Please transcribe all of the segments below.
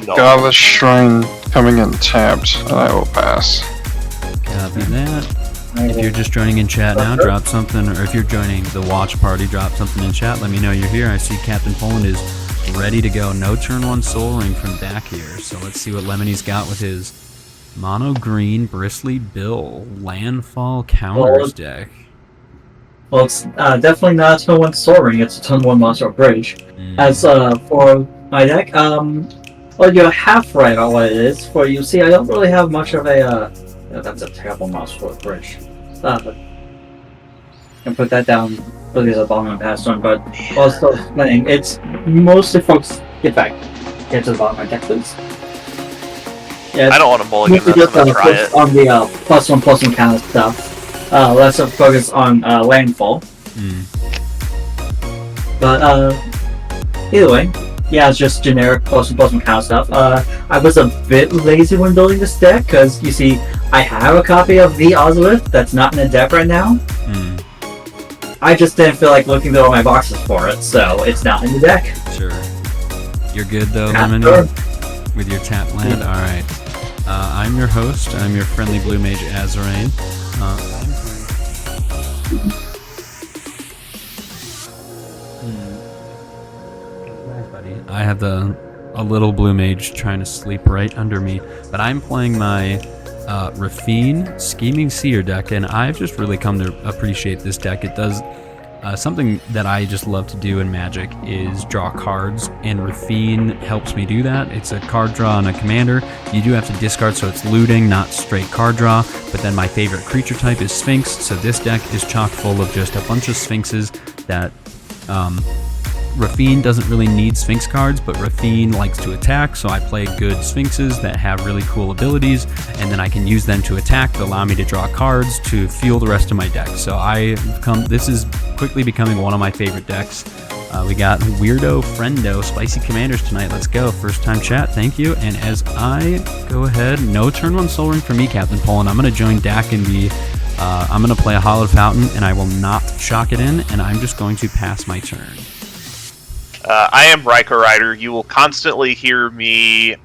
No. Godless Shrine coming in tapped, and I will pass. Copy that. If you're just joining in chat now, drop something, or if you're joining the watch party, drop something in chat. Let me know you're here. I see Captain Poland is ready to go. No turn 1 Soul Ring from back here. So let's see what Lemoney's got with his mono green Bristly Bill landfall counters deck. Well, it's definitely not a turn 1 Soul Ring, it's a turn 1 Monster Bridge. As for my deck, well, you're half right on what it is. For you see, I don't really have much of a, that's a terrible mouse for a bridge. Stop it. And put that down because of bottom and past one, but while still playing, it's mostly folks get to the bottom of my deck, please. Yeah, I don't want to mulligan this, I'm gonna try it. On the +1/+1 kind of stuff. Less of focus on landfall. But either way, yeah, it's just generic +1/+1 kind of stuff. I was a bit lazy when building this deck because you see, I have a copy of the Azoreign that's not in the deck right now. I just didn't feel like looking through all my boxes for it, so it's not in the deck. Sure. You're good though, Lemon, with your tap land. All right. I'm your host. I'm your friendly blue mage Azoreign. I have a little blue mage trying to sleep right under me, but I'm playing my Raffine Scheming Seer deck, and I've just really come to appreciate this deck. It does something that I just love to do in Magic is draw cards, and Raffine helps me do that. It's a card draw on a commander. You do have to discard, so it's looting, not straight card draw. But then my favorite creature type is Sphinx, so this deck is chock full of just a bunch of Sphinxes that Raffine doesn't really need Sphinx cards, but Raffine likes to attack, so I play good Sphinxes that have really cool abilities, and then I can use them to attack to allow me to draw cards to fuel the rest of my deck. So this is quickly becoming one of my favorite decks. We got Weirdo Friendo Spicy Commanders tonight. Let's go. First time chat, thank you. And as I go ahead, no turn 1 Soul Ring for me, Captain Poland. I'm going to join Dak and be I'm going to play a Hollowed Fountain, and I will not shock it in, and I'm just going to pass my turn. I am Riker Rider. You will constantly hear me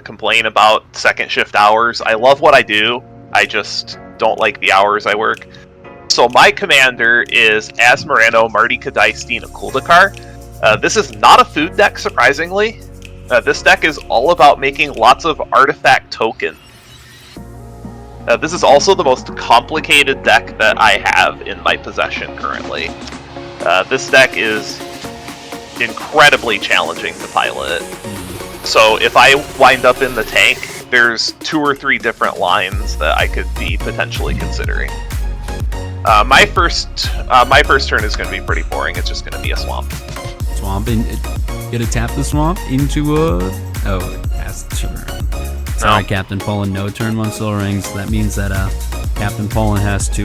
complain about second shift hours. I love what I do. I just don't like the hours I work. So my commander is Asmorano Marty Kadaisteen Kuldakar. This is not a food deck, surprisingly. This deck is all about making lots of artifact tokens. This is also the most complicated deck that I have in my possession currently. This deck is incredibly challenging to pilot. So if I wind up in the tank, there's 2 or 3 different lines that I could be potentially considering. My first turn is going to be pretty boring. It's just going to be a swamp. Swamp, gonna tap the swamp into a... Oh, pass the turn. Sorry, no. Captain Poland, no turn 1 Soul Rings. That means that Captain Poland has to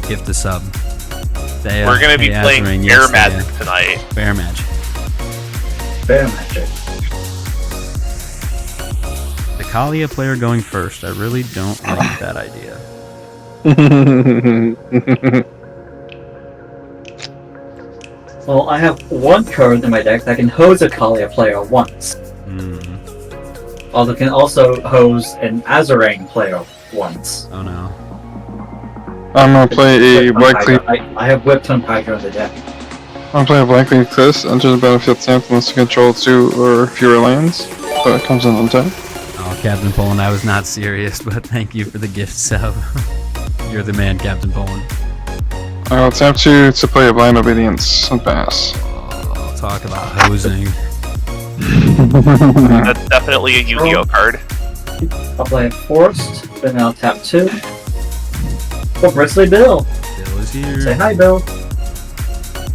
gift a sub. We're going to be playing Bear Magic tonight. Bear Magic. Bear Magic. The Kaalia player going first. I really don't like that idea. Well, I have 1 card in my deck that can hose a Kaalia player once. Although it can also hose an Azoreign player once. Oh no. I'm gonna play a Blackleaf. I have Whip Tongue Hydra in the deck. I'm gonna play a Blackleaf Cliffs, enter the battlefield tapped unless you control 2 or fewer lands. So it comes in on tap. Oh, Captain Poland, I was not serious, but thank you for the gift sub. You're the man, Captain Poland. I'll tap 2 to play a Blind Obedience and pass. Oh, talk about hosing. That's definitely a Yu-Gi-Oh card. I'll play Forest, then I'll tap 2. Oh, Bristly Bill! Bill is here. Say hi, Bill.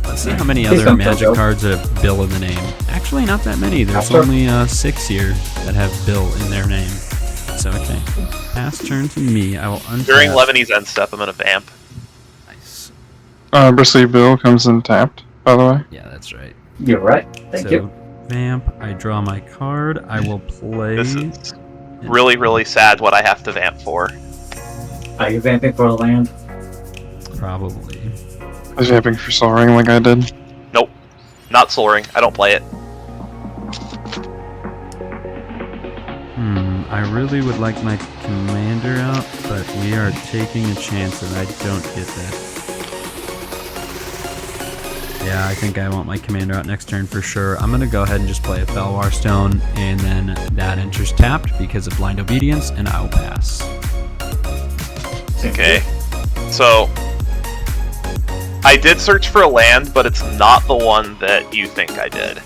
Let's see how many other Magic cards have Bill in the name. Actually, not that many. There's only 6 here that have Bill in their name. So, okay. Pass turn to me. I will untap. During Lemoney's end step, I'm going to vamp. Nice. Bristly Bill comes in tapped, by the way. Yeah, that's right. You're right. Thank you. Vamp. I draw my card. I will play. This is really, really sad what I have to vamp for. Are you vamping for a land? Probably. I was vamping for Soul Ring like I did. Nope. Not Soul Ring. I don't play it. I really would like my commander out, but we are taking a chance that I don't get this. Yeah, I think I want my commander out next turn for sure. I'm going to go ahead and just play a Felwar Stone, and then that enters tapped because of Blind Obedience, and I'll pass. Okay. So, I did search for a land, but it's not the one that you think I did.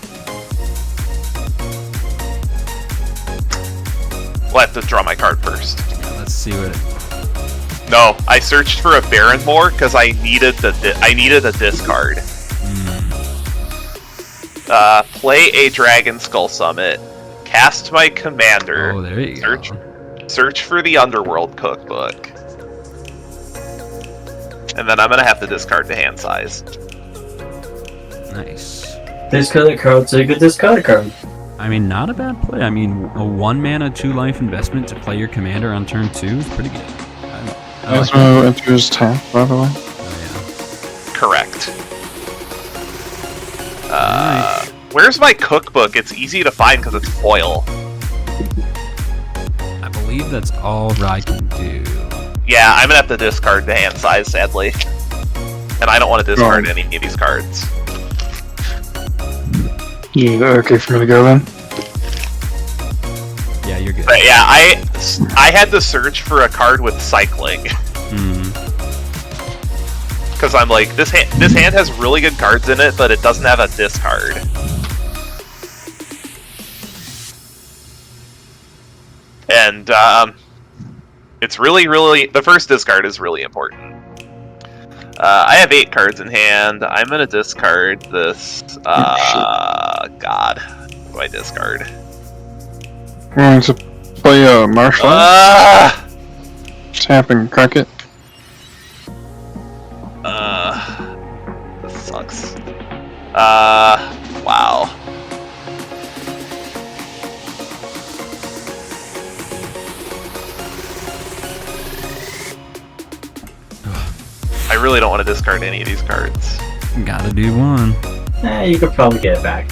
We'll have to draw my card first. Yeah, let's see what it... No, I searched for a Baronmore because I needed a discard. Play a Dragon Skull Summit, cast my commander. Oh, there you go. Search for the Underworld Cookbook. And then I'm gonna have to discard the hand size. Nice. Discard a card, so you could discard a card. I mean, not a bad play. I mean, a 1 mana, 2 life investment to play your commander on turn 2 is pretty good. I like Asmo enters tap, by the way. Oh, Correct. Alright. Where's my cookbook? It's easy to find because it's foil. yeah. I believe that's all I can do. Yeah, I'm gonna have to discard the hand size, sadly. And I don't want to discard any of these cards. Yeah, okay for me to go then. Yeah, you're good. But yeah, I had to search for a card with cycling. Because I'm like, this hand has really good cards in it, but it doesn't have a discard. And it's really, the first discard is really important. I have 8 cards in hand. I'm gonna discard this. God, what do I discard? We're going to play Marshland. Tap and crack it. This sucks. Wow. I really don't want to discard any of these cards. Gotta do one. You could probably get it back.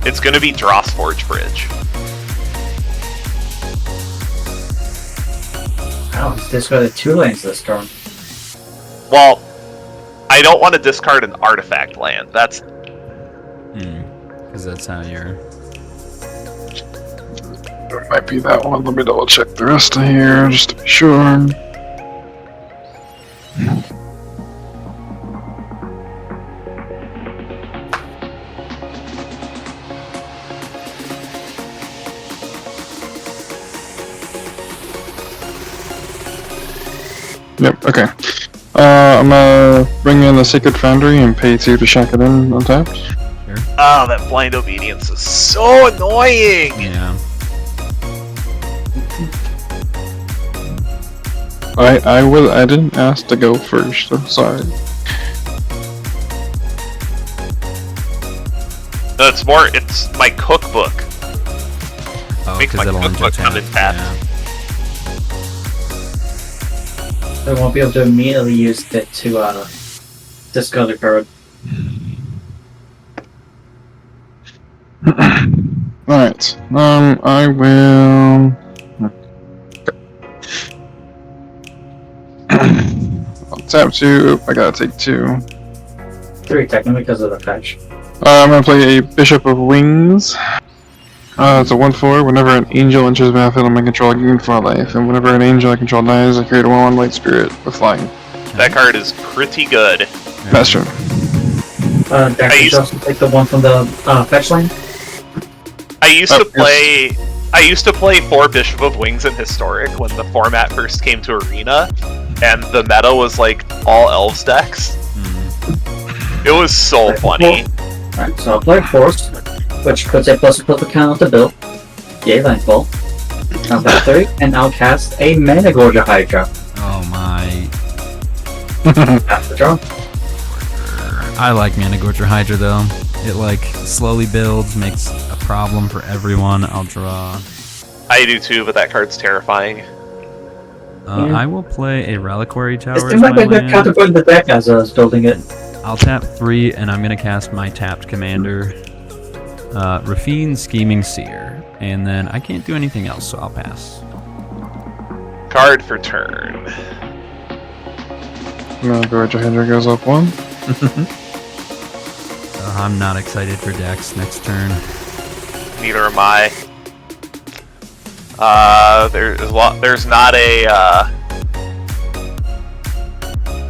It's gonna be Drossforge Bridge. Oh, he's discarded 2 lanes this turn. Well, I don't want to discard an artifact land. That's Because that's how you're... It might be that one. Let me double check the rest of here just to be sure. Yep, okay. I'm gonna bring in the Sacred Foundry and pay 2 to shack it in on tap. Sure. oh, that blind obedience is so annoying. Yeah. I didn't ask to go first, I'm sorry. It's my cookbook. Oh, Makes because my it'll cookbook enter come in tap. tap. They won't be able to immediately use it to discard a card. Alright, I will... I'll tap 2, I gotta take 2. 3 technically because of the fetch. I'm gonna play a Bishop of Wings. It's a 1/4. Whenever an angel enters the battlefield on my control, I gain 4 life. And whenever an angel I control dies, I create a 1/1 light spirit with flying. That card is pretty good. That's true. Deck I used- just take the one from the fetch lane. I used to play 4 Bishop of Wings in Historic when the format first came to Arena, and the meta was like all elves decks. It was so funny. Alright, so I'll play Force, which puts a ++ count on the build. Yay, Landfall. Now back 3, and I'll cast a Mana Gorger Hydra. Oh my... After draw. I like Mana Gorger Hydra though. It like slowly builds, makes a problem for everyone. I'll draw I do too, but that card's terrifying. I will play a Reliquary Tower It as seems like my I got land. counterpart in the deck as I was building it. I'll tap 3, and I'm going to cast my tapped commander, Raffine, Scheming Seer. And then I can't do anything else, so I'll pass. Card for turn. Georgia Hendra goes up 1. I'm not excited for Dex next turn. Neither am I. There's not a.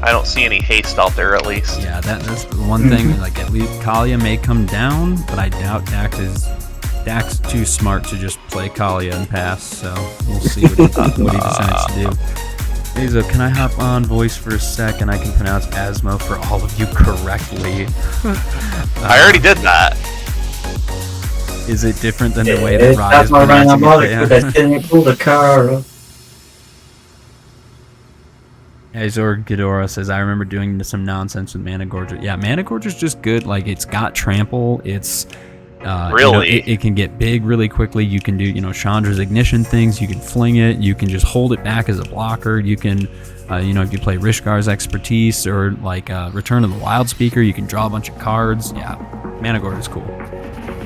I don't see any haste out there, at least. Yeah, that's the one thing. Like, at least Kaalia may come down, but I doubt Dax too smart to just play Kaalia and pass. So we'll see what he decides to do. Hey, so can I hop on voice for a sec and I can pronounce Asmo for all of you correctly? I already did that. Is it different than the way that Rye is That's why pronouncing but I didn't pull the car. Azor Ghidorah says, I remember doing some nonsense with Mana Gorger. Yeah, Mana Gorger's just good. Like, it's got trample. It's Really? it can get big really quickly. You can do, Chandra's Ignition things. You can fling it. You can just hold it back as a blocker. You can, if you play Rishgar's Expertise or like Return of the Wild Speaker, you can draw a bunch of cards. Yeah, Mana Gorger's cool.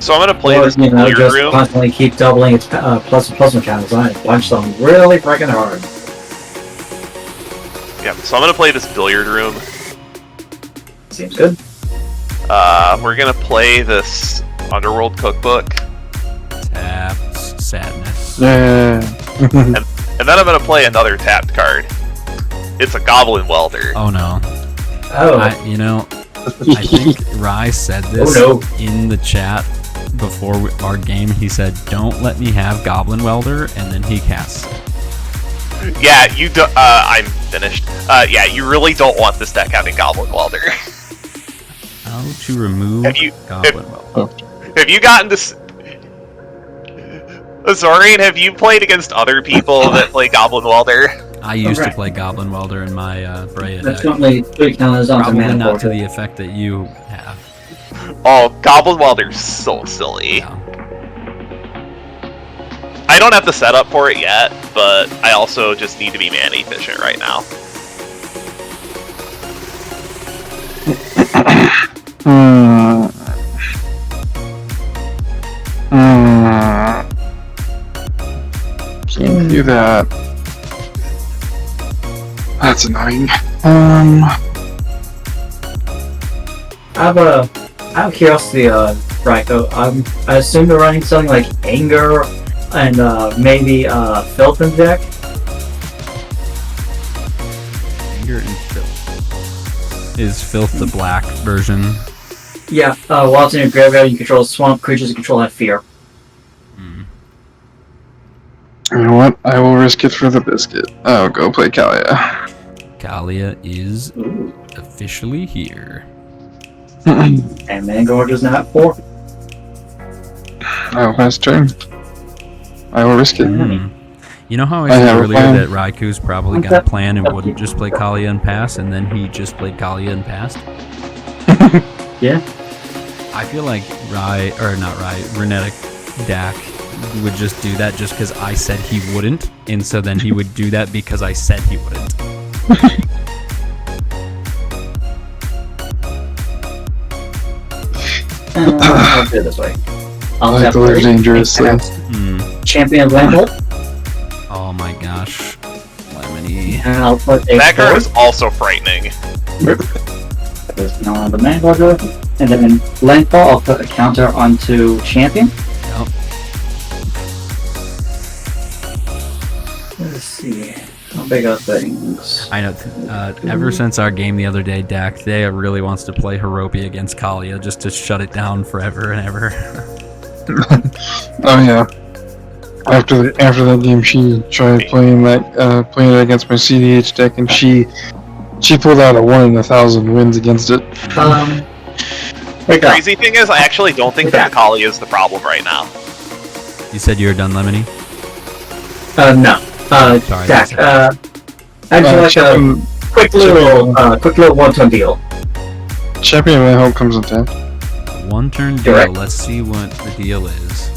So I'm gonna play this billiard just room. constantly keep doubling its plus and plasma counters on it. Punch them really freaking hard. Yeah, so I'm gonna play this billiard room. Seems good. We're gonna play this Underworld Cookbook, Taps, sadness. Yeah. and then I'm gonna play another tapped card. It's a Goblin Welder. Oh no. Oh. I think Rye said this in the chat before our game. He said, "Don't let me have Goblin Welder," and then he casts it. Yeah, you do. I'm finished. Yeah, you really don't want this deck having Goblin Welder. How to remove Goblin Welder? Have you gotten this? Azoreign, have you played against other people that play Goblin Welder? I used to play Goblin Welder in my Breya That's deck. only 3 counters on Probably Mana not to Gorger. the effect that you have. Oh, Goblin Welder's so silly. Yeah. I don't have the setup for it yet, but I also just need to be mana efficient right now. Can't do that. That's annoying. I have curiosity, Ryko. I assume you're running something like Anger and maybe Filth in the deck. Anger and Filth. Is Filth the black version? Yeah, while it's in your graveyard, you control swamp creatures you control have fear. You know what? I will risk it for the biscuit. I'll go play Kaalia. Kaalia is officially here. And Mana Gorger's now at 4. Oh, last turn. I will risk it. You know how I I said have a earlier plan. that Raiku's probably got a plan and wouldn't just play Kaalia and pass, and then he just played Kaalia and passed? Yeah. I feel like Renetic Dak would just do that just because I said he wouldn't, and so then he would do that because I said he wouldn't. I'll do it this way. I'll I tap believe 3. dangerously. Champion Landbolt, Oh my gosh. Lemony. and I'll put a That card 4. is also frightening. There's no on the Mana Gorger. And then in Landfall, I'll put a counter onto Champion. Yep. Let's see. How big are things? I know. Ever since our game the other day, Dak Thea really wants to play Heropi against Kaalia just to shut it down forever and ever. Oh yeah. After that game, she tried playing it against my CDH deck, and she pulled out a 1 in 1,000 wins against it. The crazy thing is, I actually don't think that Kaalia is the problem right now. You said you were done, Lemony? No. Sorry, Dak, that's actually like a quick little 1-turn deal. Champion of Hope comes in 10. One turn deal. Correct. Let's see what the deal is.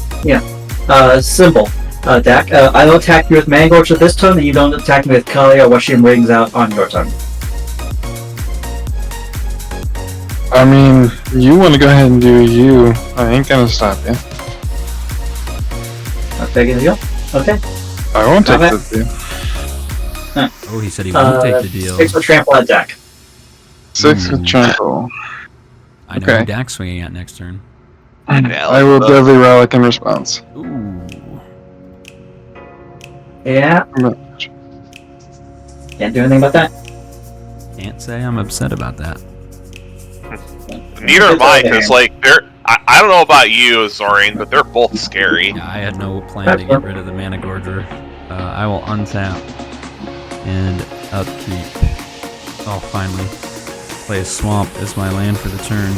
Symbol. Dak, I don't attack you with Mangorcha this turn, and you don't attack me with Kaalia or what she brings out on your turn. I mean, you want to go ahead and do you. I ain't gonna stop you. Not big a deal. Okay. I won't take Okay. the deal. Oh, he said he won't take the deal. 6 for trample at Dak. 6 with trample. I know Okay. who Dak's swinging at next turn. Yeah, I will deadly relic in response. Ooh. Yeah. Can't do anything about that. Can't say I'm upset about that. Neither am I, because like they're. I don't know about you, Azoreign, but they're both scary. Yeah, I had no plan to get rid of the Mana Gorger. I will untap and upkeep. Oh, finally. Play a Swamp as my land for the turn.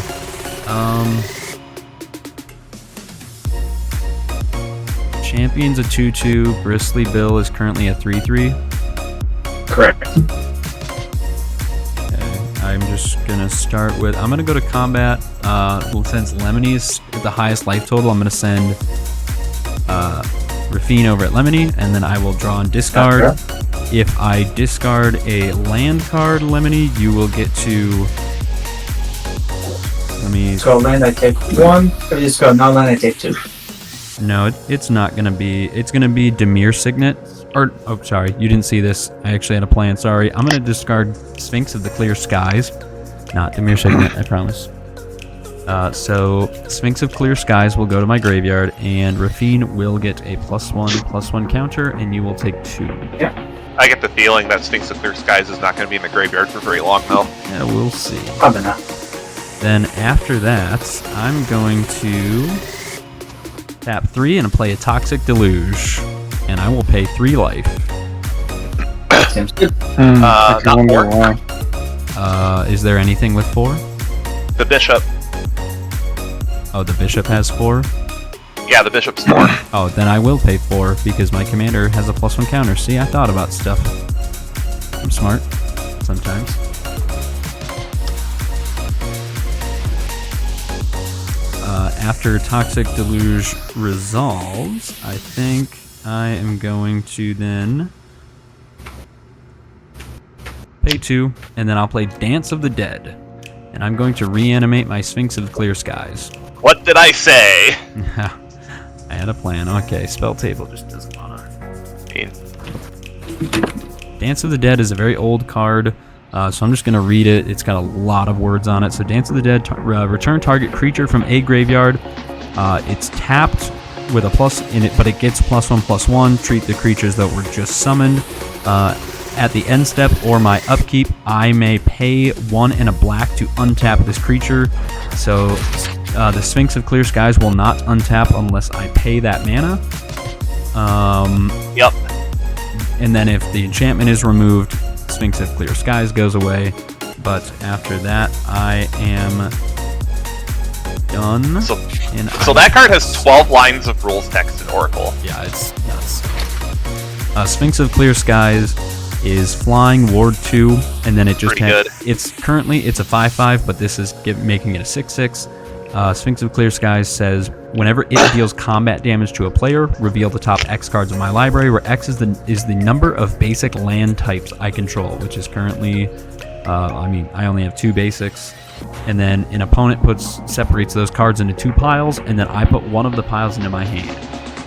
Champion's a 2/2. Bristly Bill is currently a 3/3. Correct. Okay, I'm just gonna start with. I'm gonna go to combat. Well, since Lemony is at the highest life total, I'm gonna send Raffine over at Lemony, and then I will draw and discard. Okay. If I discard a land card, Lemony, you will get to. Let me. So land I take 1. If you just go non-land I take 2. No, it's not gonna be. It's gonna be Demir Signet. Or, oh, sorry, you didn't see this. I actually had a plan. Sorry, I'm gonna discard Sphinx of the Clear Skies, not Demir Signet. I promise. So Sphinx of Clear Skies will go to my graveyard, and Raffine will get a +1/+1 counter, and you will take 2. I get the feeling that Sphinx of Clear Skies is not going to be in the graveyard for very long, though. Yeah, we'll see. Probably not. Then after that, I'm going to tap 3 and play a Toxic Deluge, and I will pay 3 life. Seems good. I not wonder more. why. Is there anything with 4? The bishop. Oh, the bishop has 4? Yeah, the bishop's 4. Oh, then I will pay 4 because my commander has a +1 counter. See, I thought about stuff. I'm smart. Sometimes. After Toxic Deluge resolves, I think I am going to then pay 2, and then I'll play Dance of the Dead. And I'm going to reanimate my Sphinx of the Clear Skies. What did I say? I had a plan. Okay, spell table just doesn't wanna. Dance of the Dead is a very old card, so I'm just gonna read it. It's got a lot of words on it. So Dance of the Dead, return target creature from a graveyard. It's tapped with a plus in it, but it gets +1/+1. Treat the creatures that were just summoned. At the end step or my upkeep, I may pay 1 and a black to untap this creature. So the Sphinx of Clear Skies will not untap unless I pay that mana. Yep. And then if the enchantment is removed, Sphinx of Clear Skies goes away. But after that, I am done. So that card has 12 lines of rules text in Oracle. Yeah, it's nuts. Sphinx of Clear Skies is flying ward 2, and then it just Pretty good. It's currently it's a 5/5, but this is making it a 6/6. Sphinx of Clear Skies says whenever it deals combat damage to a player, reveal the top X cards of my library, where X is the number of basic land types I control, which is currently I only have 2 basics. And then an opponent separates those cards into 2 piles, and then I put one of the piles into my hand,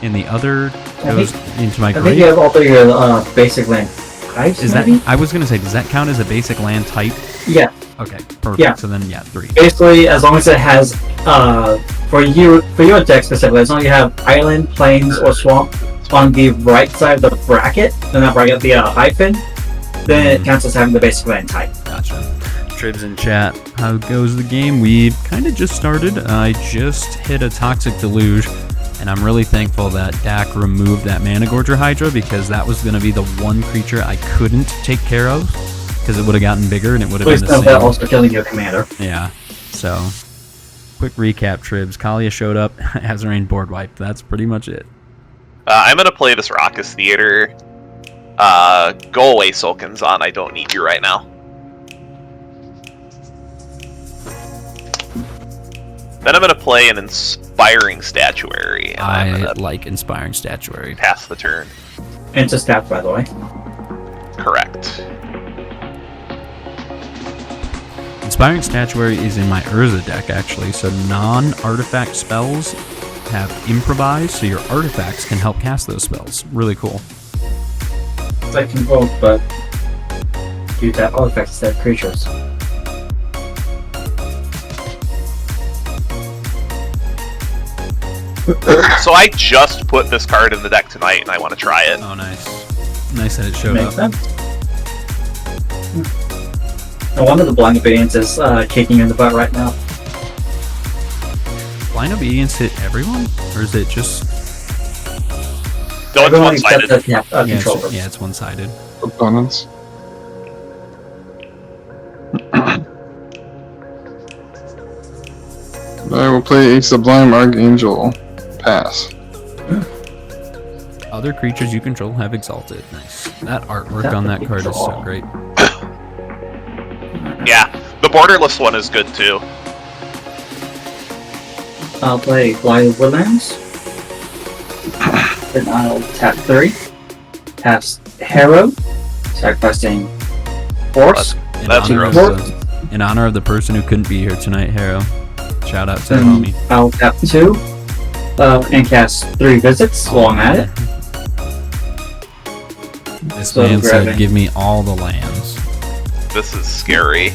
and the other goes into my I think grave. you have all 3 of your basic land types, Is maybe? that? I was gonna say, does that count as a basic land type? Yeah. Okay, perfect. Yeah. So then, yeah, 3. Basically, as long as it has, for your deck specifically, as long as you have island, plains, or swamp on the right side of the bracket, and not bracket, the hyphen, then it counts as having the basic land type. Gotcha. Tribs in chat. How goes the game? We've kind of just started. I just hit a Toxic Deluge, and I'm really thankful that Dak removed that Mana Gorger Hydra, because that was going to be the one creature I couldn't take care of, because it would have gotten bigger and it would have Please been the note that same. also killing your commander. Yeah. So, quick recap, Tribs. Kaalia showed up. Azoreign board wiped. That's pretty much it. I'm going to play this Raucous Theater. Go away, Sulkin's-On. I don't need you right now. Then I'm going to play an Inspiring Statuary. And I like Inspiring Statuary. Pass the turn. And it's a staff, by the way. Correct. Inspiring Statuary is in my Urza deck, actually, so non-artifact spells have Improvise, so your artifacts can help cast those spells. Really cool. I can both, but you tap artifacts instead of creatures. So I just put this card in the deck tonight, and I want to try it. Oh, nice. Nice that it showed Makes up. sense. No wonder the Blind Obedience is kicking you in the butt right now. Blind Obedience hit everyone? Or is it just... No, it's Everyone except one-sided. the controller. Yeah, it's one-sided. Opponents. I will play Ace Sublime Archangel. Pass. Other creatures you control have Exalted. Nice. That artwork That on that would card is so control. great. Yeah, the borderless one is good too. I'll play Wild Woodlands. Then I'll tap 3. Cast Harrow. Sacrificing Force. That's In honor of the person who couldn't be here tonight, Harrow. Shout out to the Then homie. I'll tap 2. And cast 3 visits while I'm at it. This So man said, grabbing. give me all the lands. This is scary.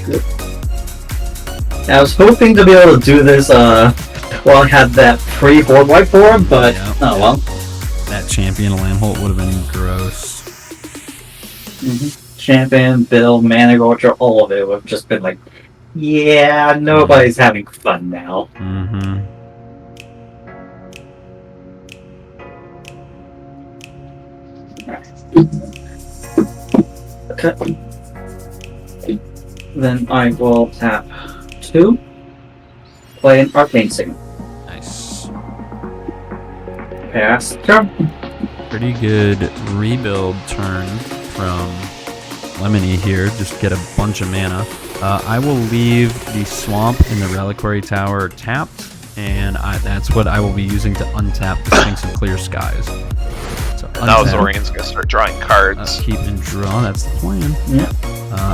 I was hoping to be able to do this while I had that pre-board wipe for him, but Yeah. oh well. That champion land hold would have been gross. Champion, Bill, Mana Gorger, all of it would have just been like, yeah, nobody's having fun now. Mm-hmm. Okay. Then I will tap 2. Play an Arcane Signal. Nice. Pass turn. Pretty good rebuild turn from Lemony here. Just get a bunch of mana. I will leave the swamp in the Reliquary Tower tapped, and that's what I will be using to untap the Sphinx of Clear Skies. So Now untap, Azoreighn's gonna start drawing cards. keep and draw. That's the plan. Yeah.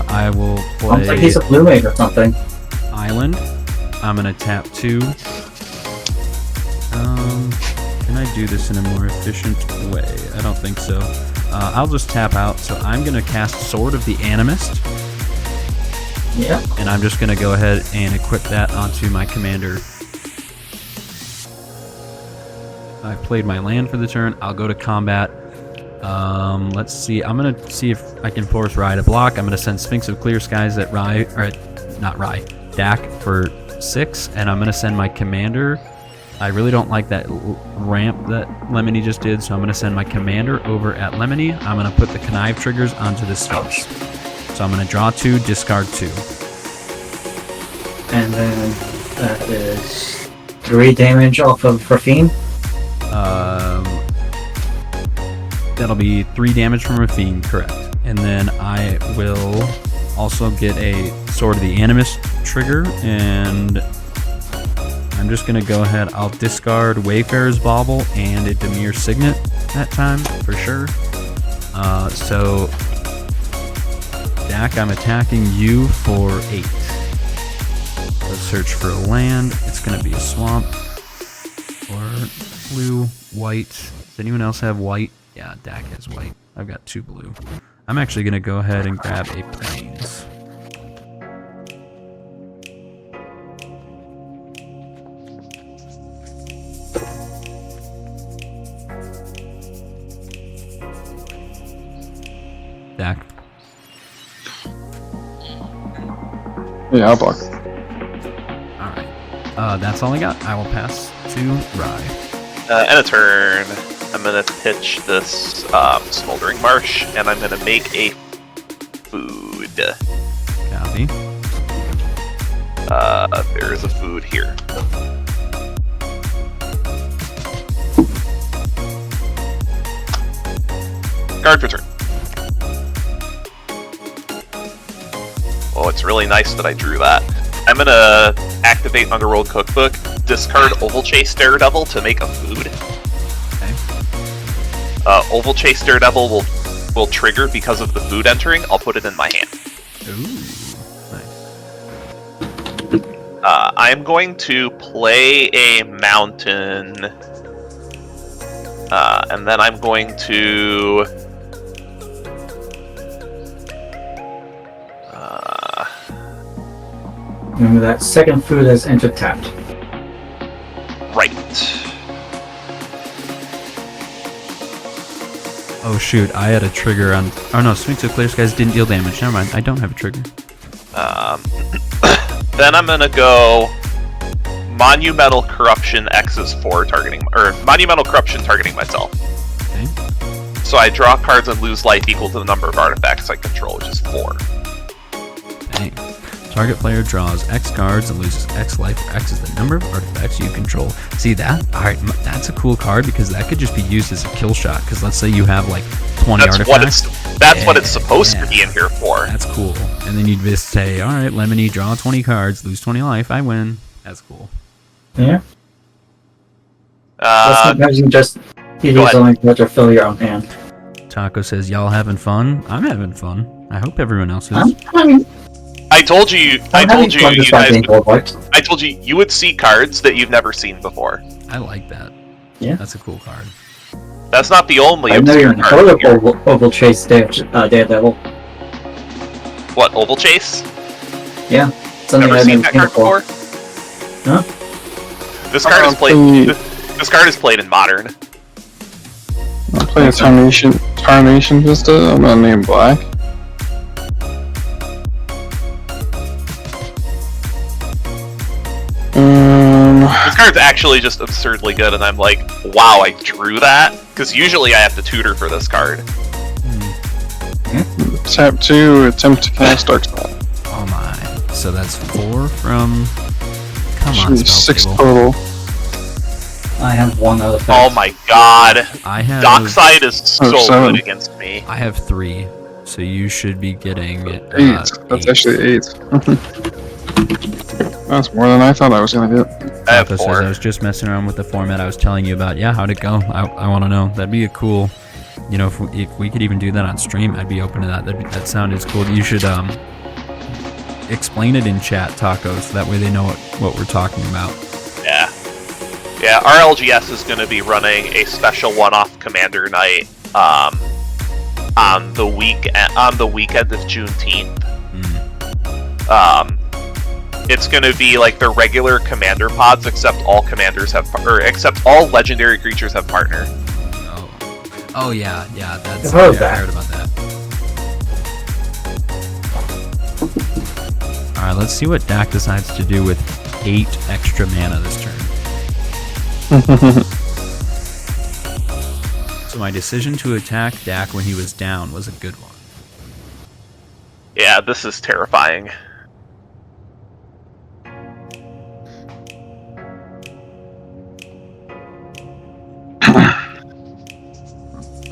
I will Sounds like play he's a blue mage or something. Island. I'm gonna tap 2. Can I do this in a more efficient way? I don't think so. I'll just tap out. So I'm gonna cast Sword of the Animist, Yeah. and I'm just gonna go ahead and equip that onto my commander. I played my land for the turn. I'll go to combat. Let's see. I'm gonna see if I can force Rye to block. I'm gonna send Sphinx of Clear Skies at Rye, or not Rye, Dak for 6, and I'm gonna send my commander. I really don't like that ramp that Lemony just did, so I'm gonna send my commander over at Lemony. I'm gonna put the connive triggers onto the Sphinx. So I'm gonna draw 2, discard 2. And then that is 3 damage off of Raffine. That'll be 3 damage from Raffine, correct. And then I will also get a Sword of the Animist trigger, and I'm just gonna go ahead. I'll discard Wayfarer's Bauble and a Dimir Signet that time for sure. So Dak, I'm attacking you for 8. Let's search for a land. It's gonna be a swamp or blue, white. Does anyone else have white? Yeah, Dak has white. I've got 2 blue. I'm actually gonna go ahead and grab a plains. Dak. Yeah, I'll block. Alright. That's all I got. I will pass to Rye. And a turn. I'm gonna pitch this Smoldering Marsh, and I'm gonna make a food. Copy. There's a food here. Card for turn. Oh, it's really nice that I drew that. I'm gonna activate Underworld Cookbook discard Oval Chase Daredevil to make a food. Okay. Oval Chase Daredevil will trigger because of the food entering. I'll put it in my hand. Ooh, nice. I'm going to play a mountain, and then I'm going to. Remember that second food has entered tapped. Right. Oh shoot, I had a trigger on... Oh no, Sphinx of Clear Skies didn't deal damage. Never mind, I don't have a trigger. Then I'm gonna go Monumental Corruption X is 4 targeting... Or Monumental Corruption targeting myself. Okay. So I draw cards and lose life equal to the number of artifacts I control, which is 4. Okay. Target player draws X cards and loses X life, where X is the number of artifacts you control. See that? Alright, that's a cool card because that could just be used as a kill shot. Because let's say you have like 20 artifacts. That's what it's supposed to be in here for. That's cool. And then you'd just say, alright, Lemony, draw 20 cards, lose 20 life, I win. That's cool. Yeah. Let's imagine just you use only to fill your own hand. Taco says, y'all having fun? I'm having fun. I hope everyone else is. I told you you would see cards that you've never seen before. I like that. Yeah. That's a cool card. That's not the only I know you're in Oval Chase Daredevil. What, Oval Chase? Yeah. Something Never I've seen never that seen card before. before? Huh? This card is played. This card is played in Modern. I'm playing Tarnation Vista. I'm gonna name Black. This card's actually just absurdly good, and I'm like, wow, I drew that? Because usually I have to tutor for this card. Tap 2, attempt to cast Darkspell. Oh my. So that's 4 from... Come on, Should be 6 table. total. I have one other thing. Oh my god. I have... Dockside is so 7. good against me. I have 3. So you should be getting... 8. That's actually 8. That's more than I thought I was gonna get. I have Taco says, 4. I was just messing around with the format I was telling you about. Yeah, how'd it go? I want to know. That'd be a cool... You know, if we could even do that on stream, I'd be open to that. That sounded cool. You should explain it in chat, Taco, so that way they know what we're talking about. Yeah. Yeah, our LGS is going to be running a special one-off Commander Night on the weekend of Juneteenth. It's going to be like the regular Commander pods, except all commanders have, except all legendary creatures have partner. Oh yeah, that's. I heard about that. All right, let's see what Dak decides to do with 8 extra mana this turn. So my decision to attack Dak when he was down was a good one. Yeah, this is terrifying.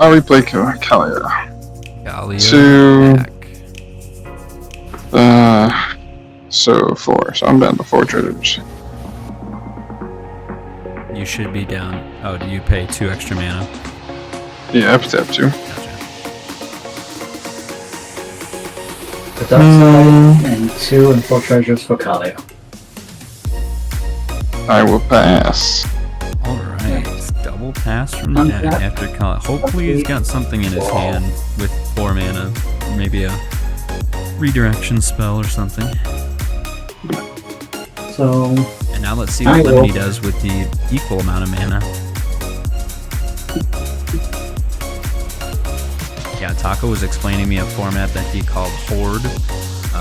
Oh, we play Kaalia. Kaalia, Dak. So 4. So I'm down to 4 treasures. You should be down. Oh, do you pay 2 extra mana? Yeah, I tap 2. Gotcha. The Dockside and 2 and 4 treasures for Kaalia. I will pass. Alright, double pass from the deck after Kaalia. Hopefully he's got something in his hand with 4 mana. Maybe a redirection spell or something. So... And now let's see what Lemony does with the equal amount of mana. Yeah, Taco was explaining me a format that he called Horde,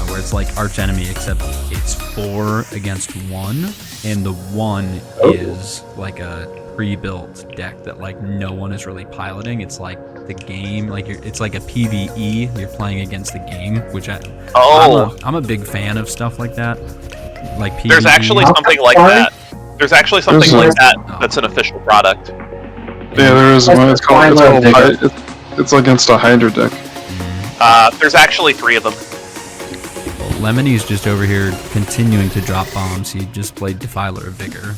where it's like Arch Enemy, except it's 4 against 1, and the 1 is like a pre-built deck that like no one is really piloting. It's like the game, like it's like a PvE. You're playing against the game, which I'm a big fan of stuff like that. Like PvE. There's actually something like that. There's actually something like that that's an official product. Yeah, there is one. It's called it's against a Hydra deck. There's actually 3 of them. Well, Lemony's just over here continuing to drop bombs. He just played Defiler of Vigor.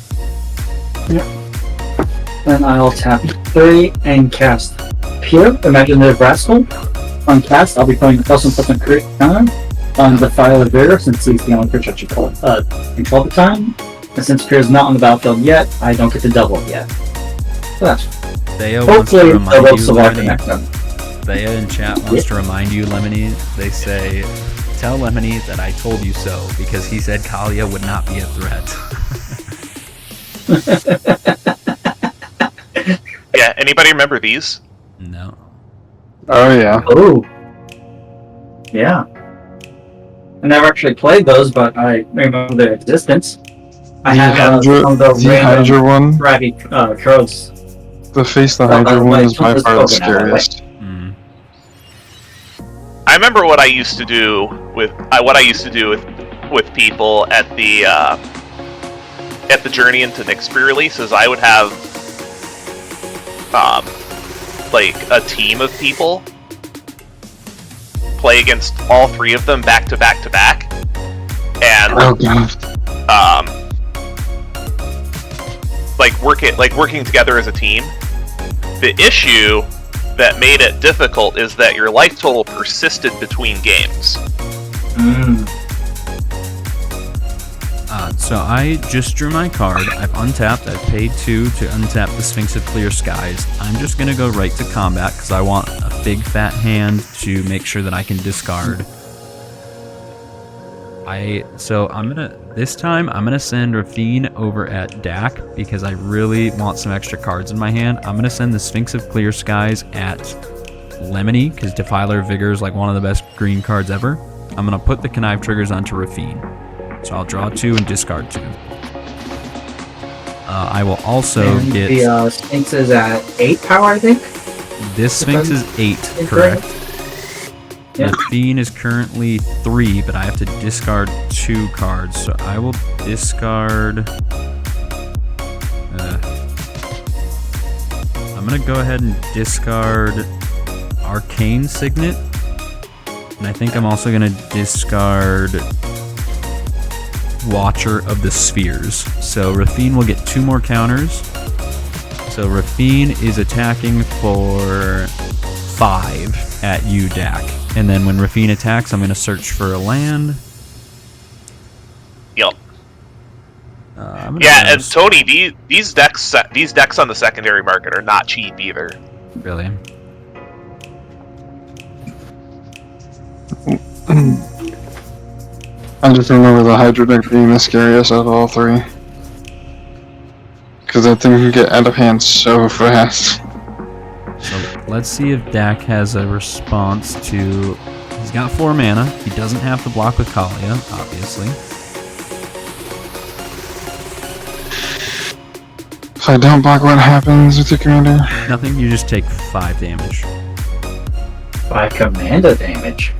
Then I'll tap 3 and cast Peer, Imaginative Rascal. On cast, I'll be putting a +1/+1 crit counter on the File of Vigor, since he's the only creature I control at the time. And since Peer is not on the battlefield yet, I don't get to double it yet. So that's Thea wants to hopefully remind double you, Sawaka Lemony. next time. Thea in chat wants to remind you, Lemony. They say, tell Lemony that I told you so, because he said Kaalia would not be a threat. Yeah, anybody remember these? No. Oh yeah. Oh. Yeah. I never actually played those, but I remember their existence. I The had Hydra, some of the the Hydra random one. crabby crows. The face the Hydra one is by far the scariest. Mm. I remember what I used to do with with people at the Journey into Nyx pre-releases. I would have like a team of people play against all 3 of them back to back to back, and Oh god. working together as a team. The issue that made it difficult is that your life total persisted between games. So I just drew my card. I've untapped. I've paid 2 to untap the Sphinx of Clear Skies. I'm just going to go right to combat because I want a big fat hand to make sure that I can discard. This time I'm gonna send Raffine over at Dak because I really want some extra cards in my hand. I'm gonna send the Sphinx of Clear Skies at Lemony because Defiler of Vigor is like one of the best green cards ever. I'm gonna put the Connive triggers onto Raffine. So I'll draw 2 and discard 2. I will also And get the Sphinx is at 8 power, I think. this Sphinx is 8, correct? Yeah. Raffine is currently 3, but I have to discard 2 cards, so I will discard. I'm gonna go ahead and discard Arcane Signet, and I think I'm also gonna discard Watcher of the Spheres. So Raffine will get 2 more counters. So Raffine is attacking for 5 at you, Dak. And then when Raffine attacks, I'm going to search for a land. Yep. Yeah, and Tony, these decks on the secondary market are not cheap either. Really? I just remember the Hydra deck being the scariest out of all 3. Because that thing can get out of hand so fast. So let's see if Dak has a response to... He's got 4 mana. He doesn't have to block with Kaalia, obviously. If I don't block, what happens with your commander? Nothing, you just take 5 damage. 5 commander damage.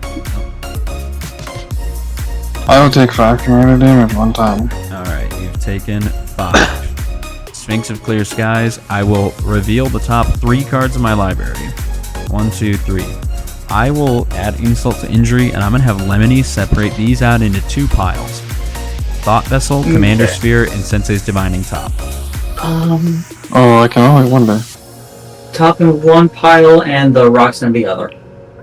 I will take 5 commander damage one time. Alright, you've taken 5. Sphinx of Clear Skies. I will reveal the top 3 cards of my library. 1, 2, 3. I will add Insult to Injury, and I'm going to have Lemony separate these out into 2 piles. Thought Vessel, Commander Sphere, and Sensei's Divining Top. Oh, I can only wonder. Top in one pile and the rocks in the other.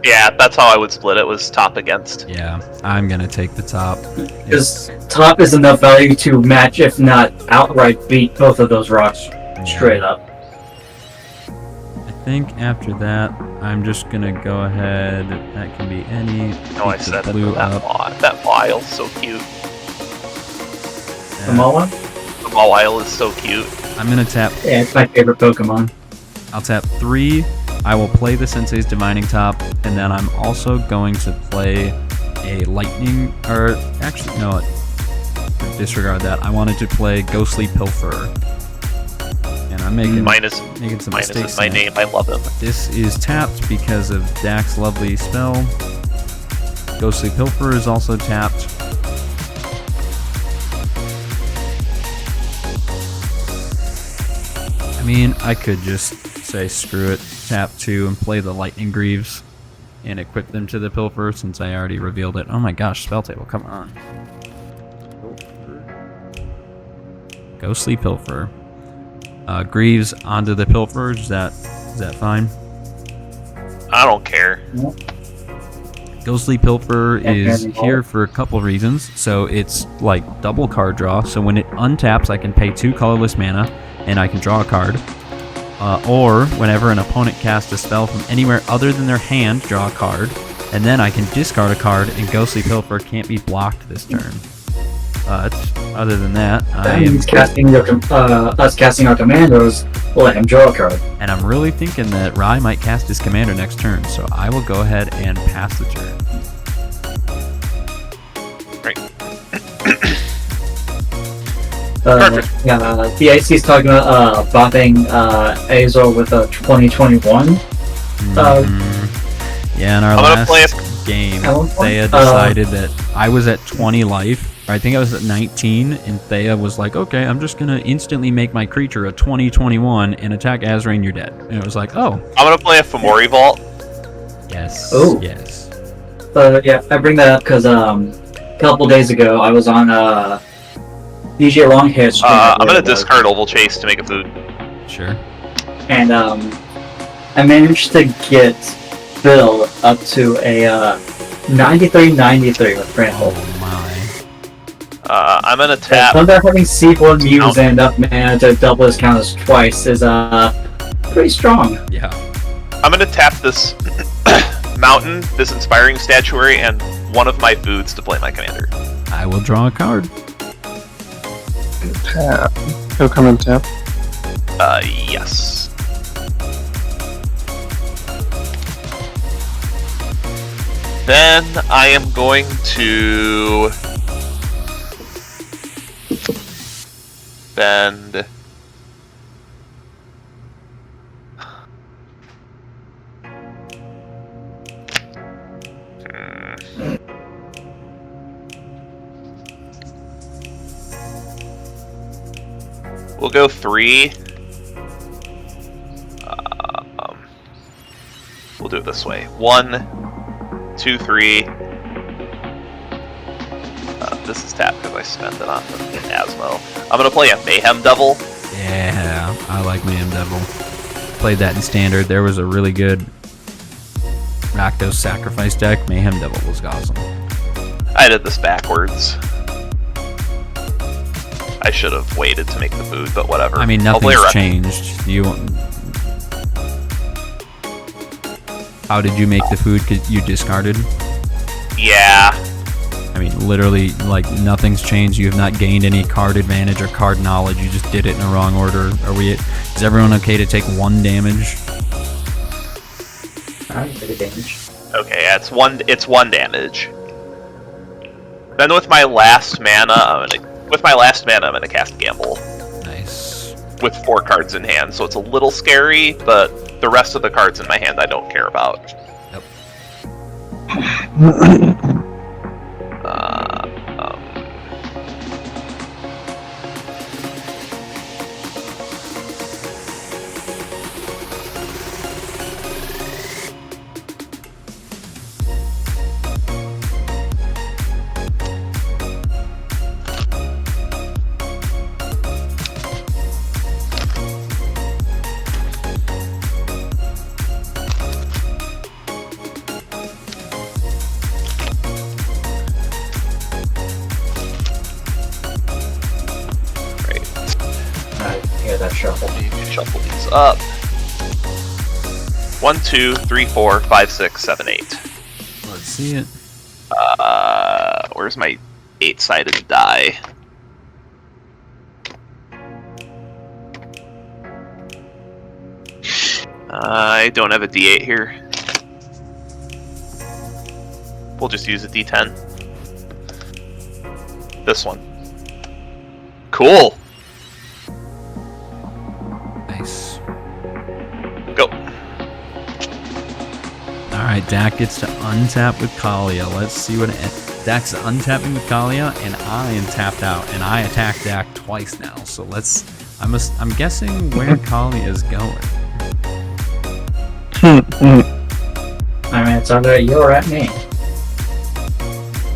Yeah, that's how I would split it, was top against. Yeah, I'm going to take the top. Because top is enough value to match, if not outright beat, both of those rocks straight up. I think after that, I'm just going to go ahead. That can be any. No, I said blue up. that vial's so cute. The Maw one? The vial is so cute. I'm going to tap. Yeah, it's my favorite Pokemon. I'll tap 3. I will play the Sensei's Divining Top, and then I'm also going to play a Lightning, or actually, no, disregard that. I wanted to play Ghostly Pilferer. And I'm making some Minus mistakes. is my name, I love him. This is tapped because of Dak's lovely spell. Ghostly Pilferer is also tapped. I mean, I could just say screw it, tap 2 and play the Lightning Greaves and equip them to the Pilfer since I already revealed it. Oh my gosh, spell table, come on. Ghostly Pilfer. Greaves onto the Pilfer. Is that fine? I don't care. Ghostly Pilfer is and here for a couple reasons. So it's like double card draw. So when it untaps, I can pay 2 colorless mana, and I can draw a card. Or whenever an opponent casts a spell from anywhere other than their hand, draw a card, and then I can discard a card, and Ghostly Pilfer can't be blocked this turn. But other than that, That means us casting our commandos will let him draw a card. and I'm really thinking that Rai might cast his commander next turn, so I will go ahead and pass the turn. Great. Perfect. Yeah, the IC is talking about bopping Azor with a 2021. Yeah, in our I'm gonna play last game, At one point, Thea decided that I was at 20 life. I think I was at 19, and Thea was like, okay, I'm just going to instantly make my creature a 2021 and attack Azoreign, you're dead. And it was like, oh. I'm gonna play a Fomori Vault. Yes. Oh. Yes. Yeah, I bring that up because a couple days ago I was on DJ Longhair's stream. I'm gonna discard Oval Chase to make a food. Sure. And I managed to get Bill up to a 93-93 with Trample. Oh, my. I'm gonna tap. Thunder having C1 Muse and enough mana to double his counters twice is pretty strong. Yeah. I'm gonna tap this mountain, this inspiring statuary, and one of my foods to play my commander. I will draw a card. Tap. He'll come and tap. Yes. Then I am going to spend we'll go 3. We'll do it this way. 1, 2, 3. This is tapped because I spent it on the Asmo. I'm gonna play a Mayhem Devil. Yeah, I like Mayhem Devil. Played that in Standard. There was a really good Rakdos Sacrifice deck. Mayhem Devil was awesome. I did this backwards. I should have waited to make the food, but whatever. I mean, I'll play nothing's changed. How did you make the food? 'Cause you discarded? Yeah. I mean, literally, like, nothing's changed. You have not gained any card advantage or card knowledge. You just did it in the wrong order. Is everyone okay to take 1 damage? I take a damage. Okay, yeah, it's one damage. Then with my last mana, I'm gonna cast Gamble Nice. with 4 cards in hand, so it's a little scary, but the rest of the cards in my hand I don't care about. Yep. That shuffle. Shuffle these up. 1, 2, 3, 4, 5, 6, 7, 8. Let's see it. Where's my 8-sided die? I don't have a D8 here. We'll just use a D10. This one. Cool. Nice. Go. Alright, Dak gets to untap with Kaalia. Let's see what Dak's untapping with Kaalia, and I am tapped out, and I attack Dak twice now. So I'm guessing where Kaalia is going. I mean, it's either you're at me.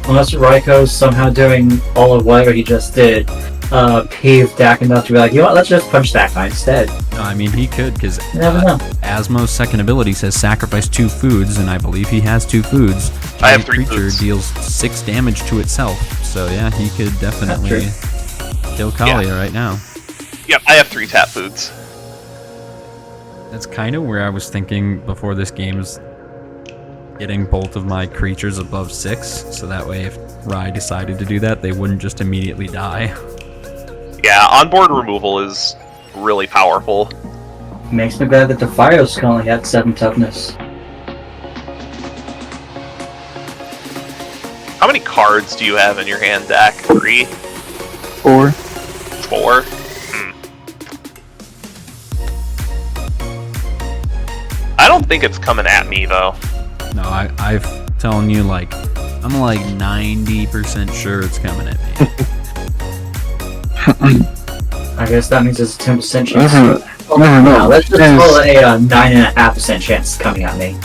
Unless Raiko's somehow doing all of whatever he just did paved deck enough to be like, you know what, let's just punch that guy instead. No, I mean, he could, because You never know. Asmo's second ability says sacrifice 2 foods, and I believe he has 2 foods. I have Giant 3 creature foods. deals 6 damage to itself. So yeah, he could definitely kill Kaalia right now. Yep, I have 3 tap foods. That's kind of where I was thinking before this game's getting both of my creatures above 6, so that way if Rai decided to do that, they wouldn't just immediately die. Yeah, onboard removal is really powerful. Makes me glad that the Fire's only had 7 toughness. How many cards do you have in your hand, Dak? 3? 4. 4? I don't think it's coming at me, though. No, I've telling you, like, I'm like 90% sure it's coming at me. I guess that means there's a 10% chance. Never know. Now, let's just Guys- call it a 9.5% chance coming at me.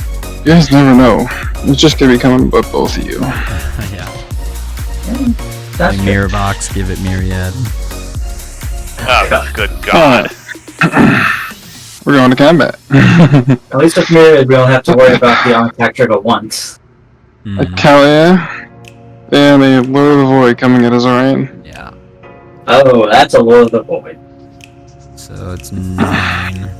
You guys never know. It's just gonna be coming about both of you. Yeah. That's Like mirror box, give it myriad. Oh, good God. We're going to combat. At least with Myriad, we don't have to worry about the on-attack trigger once. A Mm, Kaalia and a Lord of the Void coming at Azoreign. yeah. Oh, that's a Lord of the Void. So it's 9.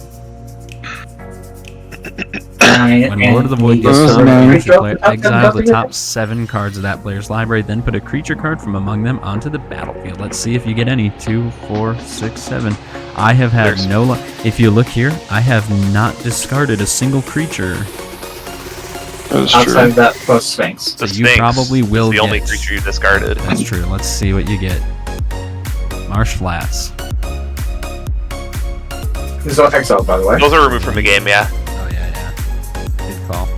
9, When Lord of the Void he goes Those to nine. the player, exile the top 7 cards of that player's library, then put a creature card from among them onto the battlefield. Let's see if you get any. 2, 4, 6, 7. I have had There's- no luck. If you look here, I have not discarded a single creature. That is outside true. of that first Sphinx. The So you Sphinx probably will is the only get- creature you discarded. That's true. Let's see what you get. Marsh Flats. These are exiled, by the way. Those are removed from the game, yeah. Oh, yeah. Good call.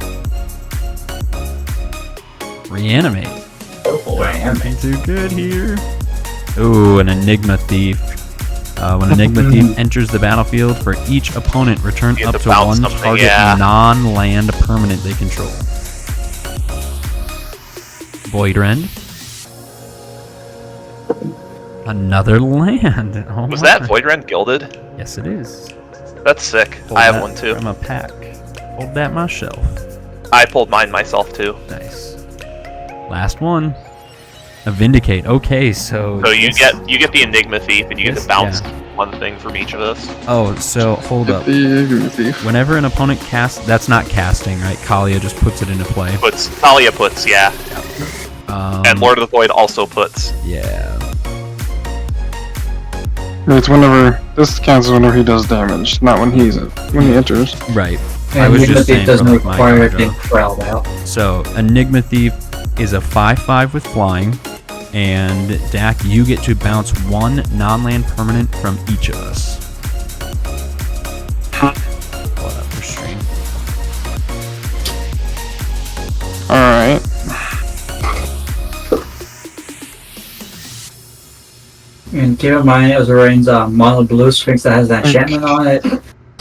Reanimate. Oh boy, Looking too good here. Ooh, an Enigma Thief. When Enigma Thief enters the battlefield, for each opponent, return You up have to to bounce 1 something, target yeah. non-land permanent they control. Void Rend. Another land. Oh Was my. that Void Rend gilded? Yes, it is. That's sick. Pulled I have that one too. From a pack. Hold that myself. I pulled mine myself too. Nice. Last one. A Vindicate. Okay, so. So you this- get the Enigma Thief, and you get This- to bounce one thing from each of us. Oh, so hold up. The Enigma Thief. Whenever an opponent casts, that's not casting, right? Kaalia just puts it into play. Puts Kaalia puts, yeah, and Lord of the Void also puts. Yeah. It's whenever this counts as whenever he does damage, not when he enters. Right. And I was Enigma just Thief saying doesn't from, like, my require card being draw. crowded out. So Enigma Thief is a 5/5 with flying, and Dak, you get to bounce 1 non-land permanent from each of us. Pull it up for stream. Alright. And keep in mind, Azoreign's mono blue Sphinx that has that enchantment on it.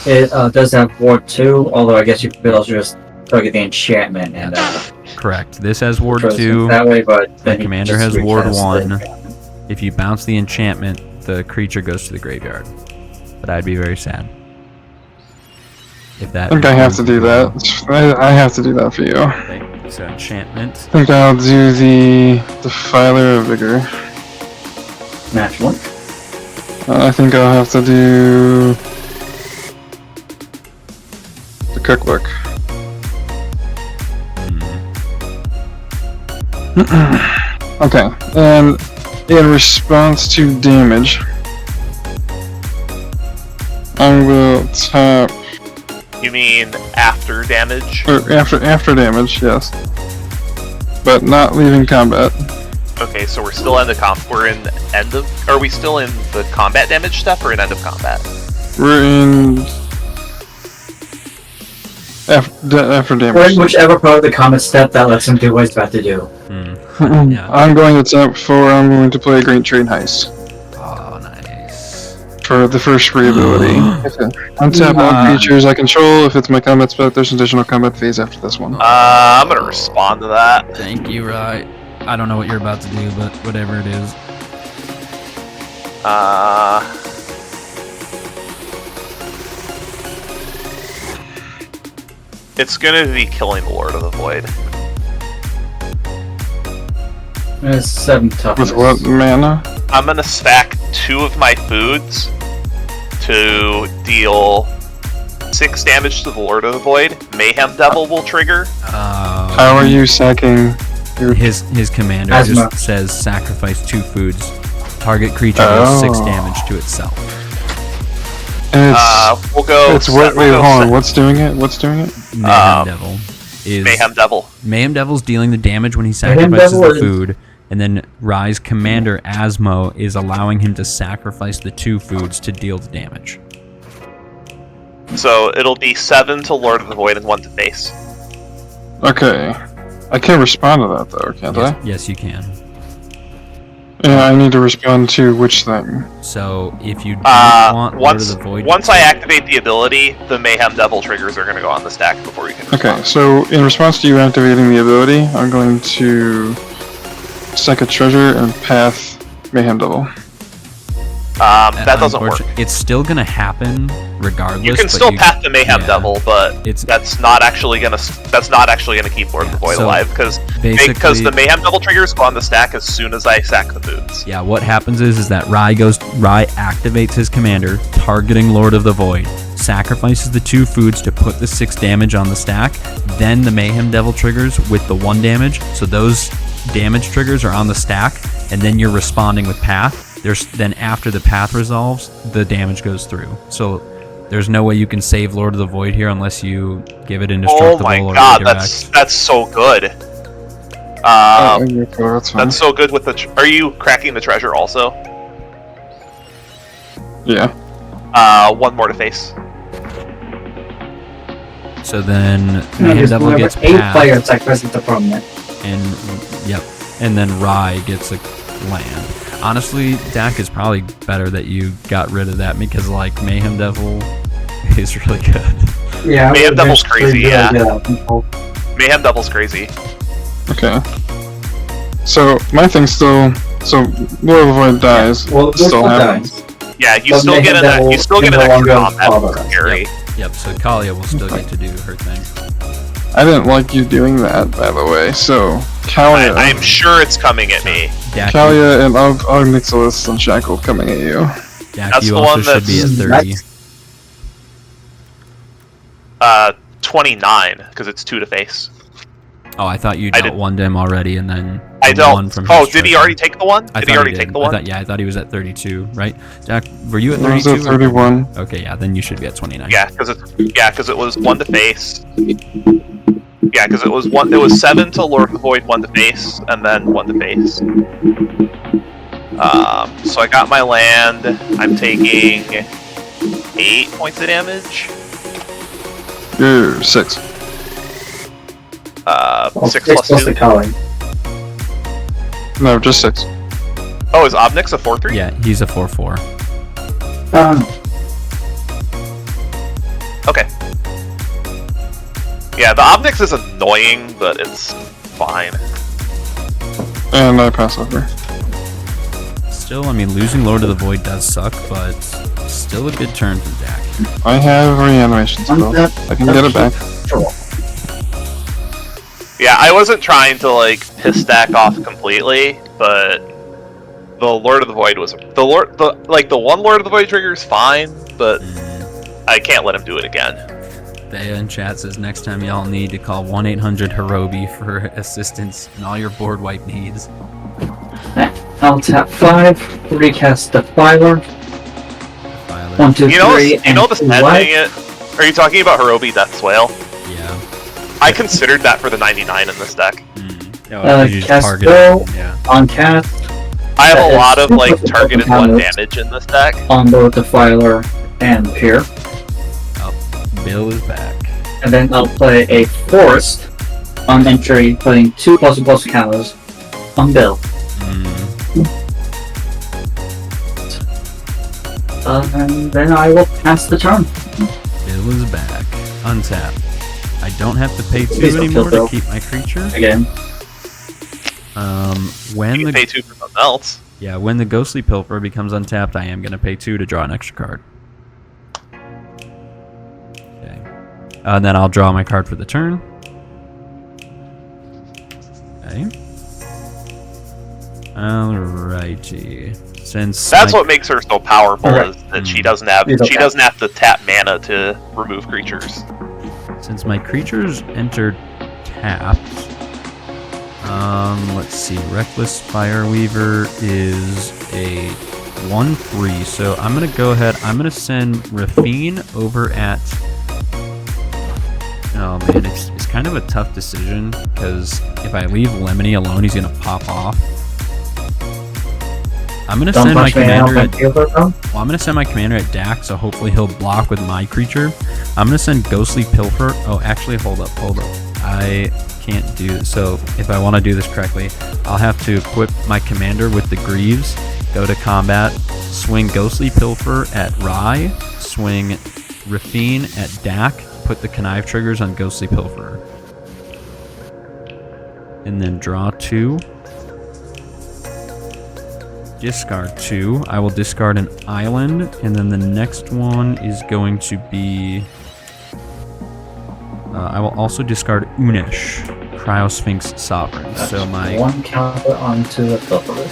It does have Ward 2, although I guess you could also just target the enchantment and Correct. This has Ward throw the 2. Sphinx that way, but The then you commander just has Ward recast 1. the enchantment. If you bounce the enchantment, the creature goes to the graveyard. But I'd be very sad. If that. I think I have to do that. I have to do that for you. I Okay, so enchantment. think I'll do the Defiler of Vigor. Match 1. I think I'll have to do the Cookbook. Okay, and in response to damage, I will tap, You mean after damage? or after damage, yes, but not leaving combat. Okay, so we're still in the We're in end of. Are we still in the combat damage step or in end of combat? We're in after Or damage. whichever part of the combat step that lets him do what he's about to do. Yeah. I'm going to tap for. I'm going to play Great Train Heist Oh, nice. for the first free ability. Untap all creatures I control. If it's my combat spell, there's an additional combat phase after this one. I'm gonna respond to that. Thank you, right. I don't know what you're about to do, but whatever it is. It's gonna be killing the Lord of the Void. It's 7 toughness. With what mana? I'm gonna stack 2 of my foods to deal 6 damage to the Lord of the Void. Mayhem Devil will trigger. How are you sacking your... His commander Asmo. just says sacrifice 2 foods. Target creature deals 6 damage to itself. We'll go. It's what? Wait, hold on. What's doing it? What's doing it? Mayhem Devil is Mayhem Devil. Mayhem Devil's dealing the damage when he Mayhem sacrifices Devil the is- food, and then Rye's commander Asmo is allowing him to sacrifice the 2 foods to deal the damage. So it'll be 7 to Lord of the Void and 1 to face. Okay. I can't respond to that though, can't I? Yes, you can. Yeah, I need to respond to which thing? So if you don't want Lord of the Void, Once I activate the ability, the Mayhem Devil triggers are going to go on the stack before you can respond. Okay, so in response to you activating the ability, I'm going to sack a treasure and path Mayhem Devil. That doesn't work. It's still gonna happen regardless. You can but still path the Mayhem yeah. Devil, but that's not actually gonna keep Lord of the Void so alive because the Mayhem Devil triggers go on the stack as soon as I sack the foods. Yeah, what happens is that Rye activates his commander, targeting Lord of the Void, sacrifices the 2 foods to put the 6 damage on the stack, then the Mayhem Devil triggers with the 1 damage, so those damage triggers are on the stack, and then you're responding with path. Then after the path resolves, the damage goes through. So there's no way you can save Lord of the Void here unless you give it indestructible Oh my or god, redirect. that's so good. That's fine. That's so good with the. Are you cracking the treasure also? Yeah. 1 more to face. So then No, Mayhem there's Devil whenever gets 8 passed, players sacrifice the permanent. and then Rye gets a land. Honestly, Dak is probably better that you got rid of that because like Mayhem Devil is really good. Yeah, Mayhem Devil's eventually crazy, really yeah. good at control. Mayhem Devil's crazy. Okay. So my thing's still. So Lord of the Void dies. Well, this still one happens. dies. Yeah, you But still Mayhem get an Devil you still get can an no extra longer combat bother. carry. Yep, so Kaalia will still get to do her thing. I didn't like you doing that, by the way. So Kaalia, I'm sure it's coming at me. Dak, Kaalia and Nixilis and Shackle coming at you. Dak, That's you the also one should be at that's- 30. 29 because it's 2 to face. Oh, I thought you I dealt did- 1 dim already, and then I the one don't. from Oh, his did he treasure. already take the one? I Did he thought already did. take the one? I thought he was at 32, right? Dak, were you at I was 32? at 31. Okay, yeah, then you should be at 29. Yeah, because it was 1 to face. Yeah, because it was 1. It was 7 to Lord of the Void, 1 to face, and then 1 to face. So I got my land. I'm taking 8 points of damage. You're 6. 6 plus 2. the Kaalia. No, just 6. Oh, is Obnix a 4/3? Yeah, he's a 4/4. Okay. Yeah, the Obnix is annoying, but it's fine. And I pass over. Still, I mean, losing Lord of the Void does suck, but still a good turn from Dak. I have reanimation spell. I can get it back. Yeah, I wasn't trying to like piss Dak off completely, but the Lord of the Void was the one Lord of the Void trigger is fine, but I can't let him do it again. Thea in chat says next time y'all need to call 1-800-HIROBI for assistance in all your board wipe needs. I'll tap 5, recast the Filer. 1, 2, 3, You know the and sad wipe. thing? Are you talking about Hirobi Death's Whale? Yeah. I considered that for the 99 in this deck. You just cast target spell. it, yeah. On cast, I have That a is lot of like super targeted counters. 1 damage in this deck. on both the Filer and Pier. Bill is back. And then I'll play a Forest on entry, putting 2 ++ counters on Bill. And then I will pass the turn. Bill is back. Untap. I don't have to pay 2 Please don't anymore kill to keep my creature. Again. When You the can pay 2 for something else. Yeah, when the Ghostly Pilfer becomes untapped, I am going to pay 2 to draw an extra card. Okay. And then I'll draw my card for the turn. Okay. Alrighty. Since That's what makes her so powerful, is that she doesn't have It's okay. she doesn't have to tap mana to remove creatures. Since my creatures entered tapped, let's see. Reckless Fireweaver is a 1/3, so I'm gonna go ahead. I'm gonna send Raffine over at. Oh man, it's kind of a tough decision because if I leave Lemony alone, he's gonna pop off. I'm gonna send my commander at. Well, I'm gonna send my commander at Dak, so hopefully he'll block with my creature. I'm gonna send Ghostly Pilfer. Oh, actually, hold up. I can't do this. So if I want to do this correctly, I'll have to equip my commander with the Greaves, go to combat, swing Ghostly Pilfer at Rye, swing Raffine at Dak, put the connive triggers on Ghostly Pilfer, and then draw 2. Discard 2. I will discard an island, and then the next one is going to be. I will also discard Unish, Cryosphinx Sovereign. So my 1 counter onto the Pilfer.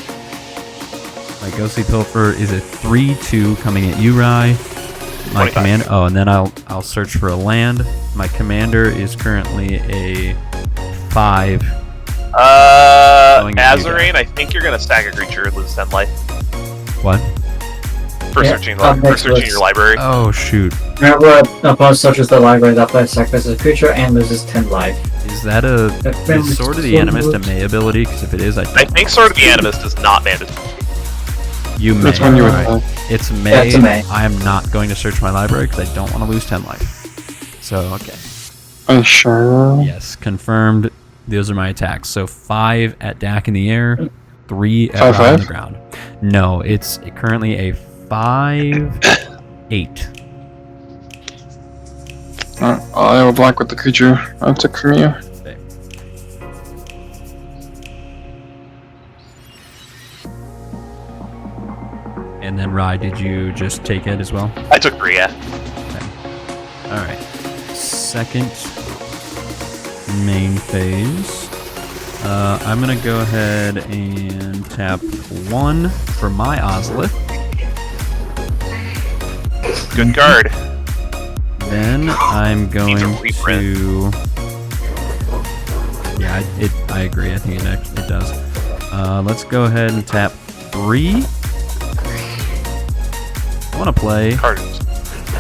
my Ghostly Pilfer is a 3/2 coming at you, Rye. My 25. command. Oh, and then I'll search for a land. My commander is currently a 5. Going at you, Azoreign, I think you're gonna stack a creature and lose 10 life What? for Yeah, searching next your list. library. Oh shoot! Whenever opponent searches the library, that player sacrifices a creature and loses 10 life. Is that is Sword of the Animist a May ability? Because if it is, I think Sword of the Animist is not mandatory. You may. That's when you would Alright. attack. It's May. Yeah, it's a May. I am not going to search my library because I don't want to lose 10 life. So, okay. Are you sure? Yes, confirmed. Those are my attacks. So 5 at Dak in the air, 3 at 5/5? Rye on the ground. No, it's currently a 5/8. I will block with the creature I took from you. Okay. And then Rye, did you just take it as well? I took 3, yeah. Alright. Second main phase. I'm gonna go ahead and tap 1 for my Ozolith. Good card. Then I'm going Needs a reprint. to. Yeah, I agree. I think it does. Let's go ahead and tap 3. I want to play Card is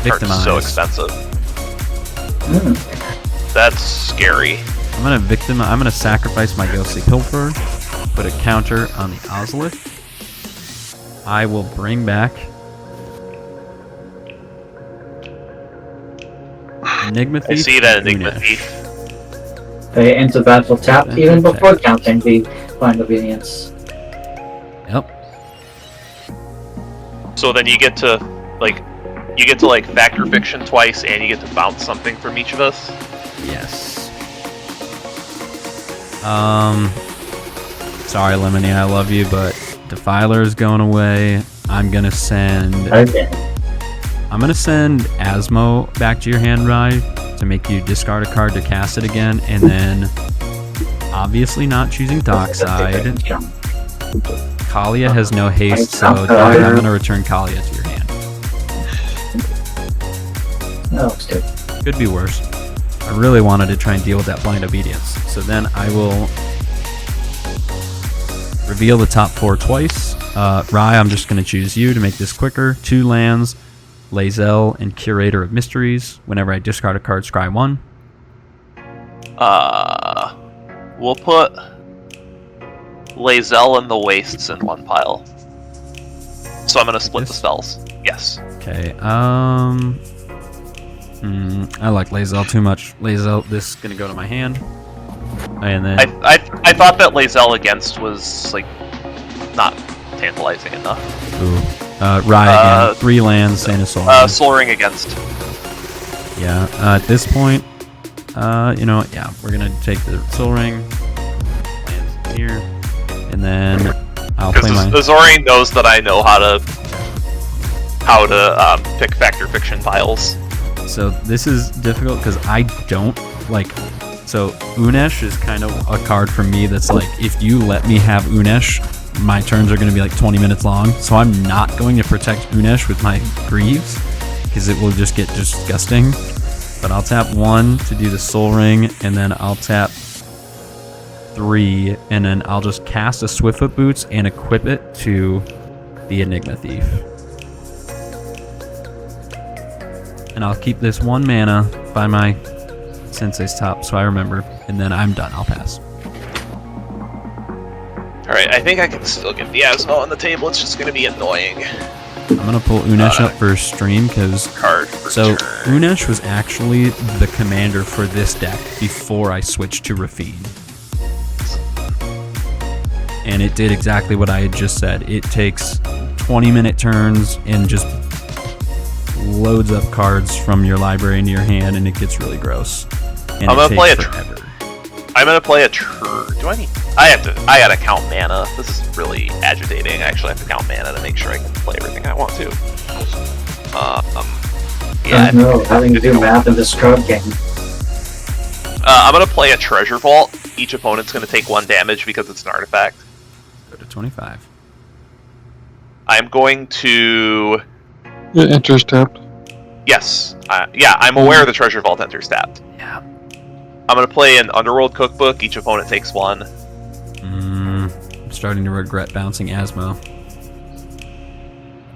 Victimize. so expensive. That's scary. I'm gonna sacrifice my Ghostly Pilfer, put a counter on the Ozolith. I will bring back Enigma Thief. I see that and Enigma Unish. Thief. They enter battle tapped Enter even before tapped. counting the Blind Obedience. Yep. So then you get to Factor Fiction twice, and you get to bounce something from each of us. Yes. Sorry, Lemony, I love you, but Defiler is going away. I'm gonna send Okay. Asmo back to your hand, Rye, to make you discard a card to cast it again, and then obviously not choosing Dockside. Kaalia has no haste, so Doc, I'm gonna return Kaalia to your hand. That looks good. Could be worse. I really wanted to try and deal with that Blind Obedience. So then I will reveal the top 4 twice. Rye, I'm just going to choose you to make this quicker. 2 lands, Lae'zel and Curator of Mysteries. Whenever I discard a card, scry 1. We'll put Lae'zel and the Wastes in one pile. So I'm gonna split the spells. Yes. Okay, I like Lae'zel too much. Lae'zel, this is going to go to my hand. And then I thought that Lae'zel against was like not tantalizing enough. Rye again. 3 lands and a soul. Soul Ring against. Yeah, at this point, we're gonna take the Soul Ring, lands here, and then I'll play Because my... Azoreign knows that I know how to pick Factor Fiction piles. So this is difficult because I don't like... So Unesh is kind of a card for me that's like, if you let me have Unesh, my turns are going to be like 20 minutes long. So I'm not going to protect Unesh with my Greaves, because it will just get disgusting. But I'll tap 1 to do the Soul Ring, and then I'll tap 3, and then I'll just cast a Swiftfoot Boots and equip it to the Enigma Thief. And I'll keep this 1 mana by my Sensei's top, so I remember, and then I'm done. I'll pass. Alright, I think I can still get the Asmo on the table. It's just going to be annoying. I'm gonna pull Unesh up for stream because so turn. Unesh was actually the commander for this deck before I switched to Raffine, and it did exactly what I had just said. It takes 20-minute turns and just loads up cards from your library into your hand, and it gets really gross. And I'm gonna play a forever. I'm gonna play a do I need? I gotta count mana. This is really agitating. I actually have to count mana to make sure I can play everything I want to. Yeah. I know, having to do math in this card game. I'm gonna play a Treasure Vault. Each opponent's gonna take 1 damage because it's an artifact. Go to 25. I'm going to. It enters tapped. Yes. Yeah, I'm aware the Treasure Vault enters tapped. Yeah. I'm gonna play an Underworld Cookbook. Each opponent takes 1. I'm starting to regret bouncing Asmo.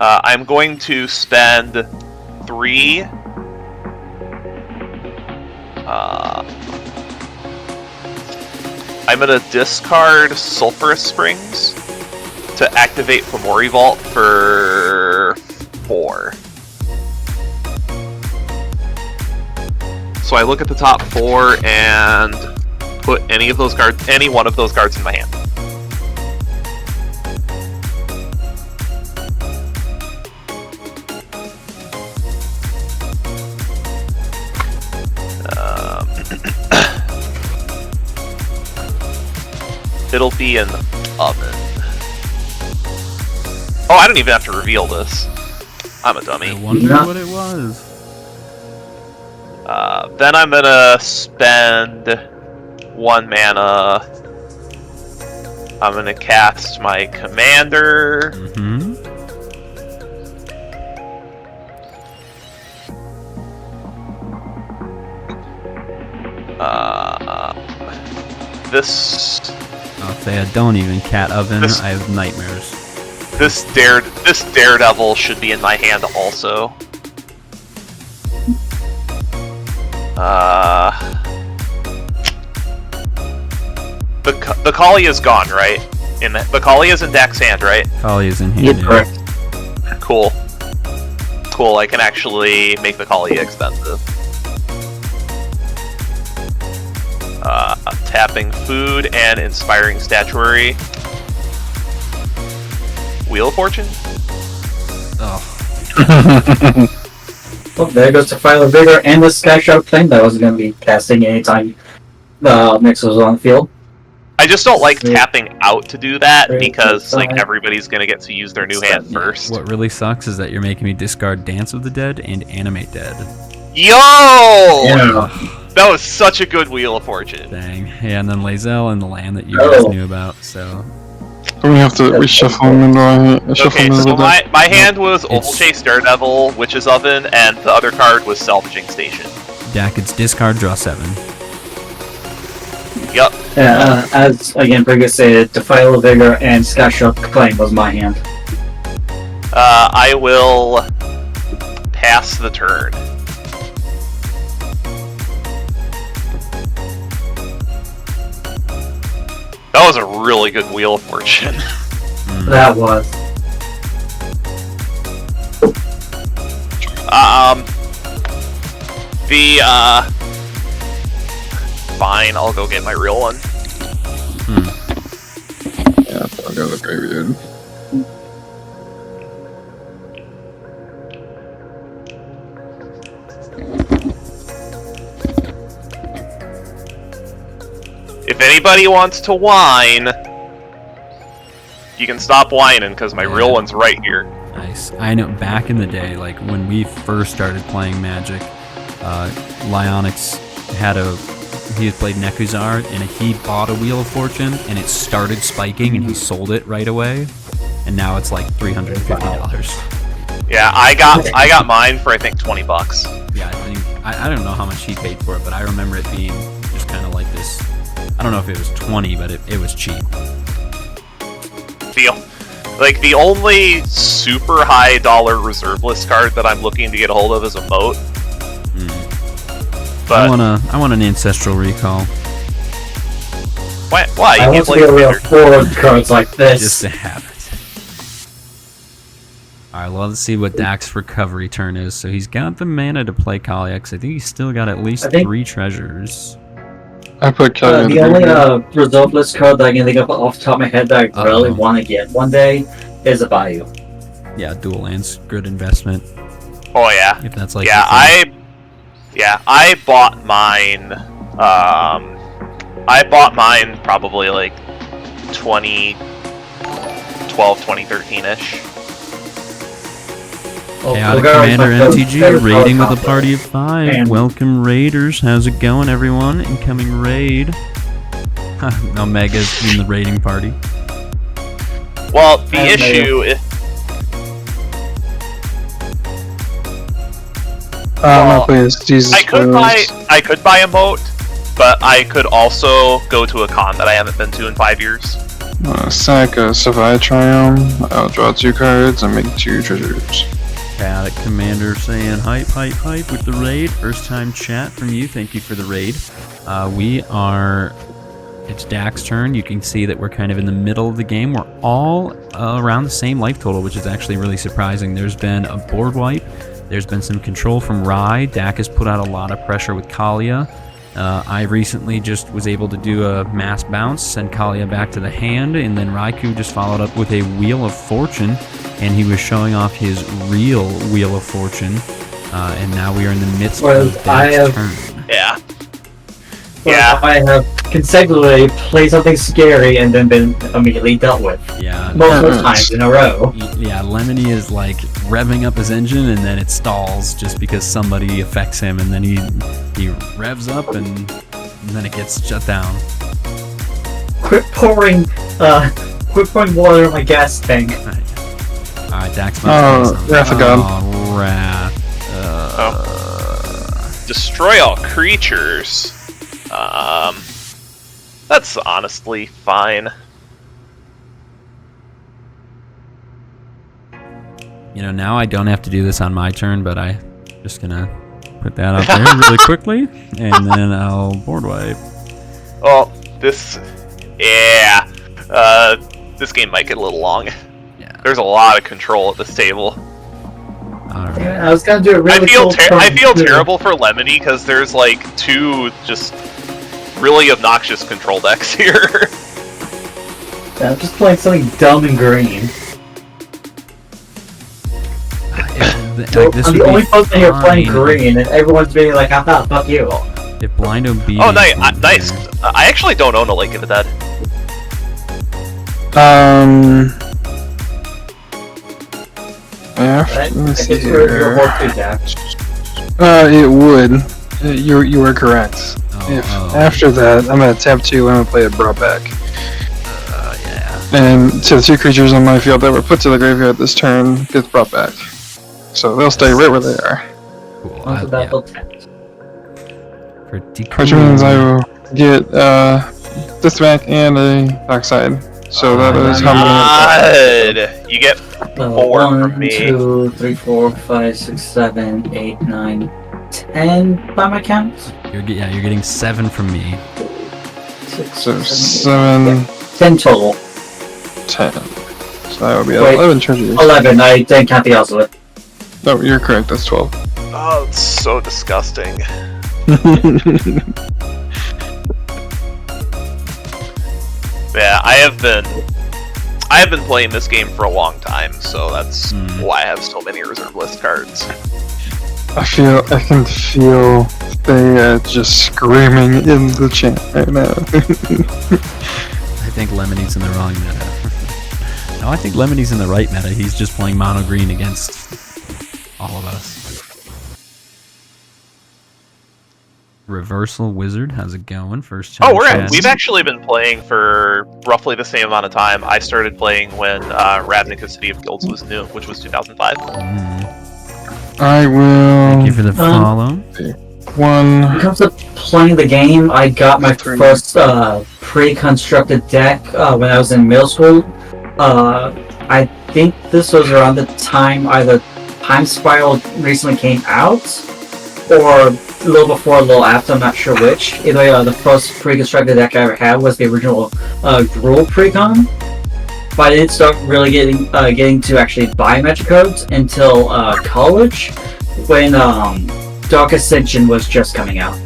I'm going to spend 3. I'm gonna discard Sulphurous Springs to activate Fomori Vault for 4. So I look at the top 4 and put any one of those cards in my hand. It'll be an oven. Oh, I don't even have to reveal this. I'm a dummy. I wonder what it was. Then I'm gonna spend 1 mana. I'm gonna cast my commander. This. I'll say I don't even cat oven. I have nightmares. This daredevil should be in my hand also. The Kaalia is gone, right? The Kaalia is in Dak's hand, right? Kaalia is in hand. You're correct. Cool. Cool, I can actually make the Kaalia expensive. Tapping food and inspiring statuary. Wheel of Fortune? Oh. Well, there goes the File of Vigor and the Sky Shark thing that I was going to be casting anytime the mix was on the field. I just don't like tapping out to do that because like everybody's gonna get to use their new hand first. What really sucks is that you're making me discard Dance of the Dead and Animate Dead. Yo! Yeah. That was such a good Wheel of Fortune. Dang. Yeah, and then Lae'zel and the land that you guys knew about, so... We have to reshuffle them into our hand. Okay, so my hand was Oval-Chase Daredevil, Witch's Oven, and the other card was Salvaging Station. Dak, it's discard, draw 7. Yup. Yeah, as again previously stated, the File of Vigor and Sky Shark Claim was my hand. I will pass the turn. That was a really good Wheel of Fortune. That was. Fine, I'll go get my real one. Yeah, I'll go to the graveyard. If anybody wants to whine, You can stop whining because my real one's right here. Nice. I know back in the day, like when we first started playing Magic, Lyonix he had played Nekuzar, and he bought a Wheel of Fortune, and it started spiking, and he sold it right away, and now it's like $350. Yeah, I got mine for I think $20. Yeah, I don't know how much he paid for it, but I remember it being just kind of like this. I don't know if it was 20, but it was cheap. The only super high dollar reserve list card that I'm looking to get a hold of is a moat. But I want an Ancestral Recall. Why? I want to be able to afford cards like this. Just to have it. Alright, well, let's see what Dak's recovery turn is. So he's got the mana to play Kaalia, because I think he's still got at least 3 treasures. I put Kaalia the only reserve list card that I can think of off the top of my head that I really want to get one day is a Bayou. Yeah, dual lands, good investment. Oh yeah. If that's like I bought mine. I bought mine probably like 2012, 2013-ish. Chaotic Commander MTG raiding with a party of 5. Welcome raiders. How's it going, everyone? Incoming raid. Omega's in the raiding party. Well, the issue is... I could buy a moat, but I could also go to a con that I haven't been to in 5 years. Sack a Savai Triumph. I'll draw 2 cards and make 2 treasures. Chaotic Commander saying hype, hype, hype with the raid. First time chat from you. Thank you for the raid. It's Dak's turn. You can see that we're kind of in the middle of the game. We're all around the same life total, which is actually really surprising. There's been a board wipe. There's been some control from Rai. Dak has put out a lot of pressure with Kaalia. I recently just was able to do a mass bounce, send Kaalia back to the hand, and then Raikou just followed up with a Wheel of Fortune, and he was showing off his real Wheel of Fortune, and now we are in the midst of Dak's turn. Yeah. I have consecutively played something scary and then been immediately dealt with. Yeah. Multiple times in a row. Yeah, Lemony is like revving up his engine and then it stalls just because somebody affects him, and then he revs up and then it gets shut down. Quit pouring water in my gas tank. Alright, Dak's Wrath of God. Oh, Wrath. Destroy all creatures. That's honestly fine. You know, now I don't have to do this on my turn, but I'm just gonna put that out there really quickly, and then I'll board wipe. Oh, this game might get a little long. Yeah. There's a lot of control at this table. Alright. Yeah, I was gonna do a really I feel terrible for Lemony because there's like 2 just really obnoxious control decks here. Yeah, I'm just playing something dumb and green. I'm the only person here playing green, and everyone's being like, "Haha, fuck you." If Blind Obedience. Oh, nice. I actually don't own a Lake of the Dead. Let's see your here. horse Jack. It would. You were correct. After that, I'm gonna tap 2 and I'm gonna play it brought back. Yeah. And to the 2 creatures on my field that were put to the graveyard this turn gets brought back. So they'll stay right where they are. Cool. Pretty cool. Which means I will get this back and a backside. So that is how many. God. You get 4 from me. 1, 2, 3, 4, 5, 6, 7, 8, 9, 10 by my count. You're getting 7 from me. 6, So 7, 10 total. 10. So that would be 11 treasures. 11. I didn't count the odds of it. No, you're correct. That's 12. Oh, it's so disgusting. Yeah, I have been playing this game for a long time, so that's why I have so many reserve list cards. I can feel they just screaming in the chat right now. I think Lemony's in the wrong meta. No, I think Lemoney's in the right meta. He's just playing mono green against all of us. Reversal Wizard, how's it going? First time. We've actually been playing for roughly the same amount of time. I started playing when Ravnica City of Guilds was new, which was 2005. I will. Thank you for the follow. One. When it comes to playing the game, I got my first pre-constructed deck when I was in middle school. I think this was around the time either Time Spiral recently came out, or a little before, a little after, I'm not sure which. Either way, the first pre-constructed deck I ever had was the original Gruul Precon. But I didn't start really getting to actually buy Magic cards until college, when Dark Ascension was just coming out.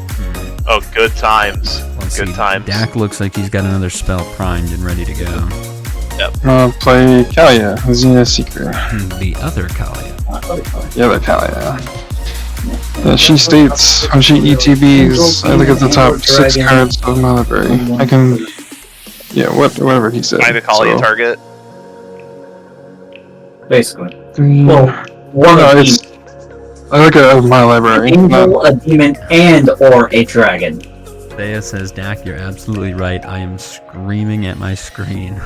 Oh, good times. Good times. Dak looks like he's got another spell primed and ready to go. Yep. Play Kaalia, Zenith Seeker. The other Kaalia. The other Kaalia. She states when she ETBs, I look at the top 6 cards of my library. I can, whatever he said. Find a Kaalia target. Basically. Well, one of each. I look at my library. An angel, a demon, and or a dragon. Thea says, Dak, you're absolutely right. I am screaming at my screen.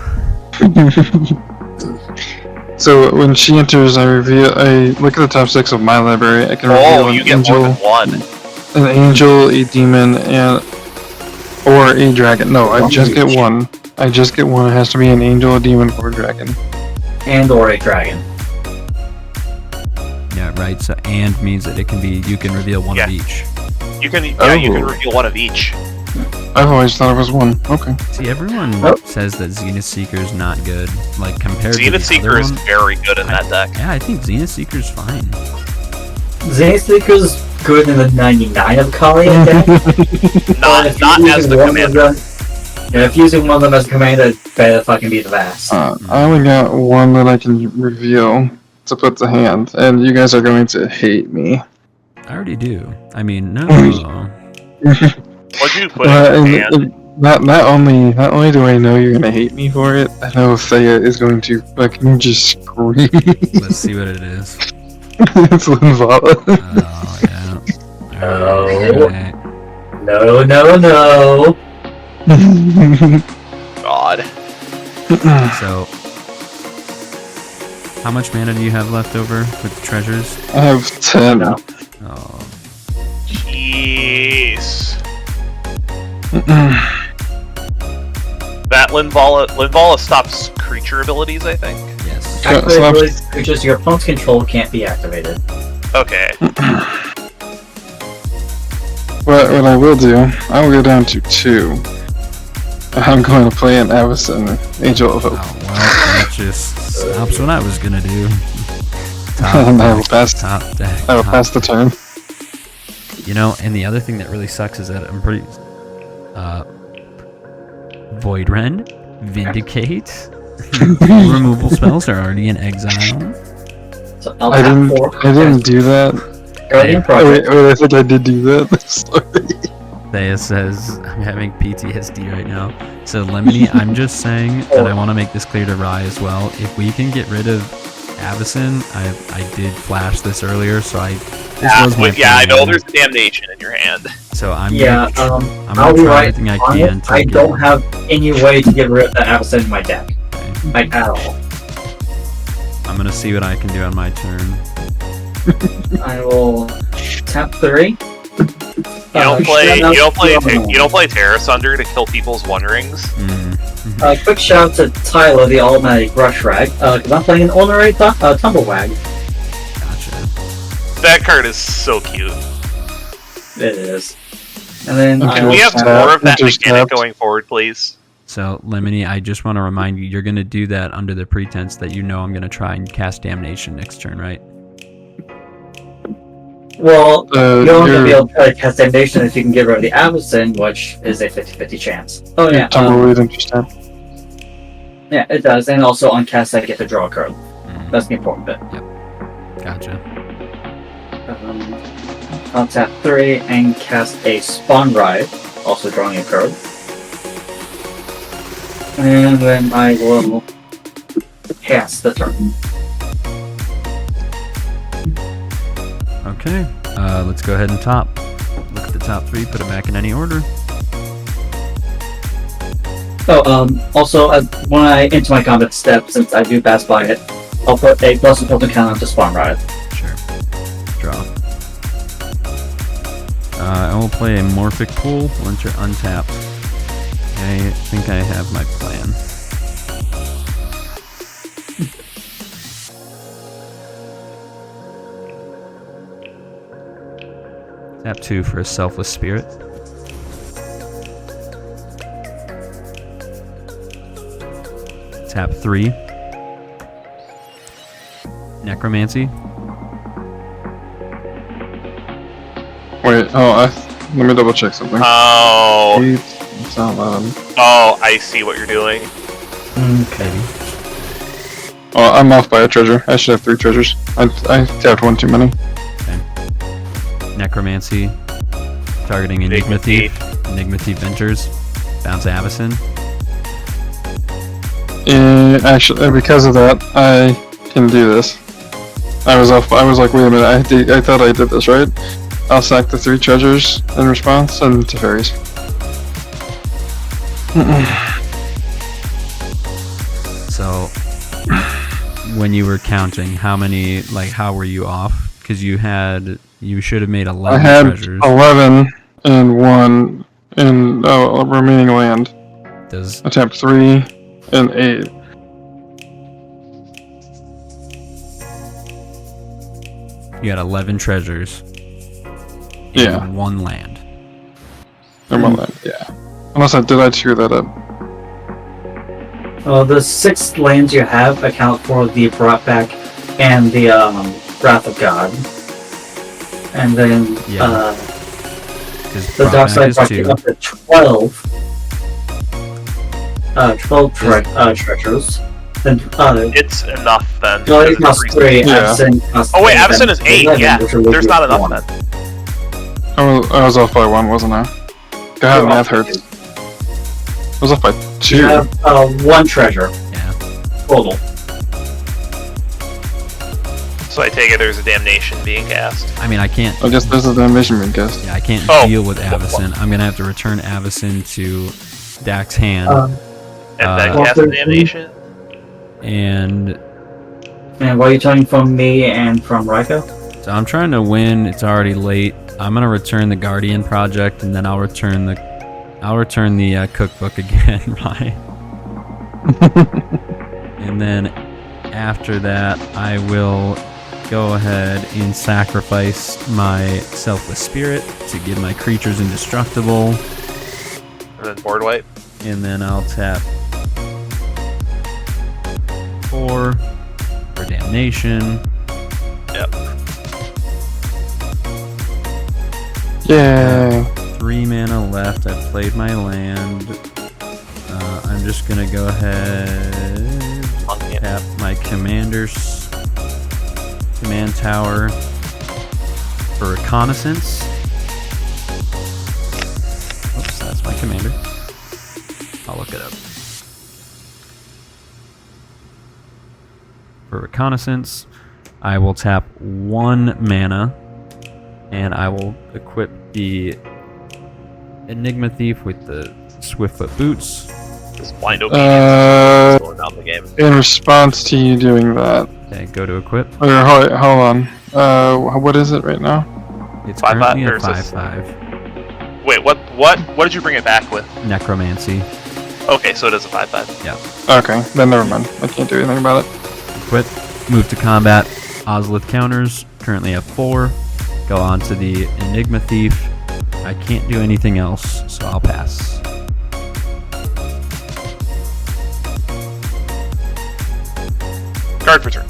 So when she enters, I look at the top 6 of my library. I can reveal you an get angel, more than one. an angel, a demon, or a dragon. No, I just get one. I just get one. It has to be an angel, a demon, or a dragon. And or a dragon. Yeah, right. So and means that it can be you can reveal one of each. You can reveal one of each. I've always thought it was one. Okay. See, everyone says that Zenith Seeker is not good, like compared to Zenith the Seeker other is one. very good in that deck. Yeah, I think Zenith Seeker's fine. Zenith Seeker's good in the 99 of Kaalia deck. not as the commander. If using one of them as a commander, it better fucking be the vast. I only got one that I can reveal to put to hand, and you guys are going to hate me. I already do. I mean, no. What'd you put in your hand? Not only do I know you're gonna hate me for it, I know Thea is going to fucking just scream. Let's see what it is. It's Linvala. Oh, yeah. Alright. No. God. So, how much mana do you have left over with treasures? I have 10. No. Oh, Jeez. That Linvala stops creature abilities, I think. yes. Actually, creatures your opponent's control can't be activated. Okay. What I will do, I will go down to 2. I'm going to play an Avacyn, Angel of Hope. Oh, well, that just stops what I was gonna do. And I will pass the turn. You know, and the other thing that really sucks is that I'm pretty... Void Rend, Vindicate, removal spells are already in exile. So I didn't do that. Guardian Project. Wait, I think I did do that. Sorry. Thea says, I'm having PTSD right now. So, Lemony, I'm just saying that I want to make this clear to Rye as well. If we can get rid of Avacyn, I did flash this earlier, so I know there's a damnation in your hand. So I'm I'll gonna be try right everything I on can it. to I get don't have any way to get rid of that Avacyn in my deck. Okay. Like, at all. I'm gonna see what I can do on my turn. I will tap 3. You don't play Terra Sunder to kill people's One Rings. Quick shout out to Tyler, the automatic Rush Rag, because I'm playing an Honorary Tumblewag. Gotcha. That card is so cute. It is. And then Okay, Can we have more of that Intercept. mechanic going forward, please? So, Lemony, I just want to remind you, you're gonna do that under the pretense that you know I'm gonna try and cast Damnation next turn, right? Well, you're only going to be your able to cast Damnation if you can get rid of the Avacyn, which is a 50-50 chance. Oh yeah, Tumbleweed Intercept. yeah, it does. And also on cast I get to draw a card. That's the important bit. Gotcha. I'll tap 3 and cast a Spawn Ride, also drawing a card. And then I will pass the turn. Okay, let's go ahead and top. Look at the top 3, put it back in any order. Oh, also, when I enter my combat step, since I do pass by it, I'll put a plus important counter to Spawn Riot. Sure. Draw. I will play a Morphic Pool once you're untapped. I think I have my plan. Tap 2 for a Selfless Spirit. Tap 3. Necromancy. Wait, let me double check something. Oh, It's not loud. oh, I see what you're doing. Okay. Oh, I'm off by a treasure. I should have 3 treasures. I tapped 1 too many. Necromancy. Targeting Enigma Thief. Enigma Thief enters. Bounce Avacyn. Actually, because of that, I can do this. I was off. I was like, wait a minute. I thought I did this right. I'll sack the 3 treasures in response and Teferis. So, when you were counting, how were you off? Because you should have made 11 I had treasures. 11 and 1 in remaining land. I tapped 3 and 8. You had 11 treasures. Yeah. In 1 land. In 1 land, yeah. Unless I screw that up. Well, the 6 lands you have account for the Brought Back and the Wrath of God. And then the Dark Side brought you up to 12. 12 treasures. Then, It's enough then. Ability costs 3, Yeah. Avacyn costs Oh wait, 3, Avacyn is 8. 11, Yeah, which will there's leave not you enough 1. then. I was off by 1, wasn't I? God, math hurts. I was off by 2. You have 1 treasure Yeah. total. So I take it there's a damnation being cast. I mean, I can't. I guess this is the damnation being cast. Yeah, I can't deal with Avacyn. I'm gonna have to return Avacyn to Dak's hand. And then Well, cast the damnation. And And what are you turning from me and from Raiko? so I'm trying to win. It's already late. I'm gonna return the Guardian project, and then I'll return the cookbook again, right? And then after that, I will go ahead and sacrifice my Selfless Spirit to give my creatures indestructible, And then board wipe. and then I'll tap 4 for damnation. Yep. Yeah. 3 mana left. I've played my land. I'm just gonna go ahead tap my command tower for reconnaissance. Oops, that's my commander. I'll look it up. For reconnaissance, I will tap 1 mana, and I will equip the Enigma Thief with the Swiftfoot Boots. This blind obedience slowing down the game. In response to you doing that. Okay, go to equip. Hold on. What is it right now? It's 5/5 currently a or is this- 5/5. Wait, what did you bring it back with? Necromancy. Okay, so it is a 5/5. Okay, then never mind. I can't do anything about it. Equip. Move to combat. Ozolith counters. Currently have 4. Go on to the Enigma Thief. I can't do anything else, so I'll pass. Card for turn.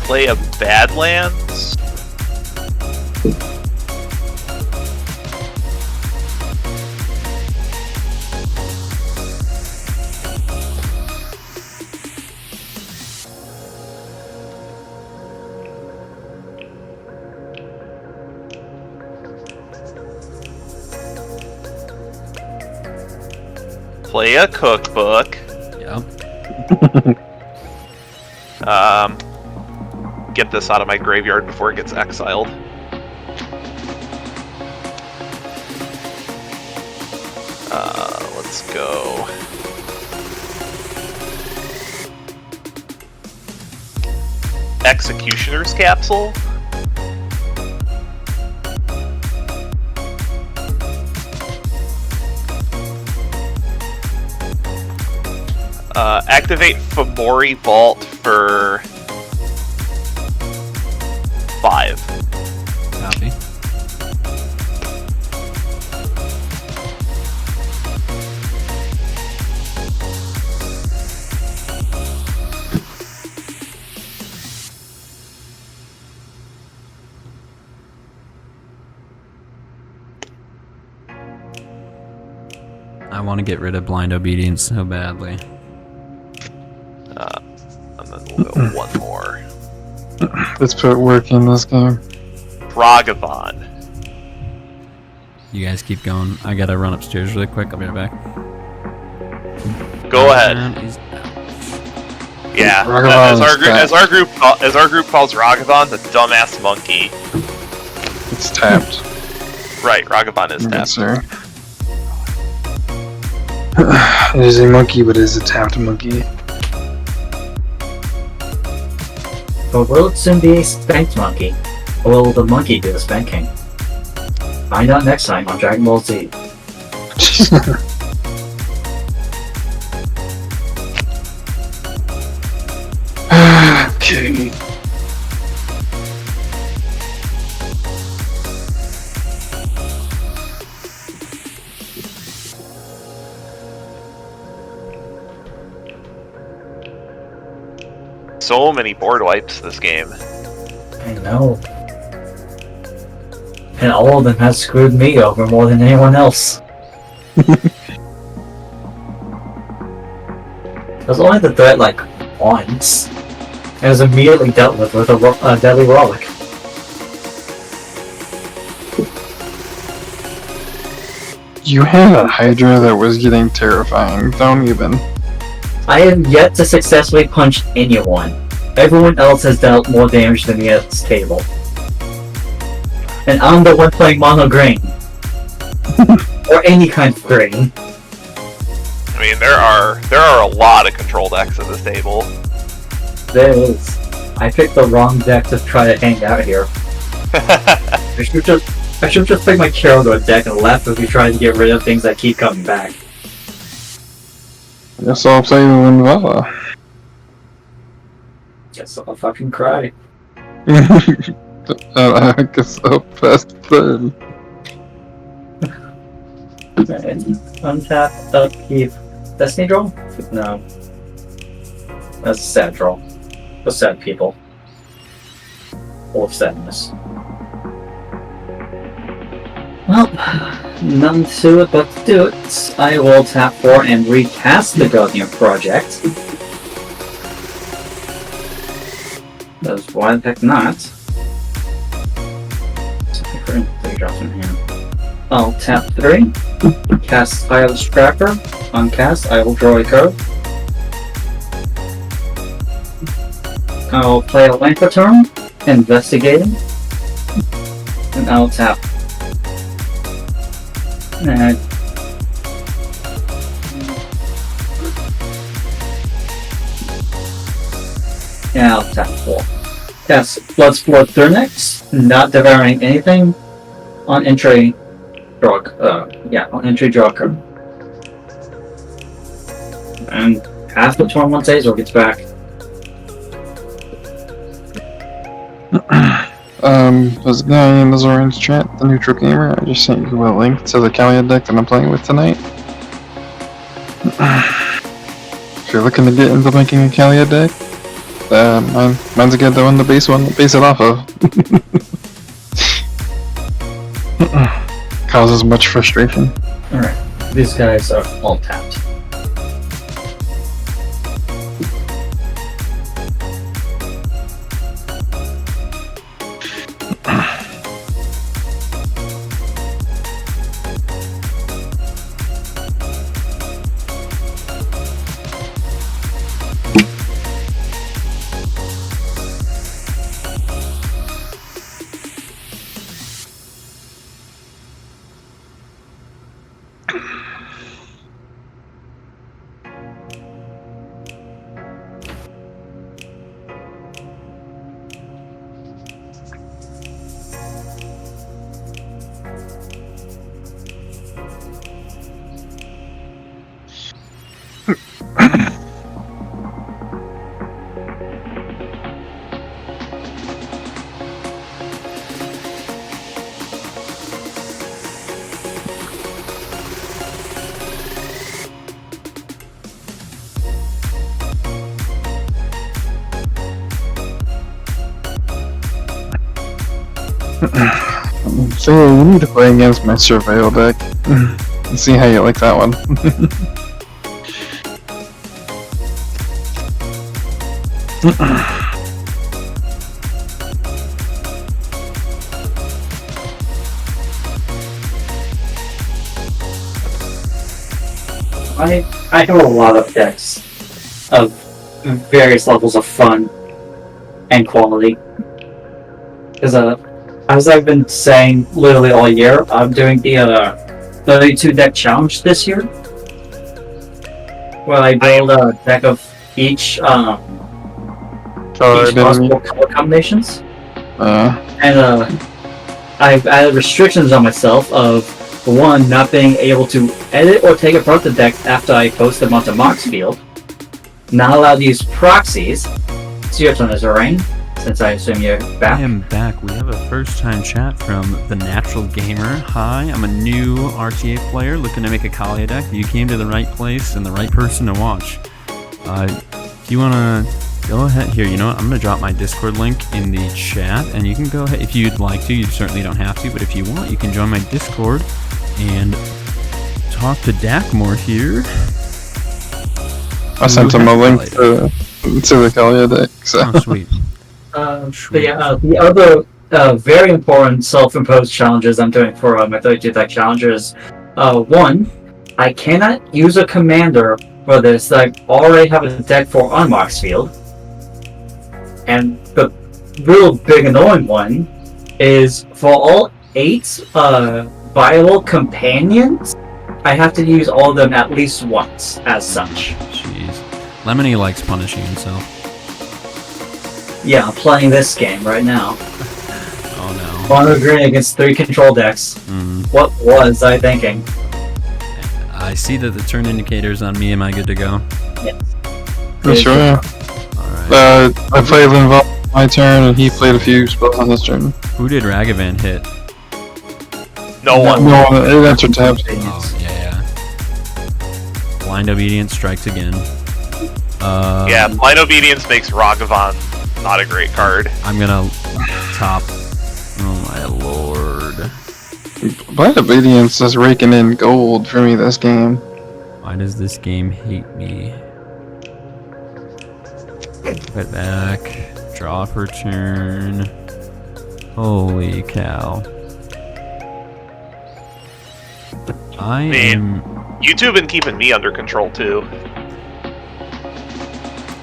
Play a Badlands. Play a cookbook. Yep. Get this out of my graveyard before it gets exiled. Let's go. Executioner's Capsule. Activate Fomori Vault for 5. Copy. I want to get rid of Blind Obedience so badly. And then we'll go one more. Let's put work in this game. Ragavan. You guys keep going. I gotta run upstairs really quick. I'll be right back. Go ahead. Yeah. Ragavan As our group calls Ragavan the dumbass monkey. It's tapped. Right, Ragavan is Yes, tapped. sir. It is a monkey, but it is a tapped monkey. But will it soon be a spanked monkey? Or will the monkey do the spanking? Find out next time on Dragon Ball Z. Okay. So many board wipes this game. I know. And all of them has screwed me over more than anyone else. I was only the threat like once. It was immediately dealt with a deadly relic. You had a Hydra that was getting terrifying. Don't even. I have yet to successfully punch anyone. Everyone else has dealt more damage than me at this table. And I'm the one playing mono green. Or any kind of green. I mean, there are a lot of control decks at this table. There is. I picked the wrong deck to try to hang out here. I should just pick my Kerrigan deck and left if you try to get rid of things that keep coming back. Guess I'll play the Linvala. Guess I'll fucking cry. I guess I'll pass then. Untap, upkeep. Destiny draw? No. That's a sad draw. For sad people. Full of sadness. Well, none to it but to do it. I will tap 4 and recast the Guardian Project. Because why the heck not? Something for 3 drops in hand. I'll tap 3, cast Eye of the Scrapper. On cast, I will draw a card. I'll play a land for turn, investigating, and I'll tap. And I'll tap 4. Cast Bloodsport Thurnex, not devouring anything. On entry, draw. On entry, draw a card. And after the turn, once Azor gets back. Was the guy in Azoreign's chat, the neutral gamer? I just sent you a link to the Kaalia deck that I'm playing with tonight. If you're looking to get into making a Kaalia deck, mine's a good one to base it off of. Causes much frustration. Alright, these guys are all tapped. So you need to play against my surveil deck. And see how you like that one. I have a lot of decks of various levels of fun and quality. Because as I've been saying literally all year, I'm doing the 32 deck challenge this year, where I build a deck of each possible color combinations. And I've added restrictions on myself of one, not being able to edit or take apart the deck after I post them onto Moxfield. Not allowed to use proxies. So you're on Azoreign, since I assume you're back. I am back. We have a first-time chat from the Natural Gamer. Hi, I'm a new RTA player looking to make a Kaalia deck. You came to the right place and the right person to watch. If you want to go ahead here, you know what? I'm going to drop my Discord link in the chat, and you can go ahead if you'd like to. You certainly don't have to, but if you want, you can join my Discord and talk to Dakmore here. I sent him a link to the Kaalia deck. So. Oh, sweet. But yeah, the other very important self-imposed challenges I'm doing for my 32 deck challenges. One, I cannot use a commander for this that I already have a deck for on Moxfield. And the real big annoying one is for all 8 viable companions, I have to use all of them at least once as such. Jeez. Lemony likes punishing himself. Yeah, I'm playing this game right now. Oh no. Mono green against 3 control decks. What was I thinking? I see that the turn indicator's on me. Am I good to go? Yes. Sure. Alright. I played Linval my turn, and he played a few spells on his turn. Who did Ragavan hit? No one. No, it entered tabs. Oh, yeah. Blind Obedience strikes again. Yeah, Blind Obedience makes Ragavan not a great card. I'm gonna top. Oh my lord. Blind Obedience is raking in gold for me this game. Why does this game hate me? Put back. Draw for turn. Holy cow. YouTube been keeping me under control too.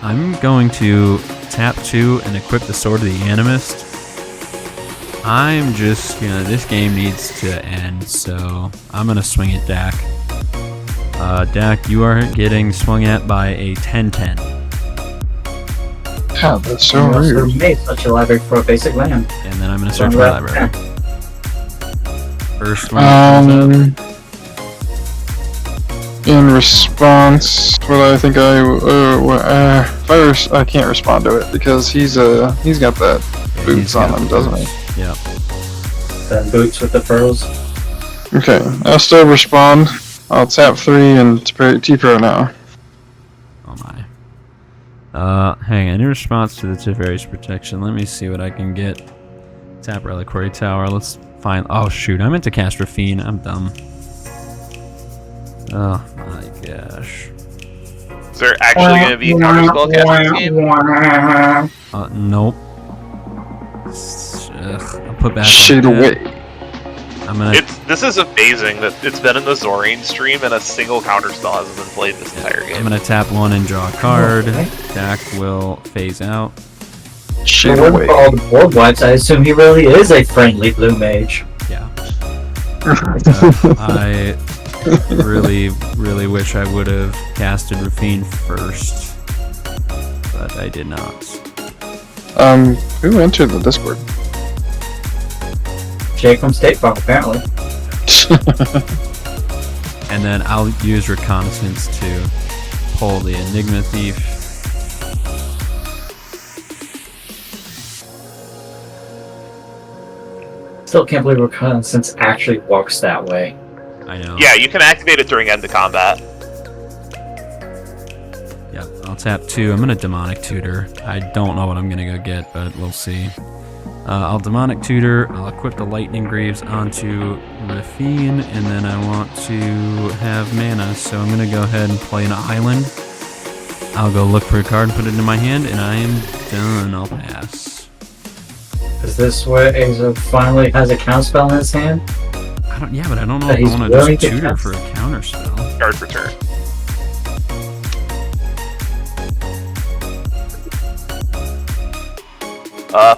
I'm going to tap 2 and equip the Sword of the Animist. I'm just, this game needs to end, so I'm gonna swing at Dak. Dak, you are getting swung at by a 10-10. God, that's so weird. You made such a library for a basic land. And then I'm gonna search my library. First one. In response, what I think first I can't respond to it because he's got that boots on him, doesn't he? Yep. Then boots with the pearls. Okay, I'll still respond. I'll tap 3 and T-Pro now. Oh my. Hang on. In response to the Teferi's protection, let me see what I can get. Tap Reliquary Tower. Let's find. Oh shoot! I meant to cast Raffine. I'm dumb. Oh my gosh. Is there actually going to be a counterspell cast in this game? Nope. I'll put back. Shade away. I'm gonna. This is amazing that it's been in the Azoreign stream and a single counterspell hasn't been played this entire game. I'm gonna tap 1 and draw a card. Okay. Dak will phase out. Shade For away. all the board wipes, I assume he really is a friendly blue mage. Yeah. I really wish I would have casted Raffine first, but I did not. Who entered the Discord? Jake from State Farm, apparently. And then I'll use Reconnaissance to pull the Enigma Thief. Still can't believe Reconnaissance actually works that way. I know. Yeah, you can activate it during end of combat. Yep, I'll tap 2. I'm gonna Demonic Tutor. I don't know what I'm gonna go get, but we'll see. I'll Demonic Tutor, I'll equip the Lightning Greaves onto Raffine, and then I want to have mana, so I'm going to go ahead and play an island. I'll go look for a card and put it in my hand, and I am done. I'll pass. Is this where Azor finally has a counterspell in his hand? Yeah, but I don't know That if I he's want to willing just to tutor cast. for a counter spell. Card return.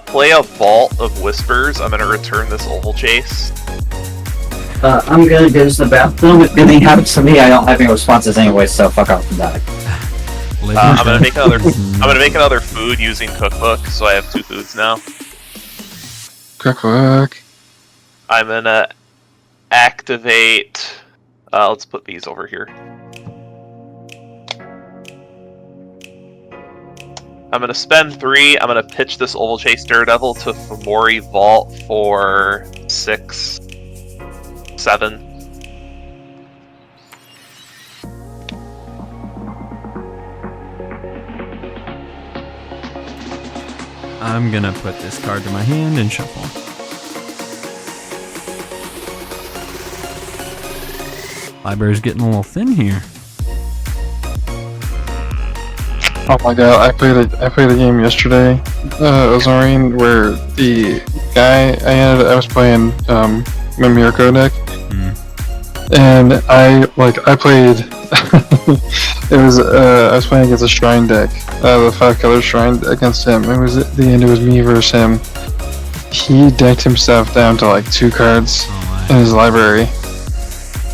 Play a Vault of Whispers. I'm gonna return this Oval Chase. I'm gonna go to the bathroom. If anything happens to me, I don't have any responses anyway, so fuck off and die. I'm gonna make another. I'm gonna make another food using Cookbook, so I have 2 foods now. Cookbook. I'm gonna activate. Let's put these over here. I'm gonna spend 3. I'm gonna pitch this Oval Chase Daredevil to Fomori Vault for 6, 7. I'm gonna put this card to my hand and shuffle. Library's getting a little thin here. Oh my god, I played a game yesterday, Azoreign, where the guy I was playing Mimirico deck, and I played it was I was playing against a shrine deck, the 5-color shrine against him. It was at the end, it was me versus him. He decked himself down to like 2 cards in his library,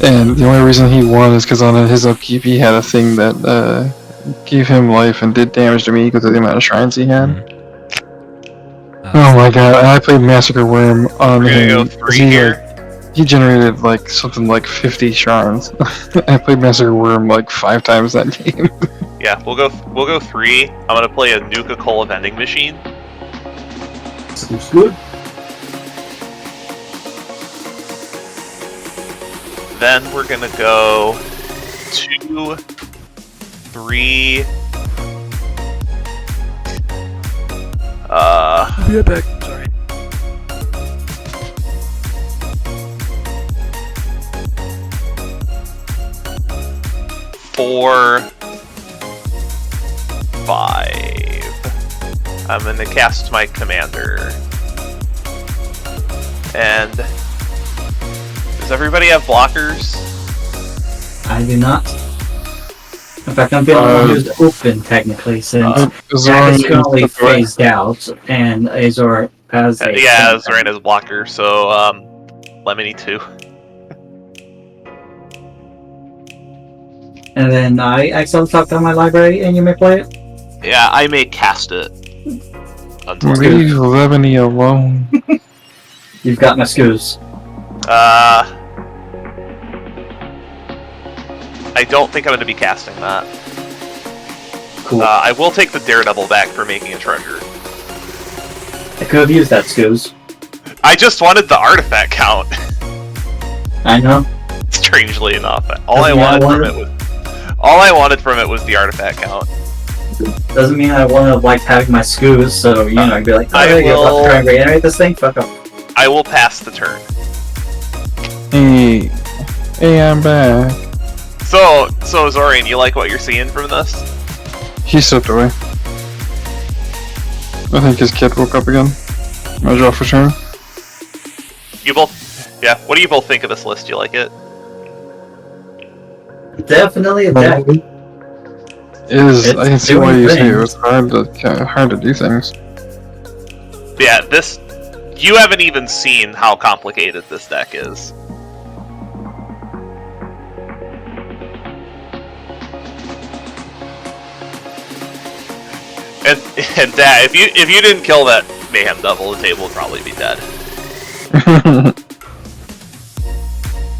and the only reason he won is because on his upkeep he had a thing that gave him life and did damage to me equal to the amount of shrines he had. Oh my god, and I played Massacre Worm on We're him. gonna go 3 here. He generated like something like 50 shrines. I played Massacre Worm like 5 times that game. Yeah, we'll go 3. I'm gonna play a Nuka-Cola vending machine. Seems good. Then we're gonna go 2, 3. I'll be right back. Sorry. Four, 5. I'm gonna cast my commander. And does everybody have blockers? I do not. In fact, I'm the only one who's open technically, since Jack is currently phased out, and Azor has a... Yeah, Azoreign has a blocker, so Lemony 2. And then I accidentally talked on my library, and you may play it? Yeah, I may cast it. Until Leave Lemony alone. You've got my scoos. I don't think I'm going to be casting that. Cool. I will take the Daredevil back for making a treasure. I could have used that scoos. I just wanted the artifact count. I know. Strangely enough, all I wanted from it was the artifact count. Doesn't mean I want to like having my scoos, so you know, I'd be like, oh, I you're about will- to try and reiterate this thing? Fuck off. I will pass the turn. Hey, I'm back. So Zorian, you like what you're seeing from this? He slipped away. I think his kid woke up again. I draw for turn. You both, yeah. What do you both think of this list? You like it? Definitely a deck. I can see why doing you say it things. was hard to do things. Yeah, this. You haven't even seen how complicated this deck is. And Dad, if you didn't kill that Mayhem Devil, the table would probably be dead.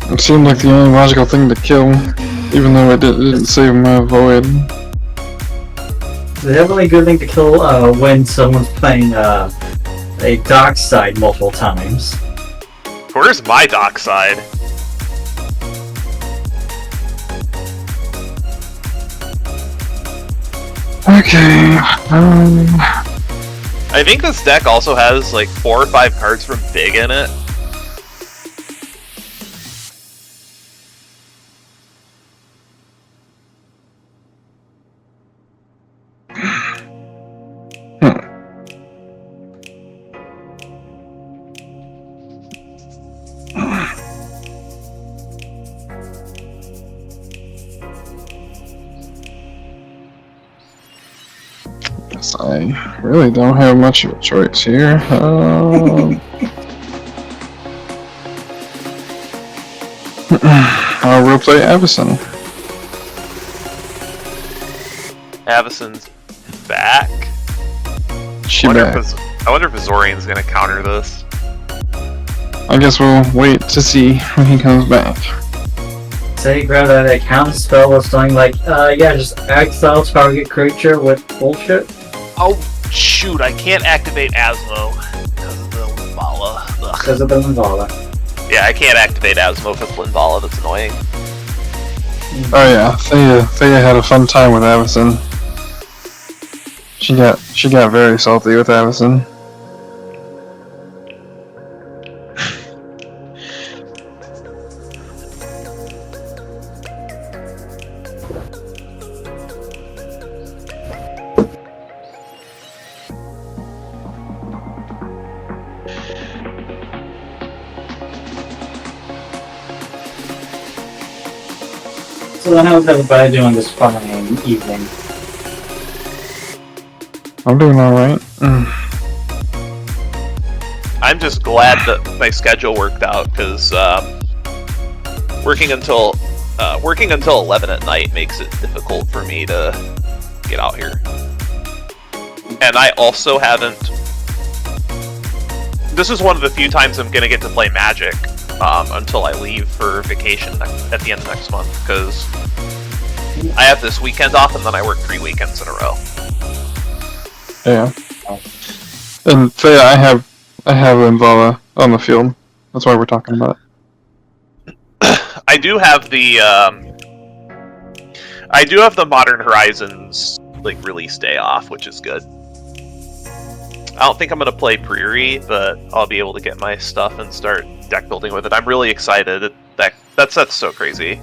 It seemed like the only logical thing to kill, even though it didn't save my void. It's definitely a good thing to kill when someone's playing a dark side multiple times. Where's my dock side? Okay. I think this deck also has like 4 or 5 cards from Big in it. I really don't have much of a choice here. I'll replay Avison. Avison's back. She I back. wonder if Azoreign going to counter this. I guess we'll wait to see when he comes back. Say you grab that counter spell or something like, yeah, just exile target creature with bullshit. Oh, shoot, I can't activate Asmo because of the Linvala. Because of the Linvala. Yeah, I can't activate Asmo with Linvala, that's annoying. Oh yeah, Thea had a fun time with Avison. She got very salty with Avison. So how's everybody doing this fine evening? I'm doing alright. I'm just glad that my schedule worked out, because working until 11 at night makes it difficult for me to get out here. And I also haven't... This is one of the few times I'm going to get to play Magic until I leave for vacation at the end of next month, because I have this weekend off and then I work 3 weekends in a row. Yeah. And Thea, I have Linvala on the field. That's why we're talking about it. I do have the Modern Horizons like release day off, which is good. I don't think I'm gonna play Prairie, but I'll be able to get my stuff and start deck building with it. I'm really excited. That set's so crazy.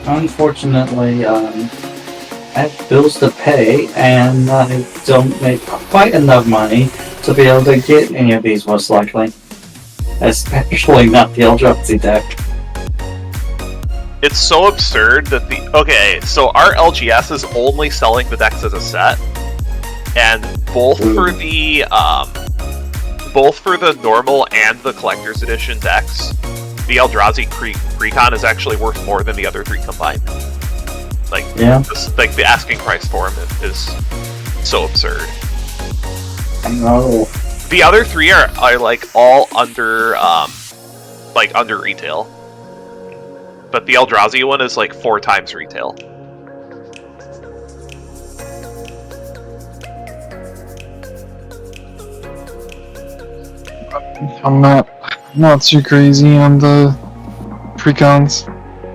Unfortunately, I have bills to pay, and I don't make quite enough money to be able to get any of these, most likely. Especially not the Eldrazi deck. It's so absurd that so our LGS is only selling the decks as a set, and both for the normal and the collector's edition decks, the Eldrazi Precon is actually worth more than the other 3 combined. Like, yeah. The asking price for them is so absurd. I know. The other 3 are like all under under retail. But the Eldrazi one is like 4 times retail. I'm not too crazy on the precons.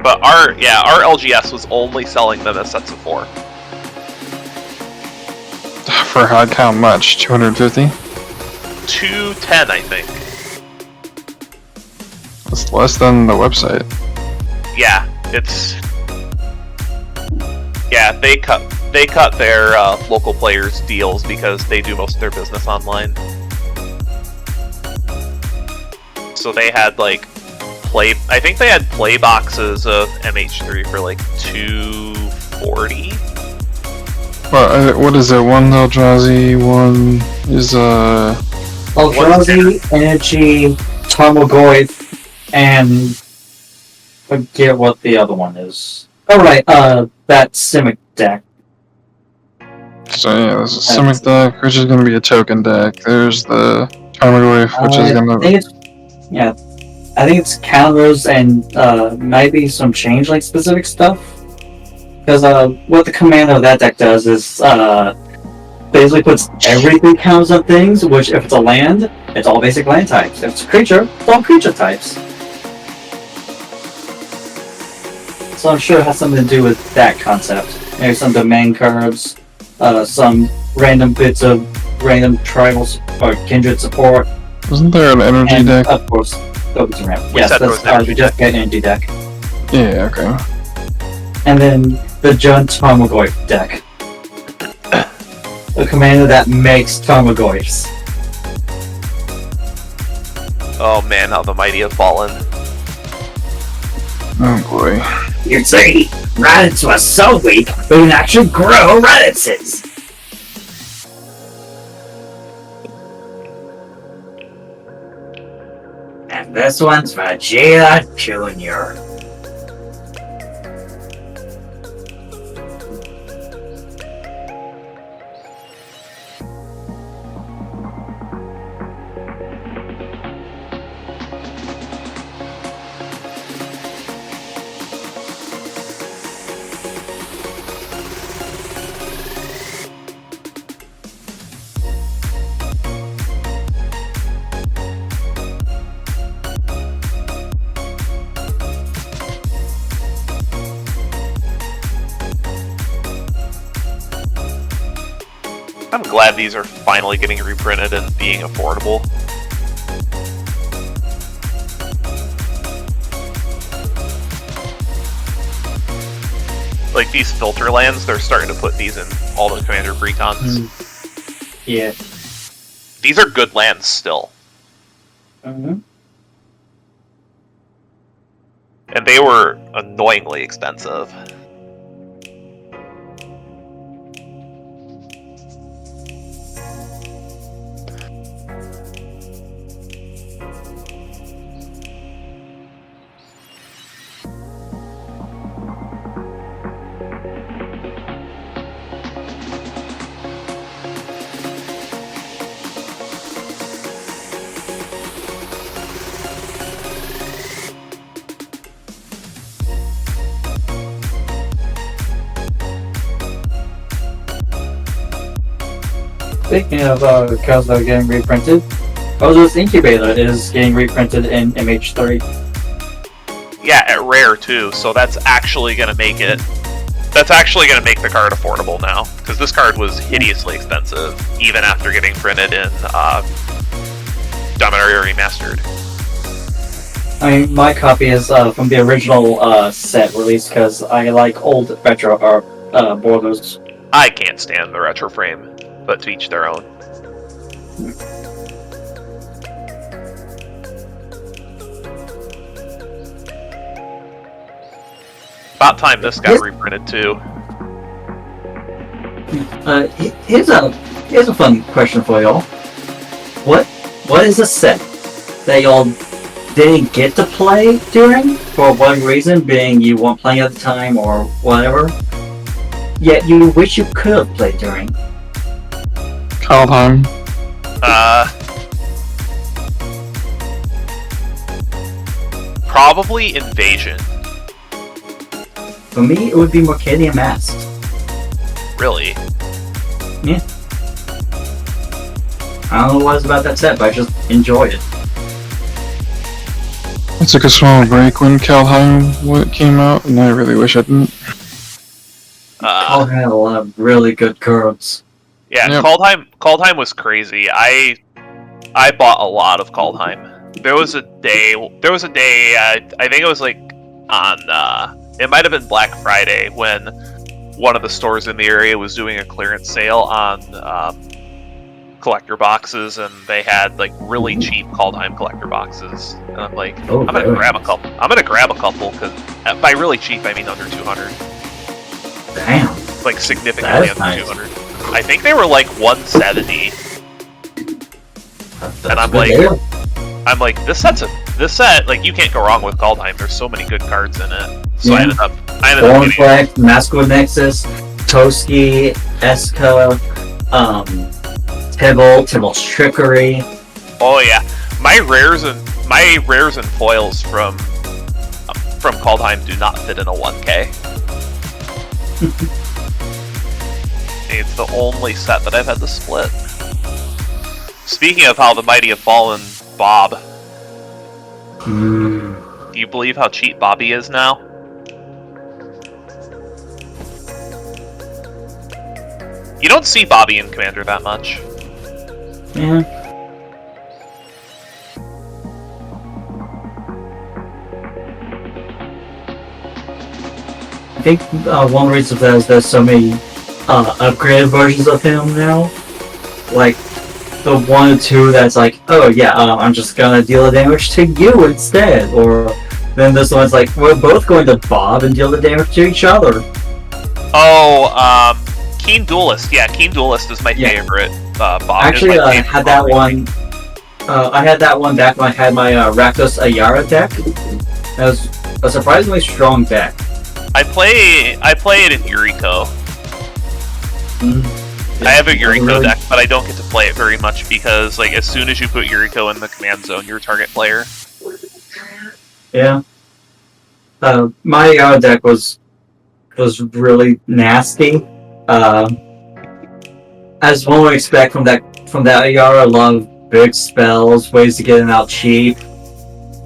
But our LGS was only selling them as sets of 4. For how much? 250? 210, I think. That's less than the website. Yeah, they cut their local players deals because they do most of their business online. So they had like I think they had play boxes of MH3 for like 240. What is it? One Eldrazi, one is Eldrazi, Energy, Tarmogoyf, and forget what the other one is. Oh right, that Simic deck. So yeah, there's a Simic deck, which is going to be a token deck. There's the Tarmogoyf, which is going to... I think it's counters and maybe some changeling specific stuff. Because what the commander of that deck does is basically puts every 3 counters on things, which if it's a land, it's all basic land types. If it's a creature, it's all creature types. So I'm sure it has something to do with that concept. maybe some domain cards, some random bits of random tribals or kindred support. Wasn't there an energy And deck? of course, Goblins and Ramp. We Yes, said there that's was an we just got an energy deck. Yeah, okay. And then the Jund Tarmogoyf deck. A commander that makes Tarmogoyfs. Oh man, how the mighty have fallen. Oh boy. You see, Raditz was so weak, we can actually grow Raditzes. And this one's for Vegeta Jr. I'm glad these are finally getting reprinted and being affordable. Like these filter lands, they're starting to put these in all the Commander Precons. Yeah. These are good lands still. Mm-hmm. And they were annoyingly expensive. Speaking of cards that are getting reprinted, Ozo's Incubator is getting reprinted in MH3. Yeah, at rare too, so that's actually gonna make it. That's actually gonna make the card affordable now, because this card was hideously expensive, even after getting printed in Dominaria Remastered. I mean, my copy is from the original set release because I like old retro borders. I can't stand the retro frame, but to each their own. About time this got reprinted too. Here's a fun question for y'all. What is a set that y'all didn't get to play during for one reason, being you weren't playing at the time or whatever, yet you wish you could have played during? Kaldheim. Probably Invasion. For me, it would be Mercadian Mask. Really? Yeah. I don't know what it's about that set, but I just enjoyed it. I took a small break when Kaldheim came out, and I really wish I didn't. It had a lot of really good cards. Yeah, Yep. Kaldheim was crazy. I bought a lot of Kaldheim. There was a day. I think it was like on. It might have been Black Friday when one of the stores in the area was doing a clearance sale on collector boxes, and they had like really cheap Kaldheim collector boxes. And I'm like, Oh, I'm gonna really? grab a couple. I'm gonna grab a couple because by really cheap I mean under 200. Damn. Like significantly That's under nice. 200. I think they were like 170. That's And I'm a good like- deal. I'm like, this set, like, you can't go wrong with Kaldheim. There's so many good cards in it. So Yeah. I ended up getting Thornfleck, Masculine Nexus, Toski, Eska, Tybalt's Trickery. Oh yeah, my rares and foils from Kaldheim do not fit in a 1K. It's the only set that I've had to split. Speaking of how the mighty have fallen, Bob. Do you believe how cheap Bobby is now? You don't see Bobby in Commander that much. Yeah. I think one reason for that is there's so many upgraded versions of him now. Like the 1 or 2 that's like, oh yeah, I'm just gonna deal the damage to you instead. Or then this one's like, we're both going to bob and deal the damage to each other. Oh, Keen Duelist. Yeah, Keen Duelist is my favorite. Bob Actually, I favorite had that one. I had that one back when I had my Rakdos Ayara deck. That was a surprisingly strong deck. I play it in Yuriko. I have a Yuriko deck, but I don't get to play it very much because, like, as soon as you put Yuriko in the command zone, you're a target player. Yeah. My Ayara deck was really nasty. As one would expect from that Ayara, a lot of big spells, ways to get it out cheap,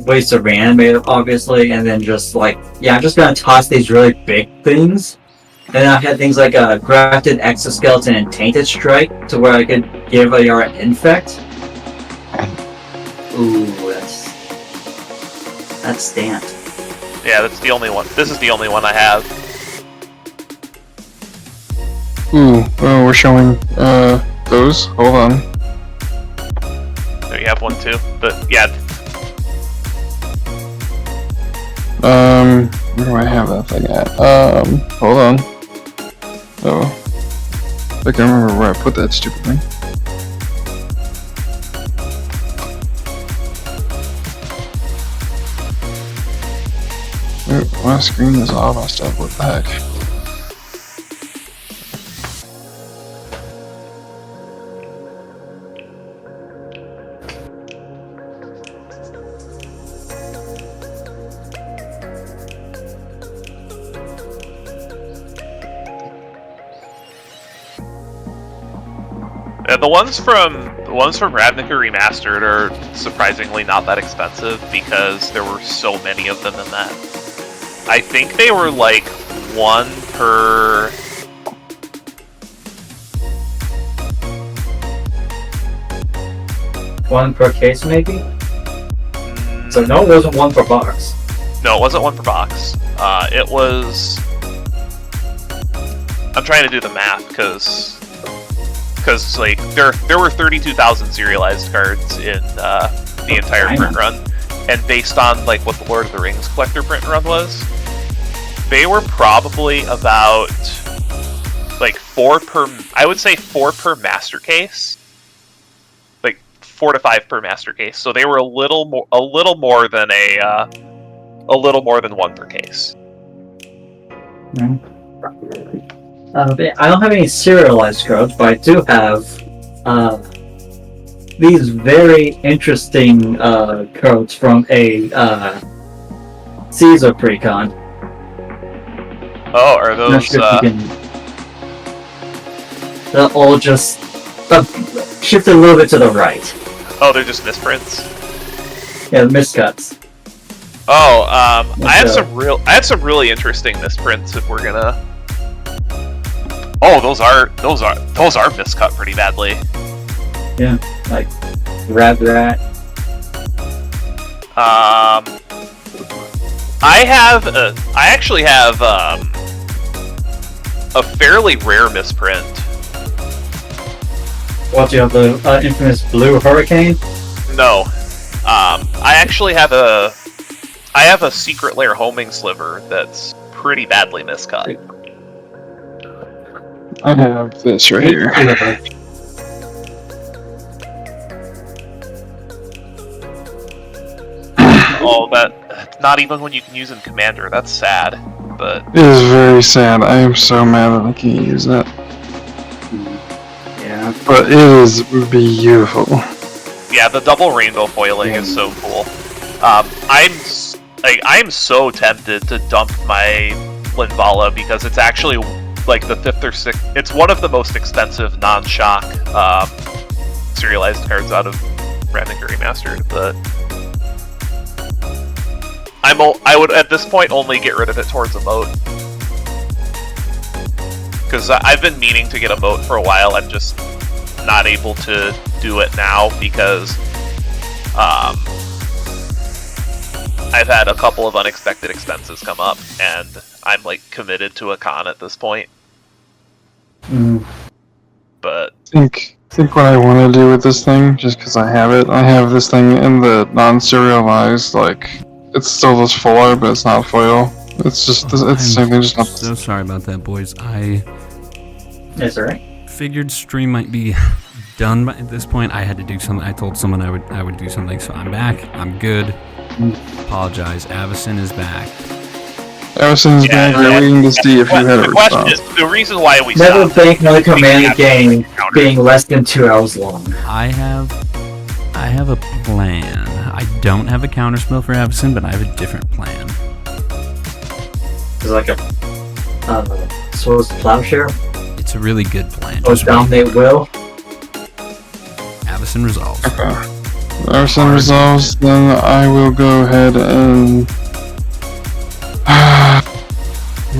ways to reanimate it, obviously, and then just like, yeah, I'm just gonna toss these really big things. And I had things like a Grafted Exoskeleton and Tainted Strike, to where I could give Ayara Infect. Ooh, that's stamped. Yeah, that's the only one. This is the only one I have. Ooh, oh, we're showing those. Hold on. There you have one too. But yeah, where do I have that thing at? Hold on. Oh, I can remember where I put that stupid thing. Oh, my screen is all messed up. What the heck? the ones from Ravnica Remastered are surprisingly not that expensive because there were so many of them in that. I think they were like one per. One per case, maybe? So no, it wasn't one per box. No, it wasn't one per box. It was. I'm trying to do the math because like there were 32,000 serialized cards in the entire print run, and based on like what the Lord of the Rings collector print run was, they were probably about like 4 per. I would say 4 per master case. 4 to 5 per master case, so they were a little more than one per case. I don't have any serialized cards, but I do have these very interesting cards from a Caesar precon. Oh, are those? They're all just shifted a little bit to the right. Oh, they're just misprints. Yeah, miscuts. Oh, I have some really interesting misprints. If we're gonna. Oh, those are miscut pretty badly. Yeah, like Rat. I actually have a fairly rare misprint. What, do you have the infamous Blue Hurricane? No. I actually have a Secret Lair Homing Sliver that's pretty badly miscut. I have this right here. Oh, that's not even when you can use in Commander. That's sad, but... It is very sad. I am so mad that I can't use that. Yeah. But it is beautiful. Yeah, the double rainbow foiling is so cool. I'm so tempted to dump my Linvala because it's actually like the 5th or 6th. It's one of the most expensive non-shock serialized cards out of Ravnica Remastered, but I would at this point only get rid of it towards a moat Because I've been meaning to get a moat for a while. I'm just not able to do it now because I've had a couple of unexpected expenses come up, and I'm like committed to a con at this point. But I think what I want to do with this thing, just because I have it, I have this thing in the non-serialized, like, it's still this fuller, but it's not foil. It's just, it's the same thing, just not. So sorry about that, boys. Is that right? Figured stream might be done at this point. I had to do something. I told someone I would do something, so I'm back. I'm good. Apologize. Avacyn is back. Avacyn's back. We're waiting to see if you had a the question response. is, the reason why we Never stopped. think another command game being less than 2 hours long. I have a plan. I don't have a counterspell for Avacyn, but I have a different plan. It's like a Swords to Plowshare. It's a really good plan. Or Dominate Will. Avacyn resolves. Okay. Avacyn resolves, then I will go ahead and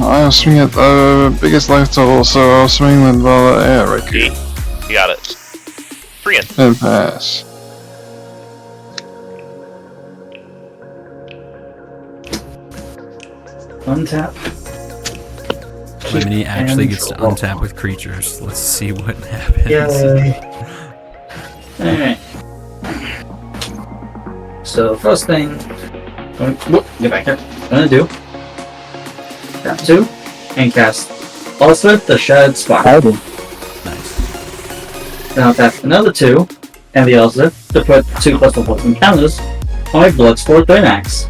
I'll swing at the biggest life total, so I'll swing with Raku You got it. Free in. and pass. Untap. Lemony actually gets to untap with creatures. Let's see what happens. Yay. Alright. So, first thing, get back here. I'm gonna do tap 2 and cast also the Shattered Spire. Nice. Then I'll tap another 2 and the Elspeth to put 2+1 encounters on my Bloodsport Thrynax.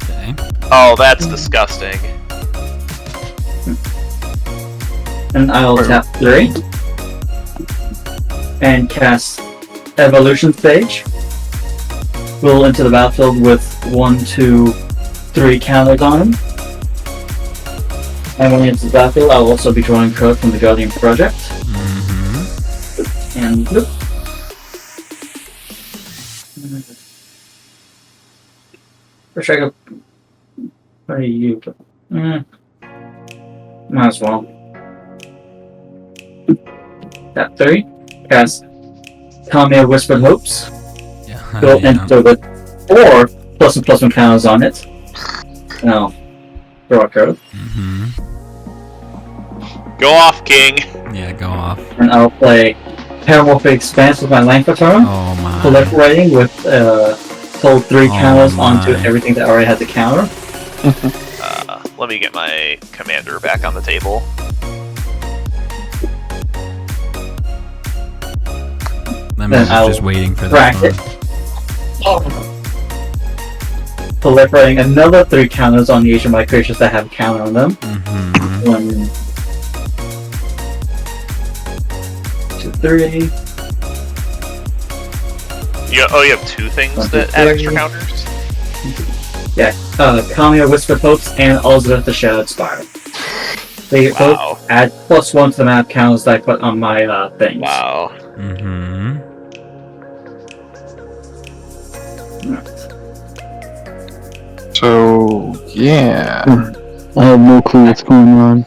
Okay. Oh, that's disgusting. And I'll tap 3 and cast Evolution Stage. Roll into the battlefield with 1, 2, 3 counters on him. And when he enters the battlefield, I'll also be drawing code from the Guardian Project. And look. Wish I could. Where are you? Might as well. Tap 3. Cast Kaalia Whispered Hopes. Yeah. Go yeah. into it. 4 +1/+1 counters on it. Now, draw a card. Go off, King. Yeah, go off. And I'll play Paramorphic Expanse with my Langford turn. Oh my. Proliferating with hold 3 counters onto my. everything that already has a counter. Let me get my commander back on the table. Lemon's I'll just waiting for crack that one. Proliferating another 3 counters on each of my creatures that have a counter on them. 1, 2, 3. You have 2 things that add extra counters? Yeah, Kaalia Whispered Hopes and Elspeth the Shattered Spire. They Wow. both add +1 to the map counters that I put on my things. Wow. So, yeah. I have no clue what's going on.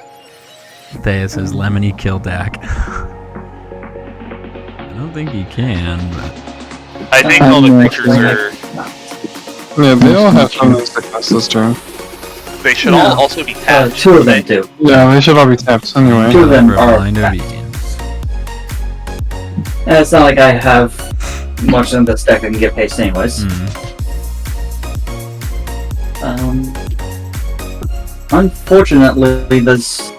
Thea says Lemony kill Dak. I don't think he can, but I think all the creatures are... Yeah, they all have something sickness this turn. They should all also be tapped. 2 of them do. Yeah, they should all be tapped anyway. 2 of them for are. blind tapped. obedience. And it's not like I have much in this deck I can get paced anyways. Unfortunately, there's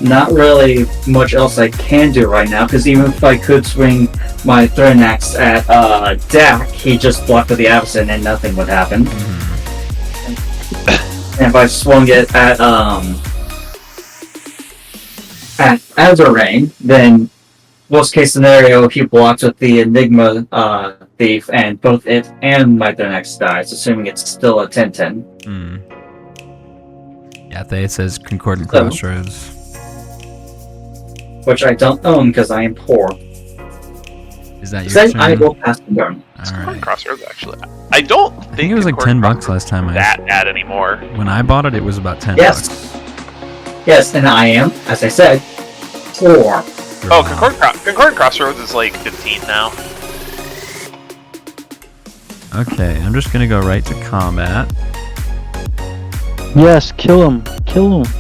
not really much else I can do right now, because even if I could swing my Thrynax at Dak, he just blocked with the Avacyn and nothing would happen. And if I swung it at Azoreign, then worst case scenario, he blocks with the Enigma Thief, and both it and my Thrynax dies, assuming it's still a 10-10. Yeah, Thea says Concordant So- Crossroads. Which I don't own because I am poor. Is that your Then turn? I will pass the turn. Alright. Crossroads, actually. I don't think I think it was like Concordant $10 last time that bad anymore. when I bought it. It was about $10. Yes. Yes, and I am, as I said, 4. Oh, Concord Crossroads is like 15 now. Okay, I'm just gonna go right to combat. Yes, kill him. Kill him.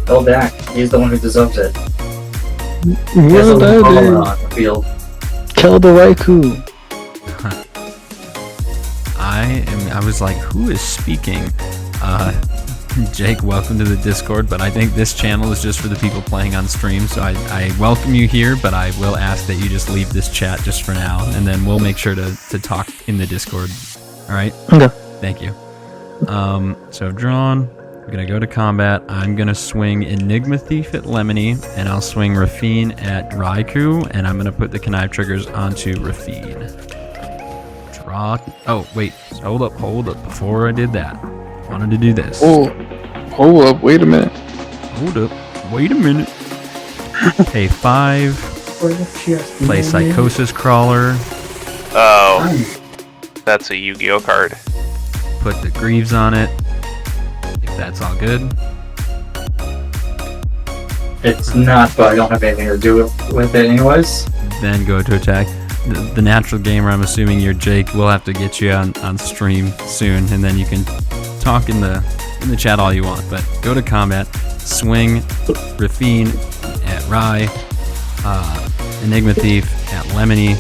Go back. He's the one who deserves it. He has What a did little I collar do? on the field. Kill the Raikou. I was like, who is speaking? Jake, welcome to the Discord, but I think this channel is just for the people playing on stream, so I welcome you here, but I will ask that you just leave this chat just for now, and then we'll make sure to talk in the Discord. Alright? Okay. Thank you. So drawn, I'm gonna go to combat. I'm gonna swing Enigma Thief at Lemony, and I'll swing Raffine at Raikou, and I'm gonna put the connive triggers onto Raffine. Draw. Oh, wait. Hold up. Before I did that, I wanted to do this. Oh, hold up, wait a minute. Hold up. Wait a minute. Pay 5. Play Psychosis Crawler. Oh, that's a Yu-Gi-Oh card. Put the Greaves on it. If that's all good. It's not, but I don't have anything to do with it anyways. Then go to attack. The natural gamer, I'm assuming you're Jake. We'll have to get you on stream soon, and then you can talk in the chat all you want. But go to combat, swing Raffine at Rai, Enigma Thief at Lemony,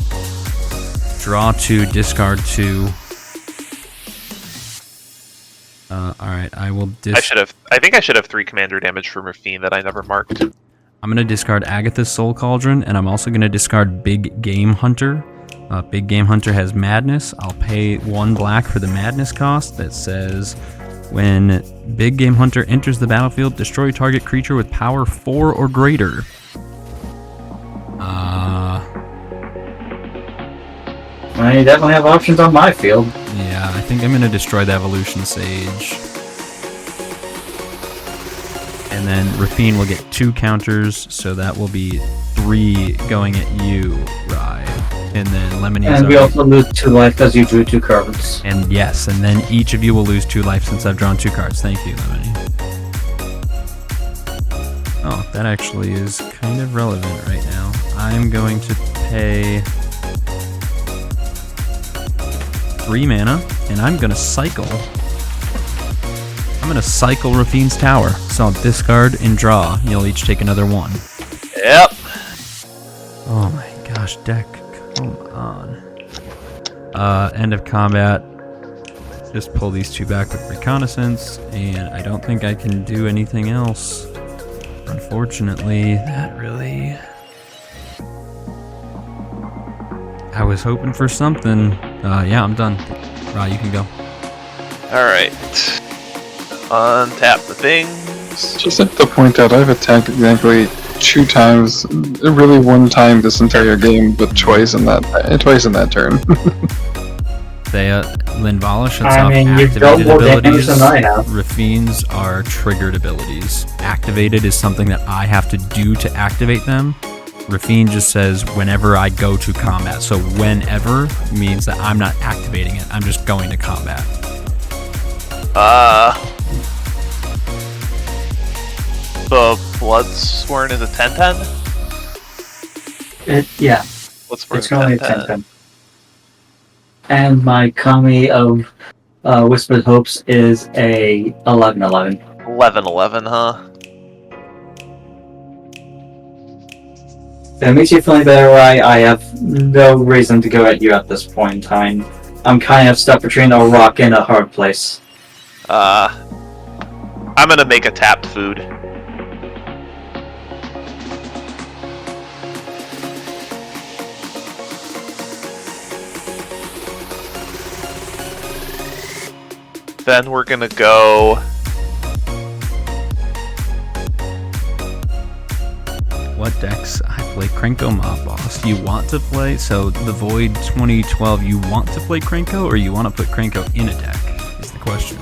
draw 2, discard 2. Alright, I will I think I should have 3 commander damage from Raffine that I never marked. I'm going to discard Agatha's Soul Cauldron, and I'm also going to discard Big Game Hunter. Big Game Hunter has Madness. I'll pay 1 black for the Madness cost. That says, when Big Game Hunter enters the battlefield, destroy target creature with power 4 or greater. I definitely have options on my field. Yeah, I think I'm going to destroy the Evolution Sage. And then Raffine will get 2 counters, so that will be 3 going at you, Rai. And then Lemony is And we up. also lose 2 life as you drew 2 cards. And yes, and then each of you will lose 2 life since I've drawn 2 cards. Thank you, Lemony. Oh, that actually is kind of relevant right now. I'm going to pay 3 mana, and I'm going to cycle. I'm going to cycle Raffine's Tower. So I'll discard and draw. You'll each take another 1. Yep. Oh my gosh, deck. Come on. End of combat. Just pull these 2 back with Reconnaissance, and I don't think I can do anything else. Unfortunately, that really... I was hoping for something. Yeah, I'm done. Ra, you can go. Alright. Untap the things. Just have to point out, I've attacked exactly 2 times, really 1 time this entire game, but twice in that turn. Linvala shuts I off mean, you've dealt activated more damage abilities. than I have. Raffine's are triggered abilities. Activated is something that I have to do to activate them. Raffine just says whenever I go to combat. So whenever means that I'm not activating it. I'm just going to combat. The Bloodsworn is a 10/10? Yeah, Bloodsworn it's is going to 10/10. 10/10. And my Kami of Whispered Hopes is a 11/11. 11/11, huh? That makes you feel better, right? I have no reason to go at you at this point in time. I'm kind of stuck between a rock and a hard place. I'm gonna make a tapped food. Then we're gonna go... What decks? I play Krenko Mob Boss. You want to play, so the Void 2012, you want to play Krenko, or you want to put Krenko in a deck, is the question.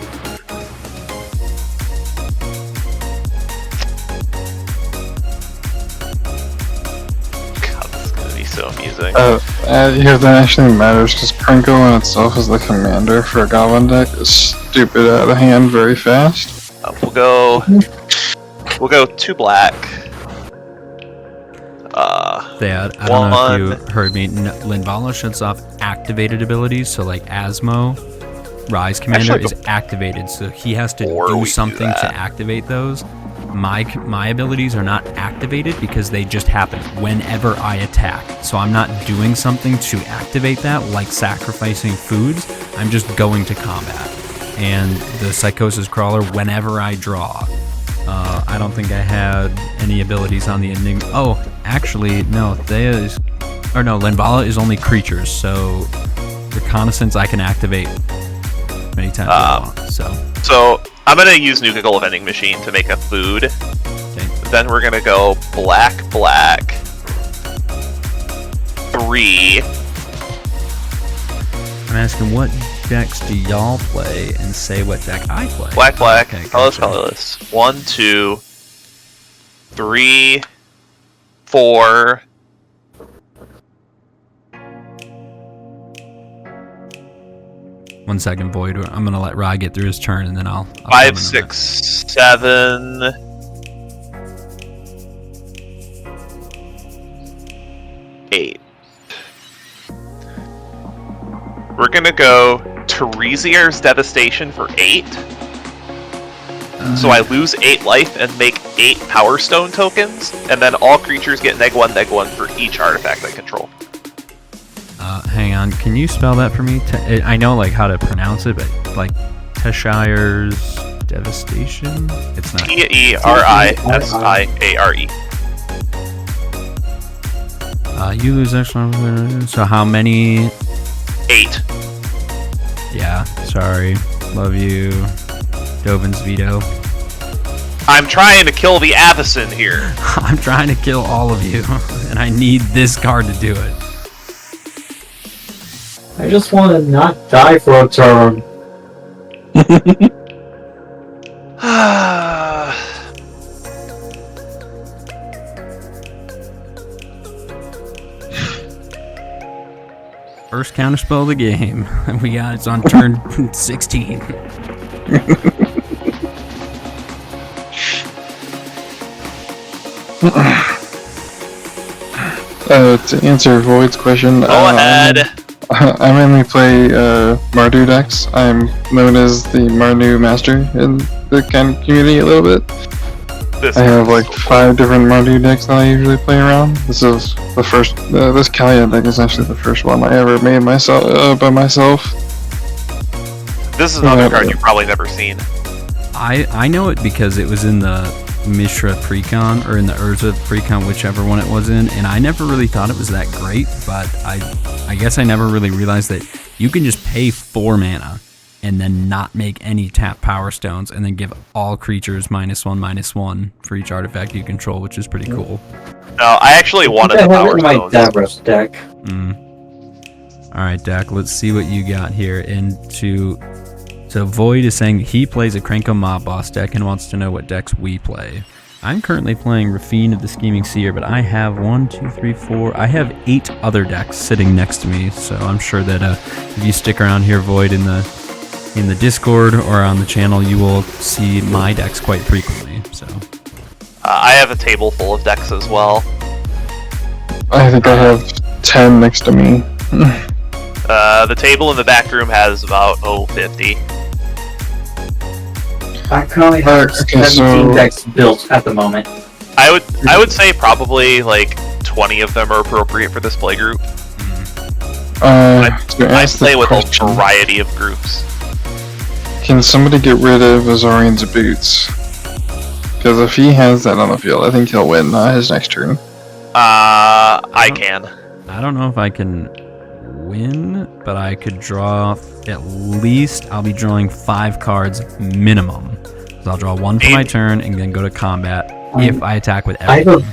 God, this is gonna be so amusing. Yeah, that actually matters, because Krenko in itself is the commander for a Goblin deck. It's stupid out of hand very fast. We'll go We'll go 2 black. Thad, I don't know if you heard me. Linvala shuts off activated abilities, so like Asmo, Rise Commander is activated, so he has to do something to activate those. My abilities are not activated because they just happen whenever I attack. So I'm not doing something to activate that, like sacrificing foods. I'm just going to combat. And the Psychosis Crawler whenever I draw. I don't think I had any abilities on the Enigma. Oh, actually, no. Linvala is only creatures, so Reconnaissance I can activate many times I want. So I'm gonna use Nuka-Goal Vending Machine to make a food. Okay. Then we're gonna go black, 3. I'm asking what decks do y'all play and say what deck I play. Black, Okay, colorless. 1, 2, 3, 4. One second, Void. I'm gonna let Rye get through his turn, and then I'll 5, 6, 7, 8. We're gonna go Tereziar's Devastation for 8. So I lose 8 life and make 8 Power Stone tokens, and then all creatures get -1/-1 for each artifact I control. Hang on, can you spell that for me? I know like how to pronounce it, but like Teshire's Devastation? It's not. Tereisiare. You lose extra. So how many? 8. Yeah, sorry. Love you. Dovin's veto. I'm trying to kill the Avacyn here. I'm trying to kill all of you, and I need this card to do it. I just want to not die for a turn. First counterspell of the game. It's on turn 16. To answer Void's question, Go ahead. I mainly play Mardu decks. I'm known as the Mardu master in the kind of community a little bit. I have like 5 different Mardu decks that I usually play around. This is the first. This Kaalia deck is actually the first one I ever made myself by myself. This is another card you've probably never seen. I know it because it was in the Mishra Precon, or in the Urza Precon, whichever one it was in, and I never really thought it was that great, but I guess I never really realized that you can just pay 4 mana and then not make any tap Power Stones, and then give all creatures -1/-1 for each artifact you control, which is pretty cool. No, I actually wanted the Power my Stones. Davros deck. Alright, Dak, let's see what you got here. So Void is saying he plays a Krenko Mob Boss deck and wants to know what decks we play. I'm currently playing Raffine of the Scheming Seer, but I have 1, 2, 3, 4. I have 8 other decks sitting next to me, so I'm sure that if you stick around here, Void, in the Discord or on the channel, you will see my decks quite frequently. So I have a table full of decks as well. I think I have 10 next to me. The table in the back room has about 50. I currently have 17 decks built at the moment. I would say probably like 20 of them are appropriate for this play group. I play with a variety of groups. Can somebody get rid of Azorein's boots? Because if he has that on the field, I think he'll win his next turn. I can. I don't know if I can win, but I could draw at least. I'll be drawing 5 cards minimum. So I'll draw 1 for my turn and then go to combat if I attack with everything.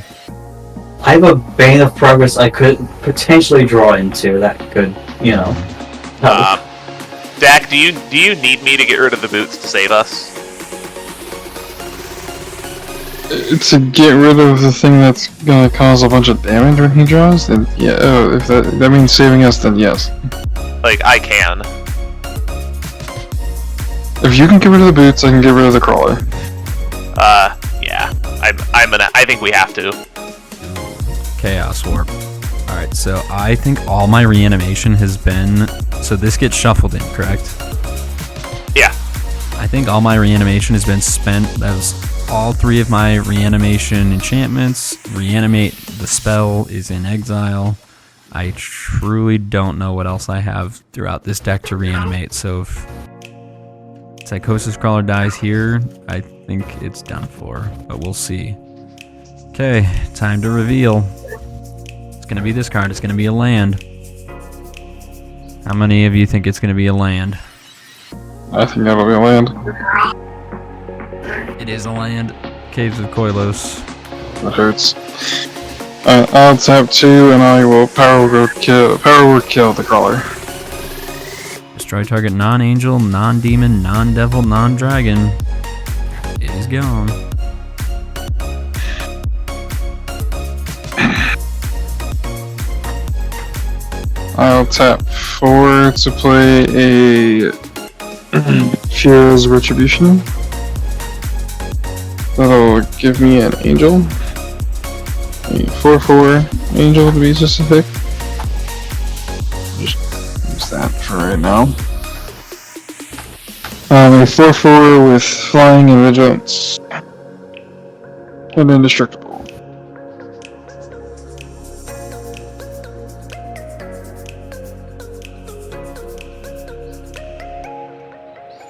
I have a Bane of Progress I could potentially draw into that could, help. Dak, do you need me to get rid of the boots to save us? To get rid of the thing that's gonna cause a bunch of damage when he draws, then yeah. Oh, if that means saving us, then yes. Like, I can. If you can get rid of the boots, I can get rid of the crawler. Yeah. I think we have to. Chaos Warp. Alright, so I think all my reanimation has been... So this gets shuffled in, correct? Yeah. I think all my reanimation has been spent. That was all 3 of my reanimation enchantments. Reanimate, the spell, is in exile. I truly don't know what else I have throughout this deck to reanimate, so if Psychosis Crawler dies here, I think it's done for, but we'll see. Okay, time to reveal. It's gonna be this card, it's gonna be a land. How many of you think it's gonna be a land? I think that'll be a land. It is a land. Caves of Koilos. That hurts. I'll tap 2 and I will power word kill the crawler. Destroy target non-angel, non-demon, non-devil, non-dragon. It is gone. I'll tap 4 to play a Fier's Retribution. That'll give me an angel. A 4/4 angel to be specific. Just use that for right now. A 4/4 with flying and vigilance. And indestructible.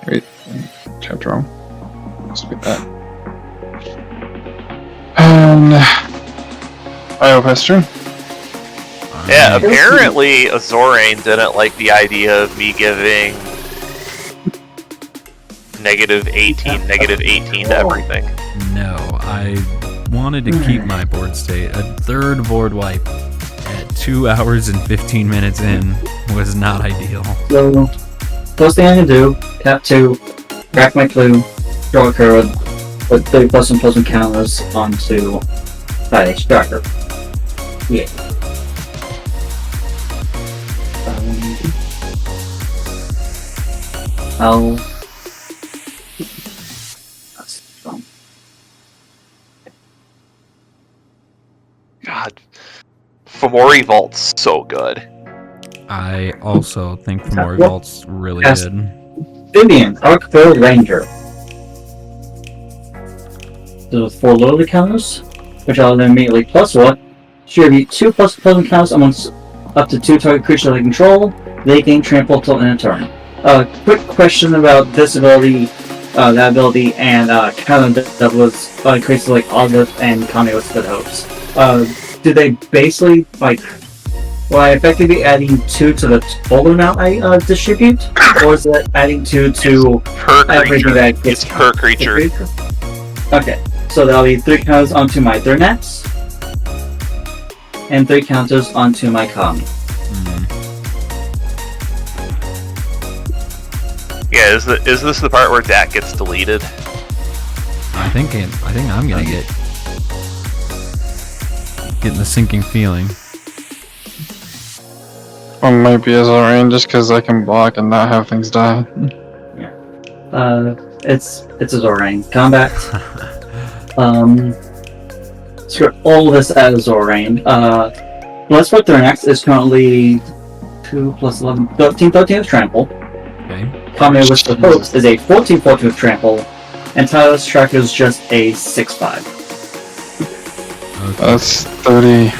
Wait, tapped wrong. Must be that. Biopester. Yeah, apparently Azoreign didn't like the idea of me giving -18 to everything. No, I wanted to keep my board state. A third board wipe at 2 hours and 15 minutes in was not ideal. So, first thing I can do, tap 2, crack my clue, draw a card, put 30+1/+1 counters onto that extractor. Yeah. God, Fomori Vault's so good. I also think Fomori Well, Vault's really yes. good. Vivian, Arcville Ranger. Those 4 loyalty counters, which I'll then immediately +1. Distribute 2++1 counters amongst up to 2 target creatures they control. They gain trample till end of turn. Quick question about this ability, that ability, and counter that was created like August and Kaalia with Good Hopes. Do they basically like? Will I effectively adding 2 to the total amount I distribute, or is it adding 2 to Per everything creature. that gets It's per creature. Okay, so that'll be 3 counters onto my Thernats, and 3 counters onto my Kami. Yeah, is this the part where Dat gets deleted? I think I'm gonna getting the sinking feeling. One might be Azoreign just because I can block and not have things die. It's Azoreign. Combat. Screw all this at Azoreign. Bloodsport Thurnax is currently 2 + 11, 13 with Trample. Okay. Kami with the Hopes is a 14 with Trample, and Tyler's Tracker is just a 6/5. Okay. That's 30.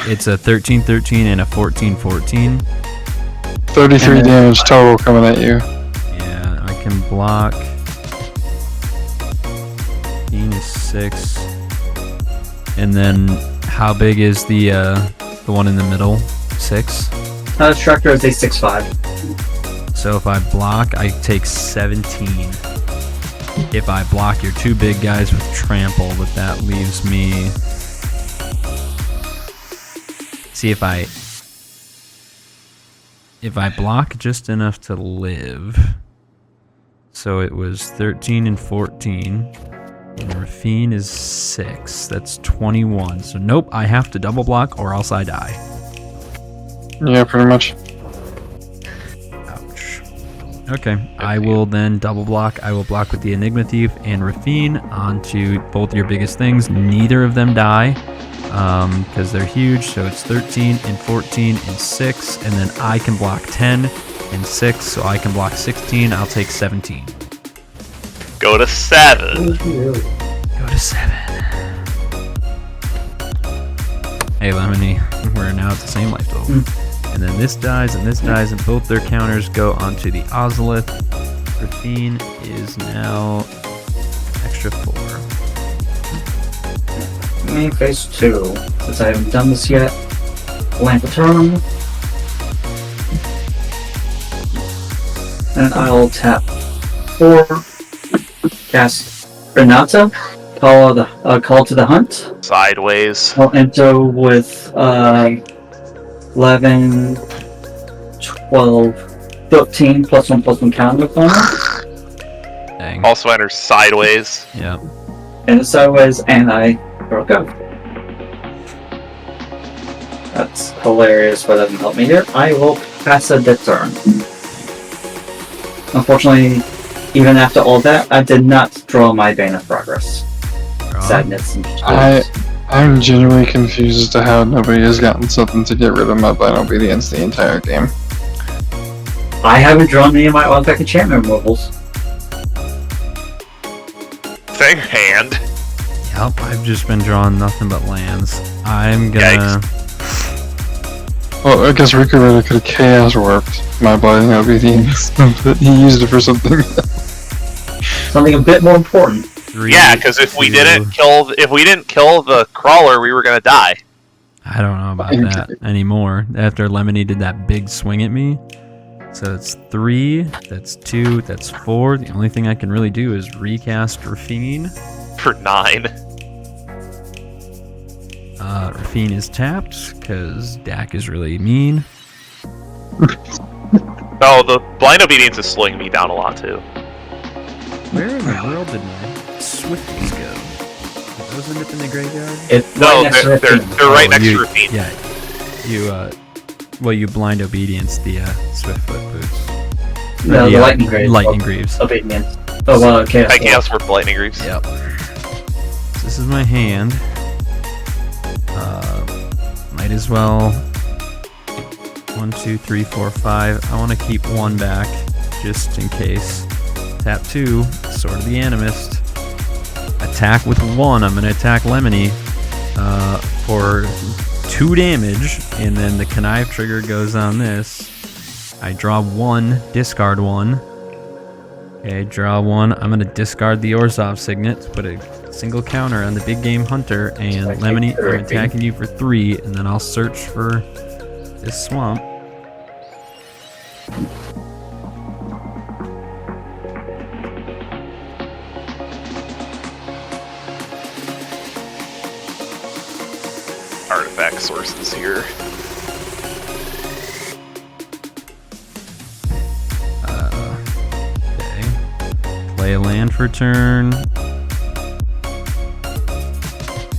It's a 13/13 and a 14/14. 33 damage total coming at you. Yeah, I can block. 15 is 6. And then how big is the one in the middle? 6. Tyler's Tracker is a 6/5. So if I block, I take 17. If I block your 2 big guys with trample, but that leaves me. See if I block just enough to live. So it was 13 and 14. And Raffine is 6. That's 21. So nope, I have to double block or else I die. Yeah, pretty much. Ouch. Okay, I will then double block. I will block with the Enigma Thief and Raffine onto both your biggest things. Neither of them die because they're huge. So it's 13 and 14 and 6. And then I can block 10 and 6. So I can block 16. I'll take 17. Go to 7. Go to 7. Hey, Lemony, we're now at the same life total. And then this dies, and both their counters go onto the Ozolith. Raffine is now extra 4. Main phase 2. Since I haven't done this yet, Lamp of Turn. And I'll tap 4. Cast Renata. Call to the hunt. Sideways. I'll enter with 11, 12, 13 +1/+1 counter opponent. Dang. Also enters sideways. Yeah. And it's sideways, and I broke up. That's hilarious, but that doesn't help me here. I will pass a dead turn. Unfortunately, even after all that, I did not draw my Bane of Progress. Sadness and I'm genuinely confused as to how nobody has gotten something to get rid of my blind obedience the entire game. I haven't drawn any of my artifact enchantment removals. Fair hand. Yep, I've just been drawing nothing but lands. I'm gonna... Well, I guess Riku really could have chaos warped my blind obedience, but he used it for something. Something a bit more important. 3, Yeah, because if we 2. didn't kill the crawler, we were gonna die. I don't know about that anymore. After Lemony did that big swing at me. So it's 3, that's 2, that's 4. The only thing I can really do is recast Raffine. For 9. Raffine is tapped, because Dak is really mean. No, the blind obedience is slowing me down a lot too. Where in the world did my Swifties go? Did those end up in the graveyard? It's No, right next to they're Raffine. right next you, to Raffine. Yeah, you blind obedience the Swiftfoot boots. No, the Lightning Greaves. Lightning Greaves. Obedience. Oh, well, Chaos. I guess for lightning greaves. Yep. This is my hand. Might as well. 1, 2, 3, 4, 5. I want to keep 1 back, just in case. Tap 2, Sword of the Animist. Attack with 1. I'm going to attack Lemony for 2 damage, and then the Connive trigger goes on this. I draw 1, discard 1. Okay, draw 1. I'm going to discard the Orzhov Signet, put a single counter on the big game hunter, and Lemony, I'm attacking you for 3, and then I'll search for this swamp. Artifact sources here. Okay. Play a land for turn.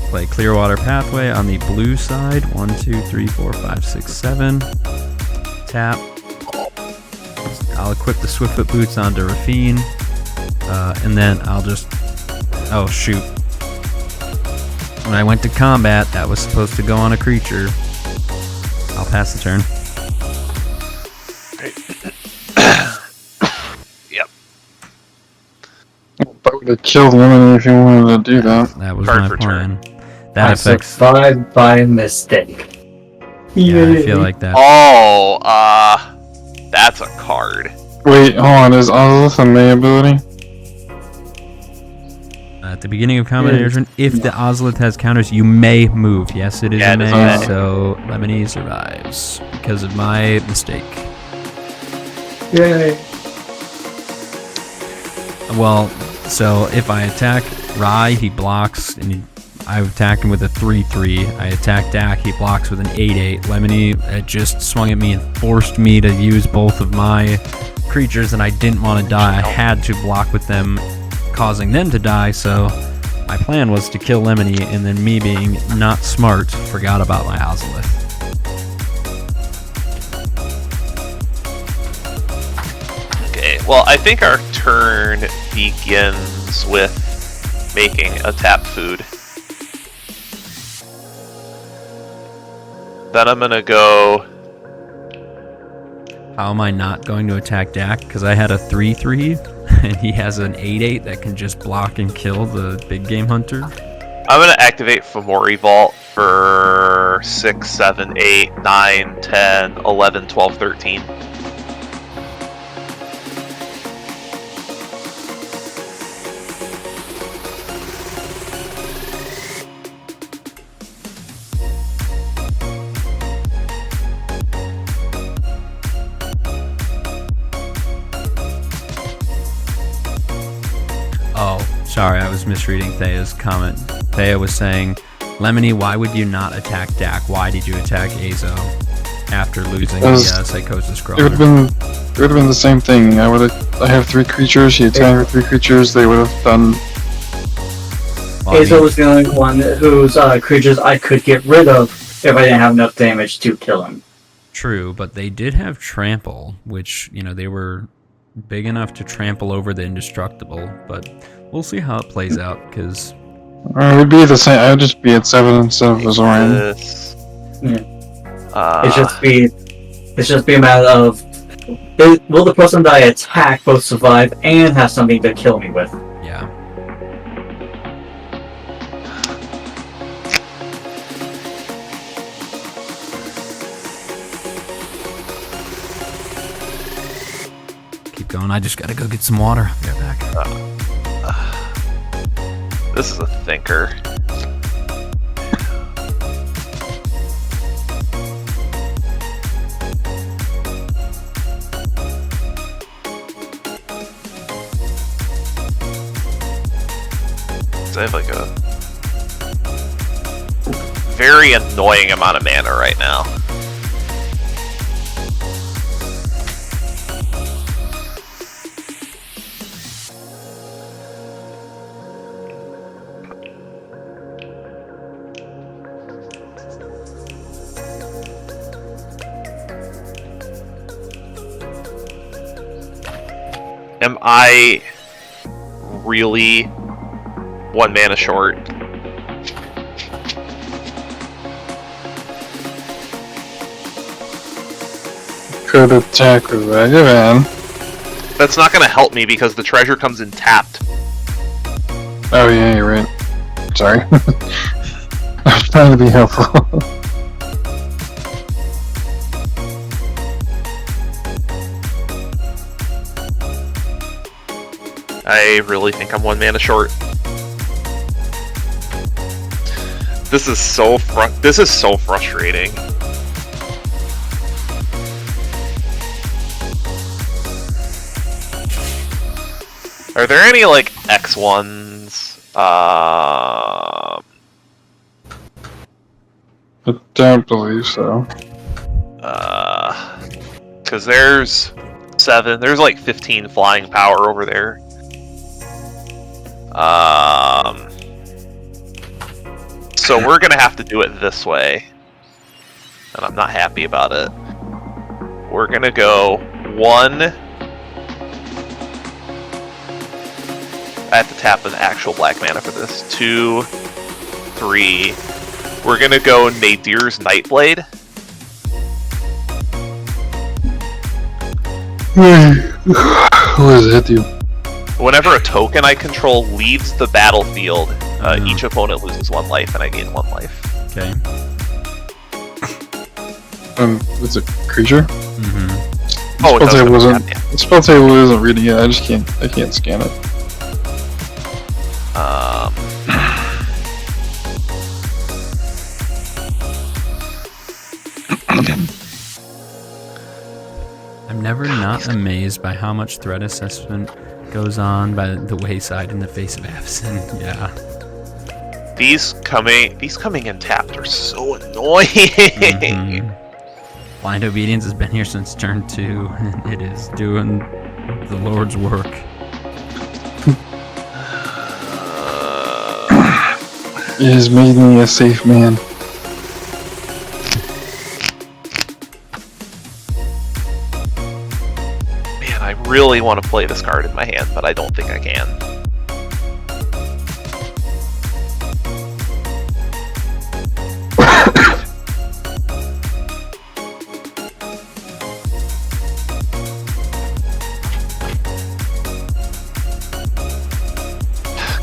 Play Clearwater Pathway on the blue side. 1, 2, 3, 4, 5, 6, 7. Tap. I'll equip the Swiftfoot Boots onto Raffine. And then I'll just... Oh, shoot. When I went to combat, that was supposed to go on a creature. I'll pass the turn. Yep. That would have killed Lemony if you wanted to do that. That was Card my for plan. That I affects... survived by mistake. Yeah, I feel like that. Oh, that's a card. Wait, hold on, is Ozolith a May ability? At the beginning of combat turn, if the Ozolith has counters, you may move. Yes, it is Yeah, a it is May, a May. so Lemony survives because of my mistake. Yay. Well, so if I attack Rai, he blocks, and I attack him with a 3/3. I attack Dak, he blocks with an 8/8. Lemony just swung at me and forced me to use both of my creatures, and I didn't want to die. I had to block with them, causing them to die, so my plan was to kill Lemony, and then me being not smart, forgot about my Ozolith. Okay. Well, I think our turn begins with making a tap food. Then I'm gonna go. How am I not going to attack Dak? Because I had a 3/3, and he has an 8/8 that can just block and kill the big game hunter. I'm gonna activate Fomori Vault for 6, 7, 8, 9, 10, 11, 12, 13. Oh, sorry, I was misreading Thea's comment. Thea was saying, Lemony, why would you not attack Dak? Why did you attack Azo after losing the Psychosis It would have Crawler? been the same thing. I have 3 creatures. She attacked with 3 creatures. They would have done. Well, Azo was the only one whose creatures I could get rid of if I didn't have enough damage to kill him. True, but they did have Trample, which, they were big enough to trample over the Indestructible, but we'll see how it plays out, because... It would be the same. I would just be at 7 instead of Azoreign. It's just be a matter of will the person that I attack both survive and have something to kill me with? Yeah. Keep going. I just gotta go get some water. I'll be right back. This is a thinker. I have like a very annoying amount of mana right now. Am I really 1 mana short? Could attack with Ragavan. That's not going to help me because the treasure comes in tapped. Oh yeah, you're right. Sorry. I was trying to be helpful. I really think I'm 1 mana short. This is so frustrating. Are there any like X1s? I don't believe so. Because there's 7. There's like 15 flying power over there. So we're gonna have to do it this way, and I'm not happy about it. We're gonna go 1. I have to tap an actual black mana for this. 2, 3. We're gonna go Nadir's Nightblade. Who has hit you? Whenever a token I control leaves the battlefield, each opponent loses 1 life, and I gain 1 life. Okay. It's a creature? Mm-hmm. Oh, it doesn't. The spell table isn't reading it. I can't scan it. I'm never not amazed by how much threat assessment goes on by the wayside in the face of Avacyn. Yeah. These coming in tapped are so annoying. Mm-hmm. Blind Obedience has been here since turn 2, and it is doing the Lord's work. It has made me a safe man. Man, I really want to play this card in my hand, but I don't think I can.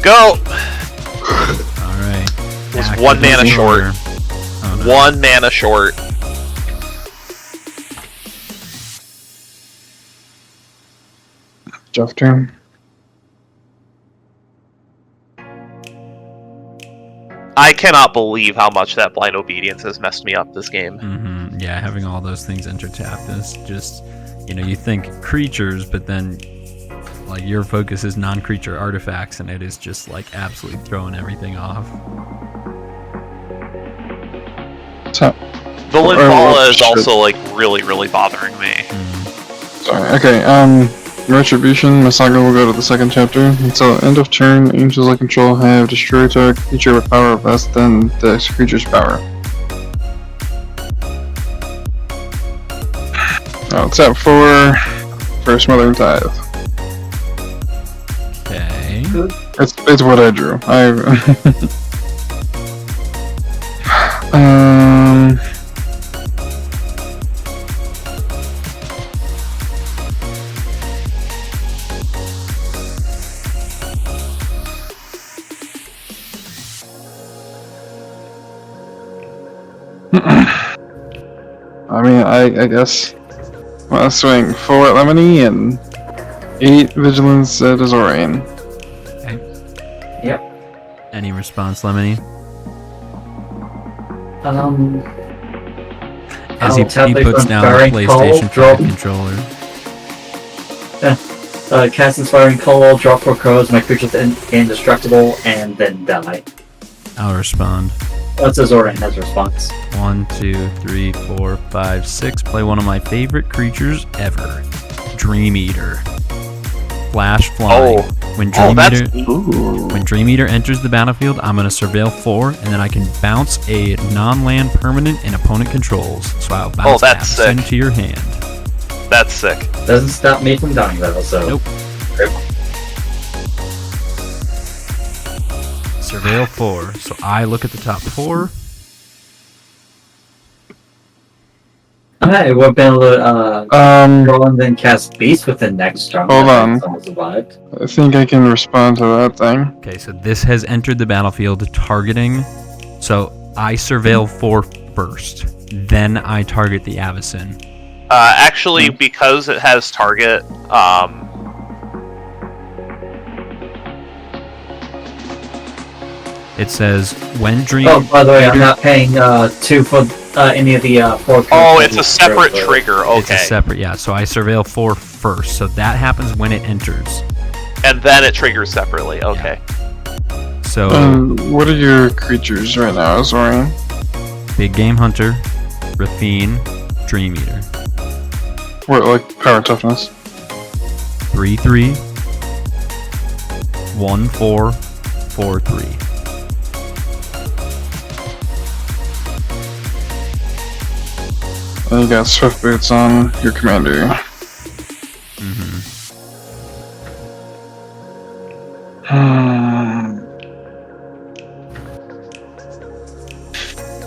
Go! Alright. It's 1 mana short. Oh, no. 1 mana short. Jeff turn. I cannot believe how much that Blind Obedience has messed me up this game. Mm-hmm. Yeah, having all those things enter-tapped is just, you think creatures, but then, like, your focus is non-creature artifacts, and it is just, like, absolutely throwing everything off. So, The Linvala is also, like, really, really bothering me. sorry. Okay. Retribution. Masaga will go to the second chapter. Until end of turn, angels I control have destroyed target creature with power of less than the creature's power. Oh, it's at 4 for Smothering Tithe. Okay. It's what I drew. I mean, I guess I'll swing 4 at Lemony and 8 Vigilance at Azoreign. Okay. Yep. Any response, Lemony? As he puts down the PlayStation 5 controller. Cast Inspiring Call, draw 4 cards, my creature's indestructible, and then die. I'll respond. What's Azoreign has response? 1, 2, 3, 4, 5, 6. Play one of my favorite creatures ever. Dream Eater. Flash Flying. When Dream Eater enters the battlefield, I'm going to surveil 4, and then I can bounce a non-land permanent and opponent controls. So I'll bounce that into your hand. That's sick. Doesn't stop me from dying though, so... Nope. Surveil 4. So I look at the top 4. Okay, we'll be able to roll and then cast Beast within next turn. Hold on. Survived. I think I can respond to that thing. Okay, so this has entered the battlefield targeting. So I surveil 4 first. Then I target the Avacyn. Actually, because it has target, it says when Dream. Oh, by the way, I'm not paying 2 for any of the 4. Oh, it's a separate trigger. Okay. It's a separate, yeah. So I surveil 4 first. So that happens when it enters. And then it triggers separately. Okay. Yeah. So. What are your creatures right now, Azoreign? Big Game Hunter, Raffine, Dream Eater. What, like power toughness? 3/3, 1/4, 4/3. And you got Swift Boots on your commander.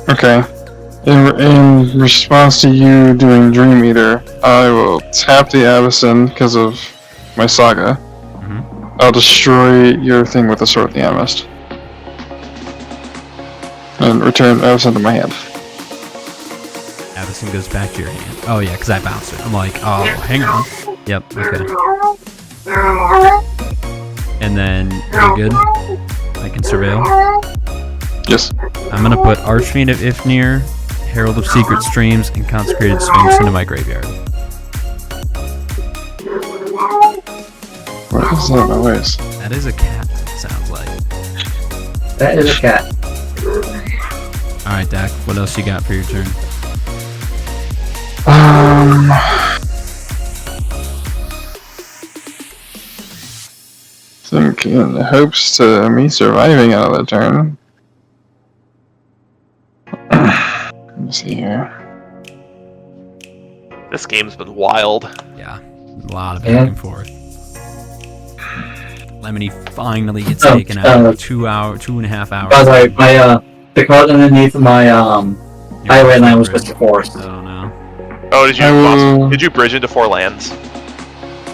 Okay. In response to you doing Dream Eater, I will tap the Avacyn because of my saga. I'll destroy your thing with the Sword of the Animist. And return Avacyn to my hand. Avacyn goes back to your hand. Oh yeah, because I bounced it. I'm like, oh, hang on. Yep, okay. And then, you good? I can surveil? Yes. I'm gonna put Archfiend of Ifnir, Herald of Secret Streams, and Consecrated Sphinx into my graveyard. What is that noise? That is a cat, it sounds like. That is a cat. Alright, Dak, what else you got for your turn? Think in hopes to me surviving another turn. Let me see here. This game's been wild. Yeah. A lot of back and forth. Lemony finally gets taken out. 2.5 hours. By the way, the card underneath my highway line was Mr. Forest. Oh no. Oh, did you bridge into 4 lands?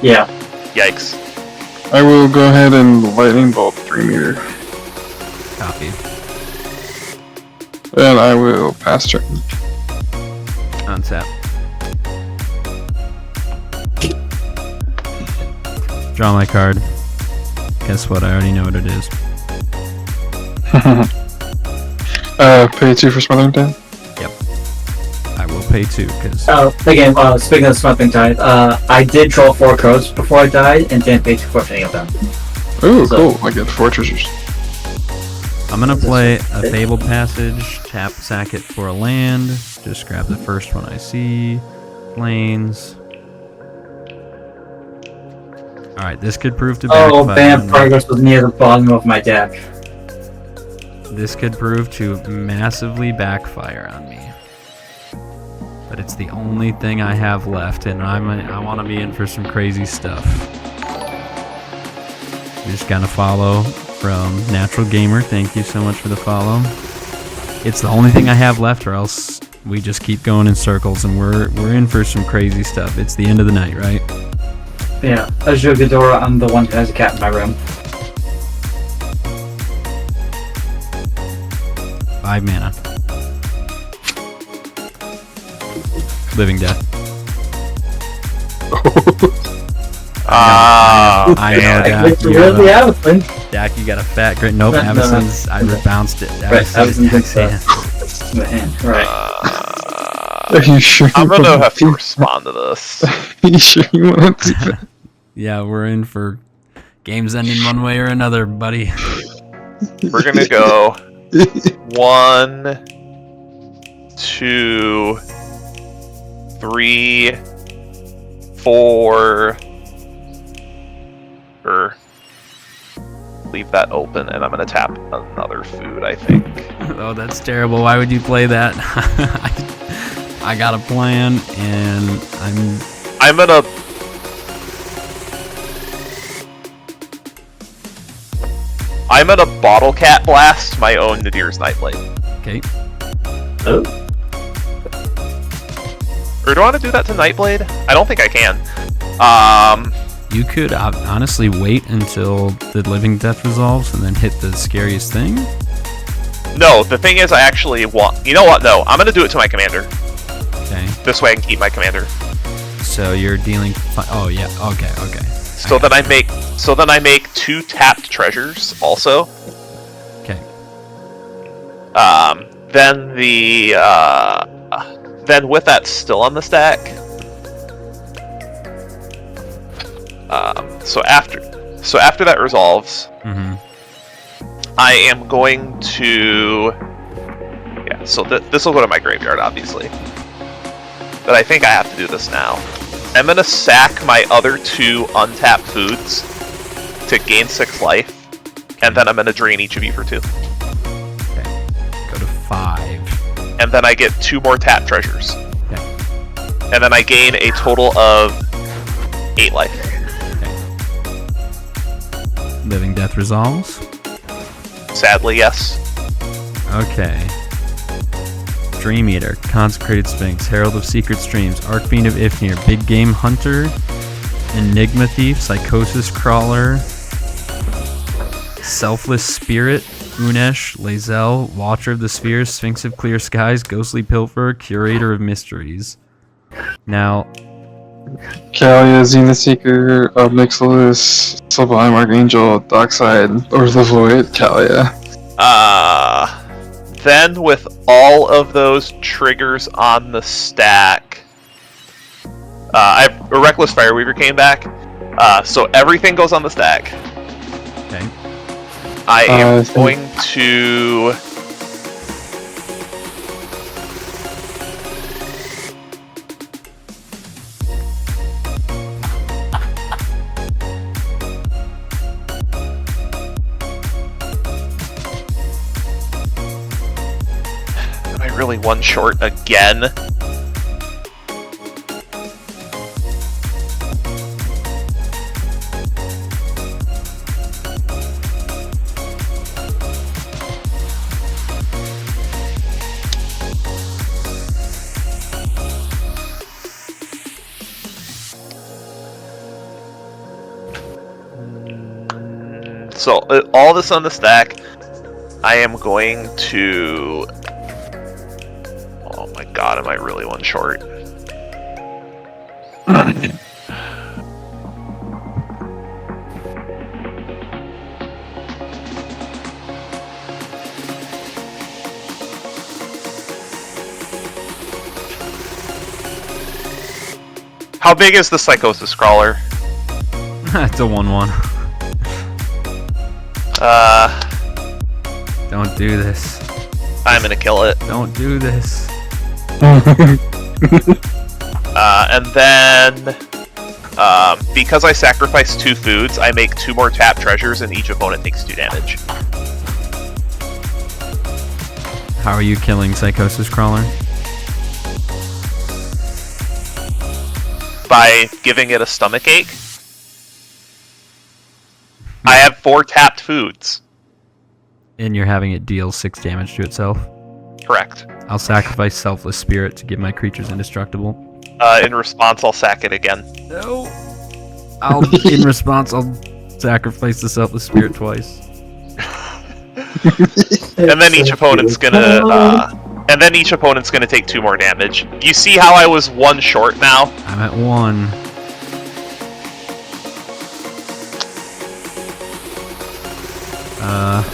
Yeah. Yikes. I will go ahead and lightning bolt 3 meter. Copy. And I will pass turn. Untap. Draw my card. Guess what? I already know what it is. Pay 2 for Smothering Tide? Yep. I will pay 2 because. Again, speaking of Smothering Tide, I did draw 4 cards before I died and didn't pay 2 for any of them. Ooh, cool. I get 4 treasures. I'm gonna play a Fabled Passage, tap sack it for a land, just grab the first one I see, lanes. Alright, this could prove to backfire. Oh, Bam Progress was near the bottom of my deck. This could prove to massively backfire on me. But it's the only thing I have left, and I want to be in for some crazy stuff. You're just gonna follow from Natural Gamer. Thank you so much for the follow. It's the only thing I have left, or else we just keep going in circles, and we're in for some crazy stuff. It's the end of the night, right? Yeah, Azure Ghidorah, I'm the one who has a cat in my room. 5 mana. Living Death. I know, Dak. Dak, you got a fat grit. Nope, Avacyn's. I rebounced it. Avacyn's right. Are you sure? I'm gonna have to respond to this. Are you sure you want to do that? Yeah, we're in for games ending one way or another, buddy. We're gonna go 1, 2, 3, 4. Or leave that open, and I'm gonna tap another food, I think. Oh, that's terrible. Why would you play that? I got a plan, and I'm gonna Bottle Cat Blast my own Nadir's Nightblade. Okay. Oh. Or do I want to do that to Nightblade? I don't think I can. You could honestly wait until the Living Death resolves and then hit the scariest thing. No, the thing is I actually want... You know what? No, I'm gonna do it to my commander. Okay. This way I can keep my commander. So you're dealing... Oh, yeah. Okay. So then I make 2 tapped treasures also. Okay. Then with that still on the stack. So after that resolves, I am going to... Yeah, so this will go to my graveyard, obviously. But I think I have to do this now. I'm going to sack my other 2 untapped foods to gain 6 life, and then I'm going to drain each of you for 2. Okay. Go to 5. And then I get 2 more tapped treasures. Okay. And then I gain a total of 8 life. Living Death resolves? Sadly, yes. Okay. Dream Eater, Consecrated Sphinx, Herald of Secret Streams, Archfiend of Ifnir, Big Game Hunter, Enigma Thief, Psychosis Crawler, Selfless Spirit, Unesh, Lae'zel, Watcher of the Spheres, Sphinx of Clear Skies, Ghostly Pilfer, Curator of Mysteries. Now... Kaalia, Zenith Seeker, Obnixilis, Sublime Archangel, Dockside, or the Void, Kaalia. Then with all of those triggers on the stack, a Reckless Fireweaver came back, so everything goes on the stack. Okay. I am going to... Really one short again. So all this on the stack, I am going to... Oh my god, am I really one short? How big is the Psychosis Crawler? It's a 1/1. Don't do this. I'm gonna kill it. Don't do this. And then, because I sacrifice 2 foods, I make 2 more tap treasures, and each opponent takes 2 damage. How are you killing Psychosis Crawler? By giving it a stomach ache. I have 4 tapped foods. And you're having it deal 6 damage to itself? Correct. I'll sacrifice Selfless Spirit to give my creatures indestructible. In response, I'll sack it again. No. In response, I'll sacrifice the Selfless Spirit twice. And then each opponent's gonna, take 2 more damage. You see how I was 1 short now? I'm at 1.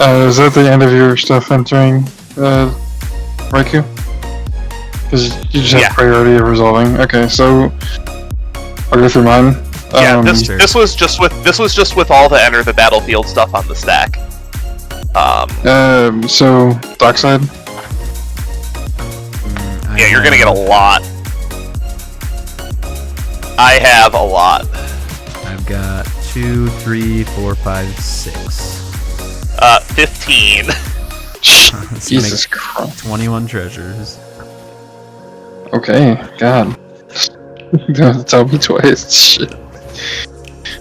Is that the end of your stuff entering, Raikou? Because you just have priority of resolving. Okay, so I'll go through mine. Yeah, this was just with all the enter the battlefield stuff on the stack. So Dockside. Yeah, you're gonna get a lot. I have a lot. I've got 2, 3, 4, 5, 6. 15. Jesus Christ. 21 treasures. Okay, God. You don't have to tell me twice. Shit.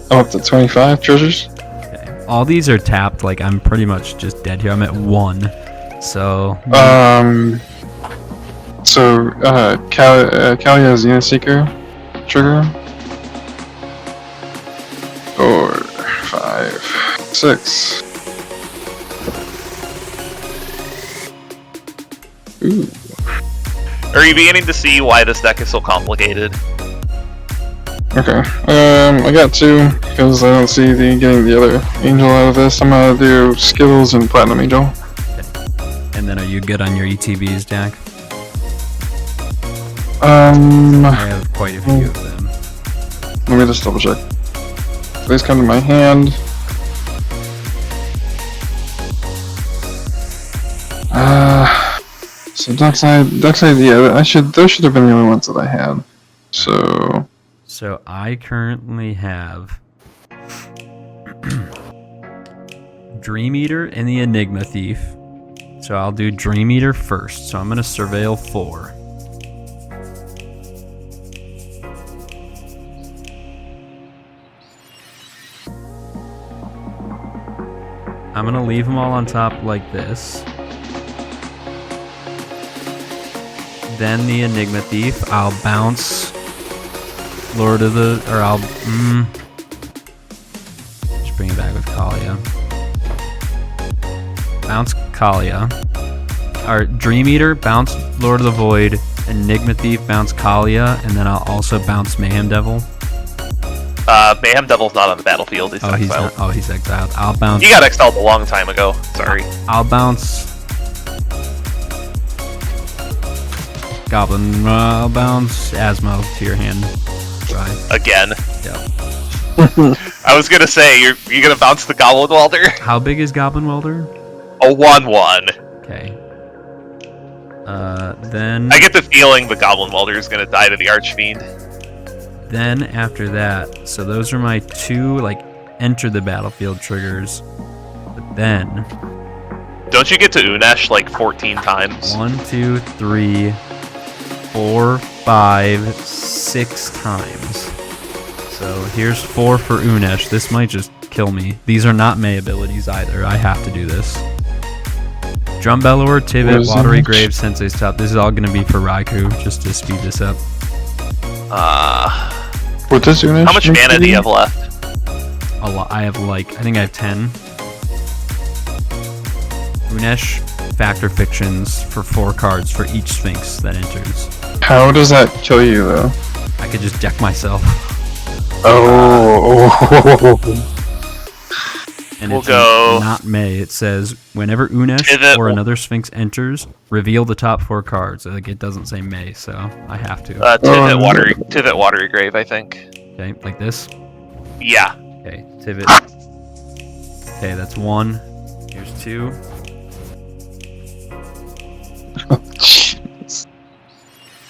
I'm up to 25 treasures. Okay. All these are tapped, like I'm pretty much just dead here. I'm at 1. So... Kaalia Xena Seeker trigger. 4, 5, 6. Ooh. Are you beginning to see why this deck is so complicated? Okay. I got 2 because I don't see getting the other angel out of this. I'm gonna do Skittles and Platinum Angel. Okay. And then are you good on your ETBs, Jack? I have quite a few of them. Let me just double check. These come to my hand. So Dockside, yeah, those should have been the only ones that I had. So I currently have Dream Eater and the Enigma Thief. So I'll do Dream Eater first. So I'm gonna surveil 4. I'm gonna leave them all on top like this. Then the Enigma Thief. I'll bounce Lord of the... Or I'll... just bring it back with Kaalia. Bounce Kaalia. Or Dream Eater, bounce Lord of the Void. Enigma Thief, bounce Kaalia. And then I'll also bounce Mayhem Devil. Mayhem Devil's not on the battlefield. He's exiled. He's exiled. I'll bounce... He got exiled a long time ago. Sorry. I'll bounce... Goblin. I'll bounce Asmo to your hand. Bye. Again. Yep. I was gonna say, you're gonna bounce the Goblin Welder? How big is Goblin Welder? A 1/1. Okay. Then... I get the feeling the Goblin Welder is gonna die to the Archfiend. Then after that, so those are my 2, like, enter the battlefield triggers. But then... Don't you get to Unesh like 14 times? 1, 2, 3, 4, 5, 6 times. So here's 4 for Unesh. This might just kill me. These are not May abilities either. I have to do this. Drum Bellower, Tivit, Watery Grave, Sensei's Top. This is all going to be for Raikou, just to speed this up. What does Unesh? How much mana do you have left? A lot. I have like, I think I have 10. Unesh Factor Fictions for 4 cards for each Sphinx that enters. How does that kill you though? I could just deck myself. And We'll it's go- not May. It says whenever Unesh Pivot. or another Sphinx enters, reveal the top 4 cards. Like it doesn't say May, so I have to. Tivit Watery Grave, I think. Okay, like this. Yeah. Okay, Tivit. Okay, that's 1. Here's 2.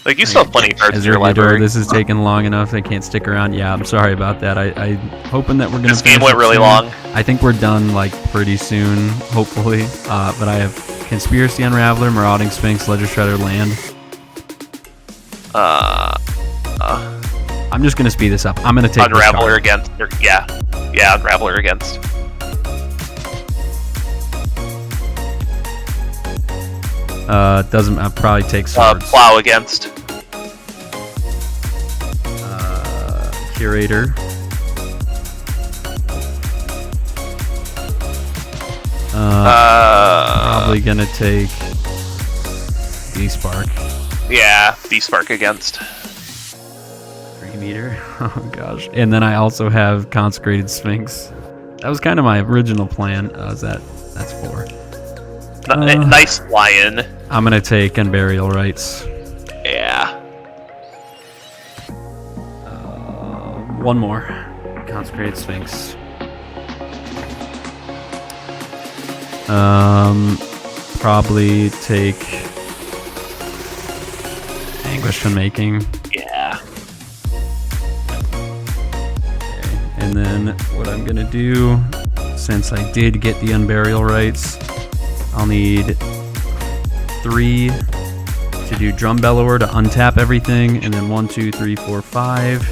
Like, you still have plenty of cards in As your your leader, library. this is taking long enough. I can't stick around. Yeah, I'm sorry about that. I'm hoping that we're gonna. This game finish went it really soon. long. I think we're done like pretty soon, hopefully. But I have Conspiracy Unraveler, Marauding Sphinx, Ledger Shredder, Land. I'm just gonna speed this up. I'm gonna take this Unraveler card. against. Yeah, Unraveler against. Doesn't. I'll probably take swords. Plow against. Curator. Probably gonna take D-Spark. Yeah, D-Spark against. 3 meter. Oh gosh. And then I also have Consecrated Sphinx. That was kind of my original plan. That's 4. Nice lion. I'm gonna take Unburial Rites. Yeah. One more. Consecrated Sphinx. Probably take Anguish Unmaking. Yeah. Okay. And then what I'm gonna do, since I did get the Unburial Rites, I'll need 3 to do Drum Bellower to untap everything, and then 1, 2, 3, 4, 5.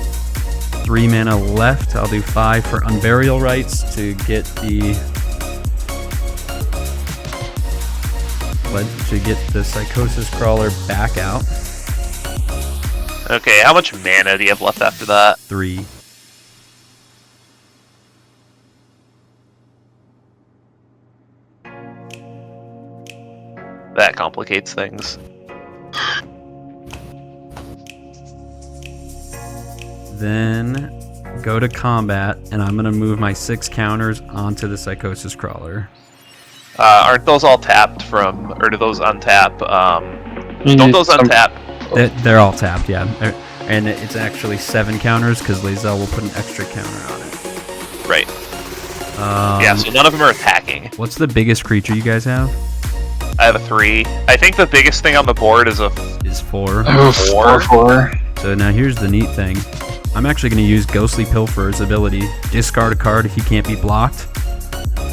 3 mana left. I'll do 5 for Unburial Rites to get the Psychosis Crawler back out. Okay, how much mana do you have left after that? 3. That complicates things. Then go to combat, and I'm gonna move my 6 counters onto the Psychosis Crawler. Aren't those all tapped from, or do those untap? Don't those untap? They're all tapped, yeah. And it's actually 7 counters because Lae'zel will put an extra counter on it. Right. Yeah, so none of them are attacking. What's the biggest creature you guys have? I have a 3. I think the biggest thing on the board is Is 4. Oh, 4. So now here's the neat thing. I'm actually going to use Ghostly Pilfer's ability. Discard a card if he can't be blocked.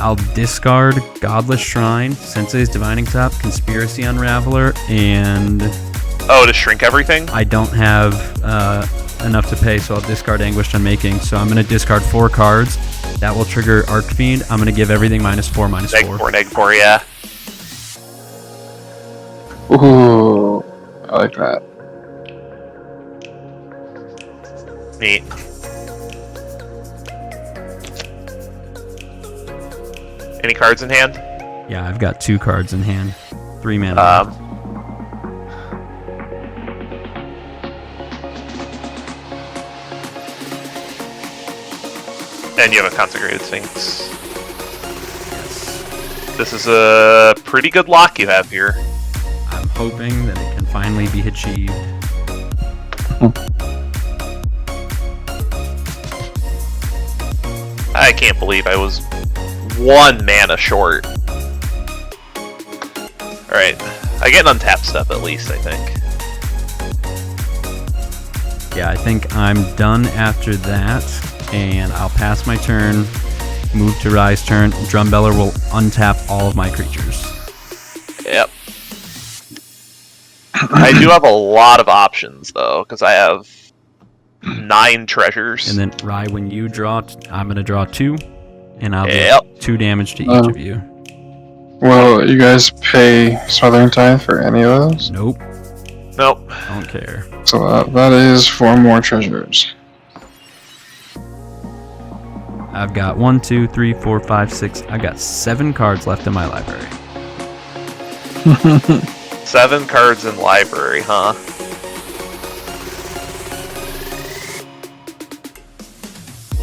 I'll discard Godless Shrine, Sensei's Divining Top, Conspiracy Unraveler, and... Oh, to shrink everything? I don't have enough to pay, so I'll discard Anguished Unmaking. So I'm going to discard 4 cards. That will trigger Arcfiend. I'm going to give everything -4, -4. Neg 4, yeah. Ooh, I like that. Neat. Any cards in hand? Yeah, I've got 2 cards in hand. 3 mana. And you have a Consecrated Sphinx. Yes. This is a pretty good lock you have here. I'm hoping that it can finally be achieved. I can't believe I was 1 mana short. Alright, I get an untapped step at least, I think. Yeah, I think I'm done after that, and I'll pass my turn, move to Rise turn. Drumbeller will untap all of my creatures. Yep. I do have a lot of options, though, because I have 9 treasures. And then, Rai, when you draw, I'm going to draw 2, and I'll Yep. do 2 damage to each of you. Well, you guys pay Smothering Tithe for any of those? Nope, Nope. don't care. So that is 4 more treasures. I've got 1, 2, 3, 4, 5, 6. I've got 7 cards left in my library. 7 cards in library, huh?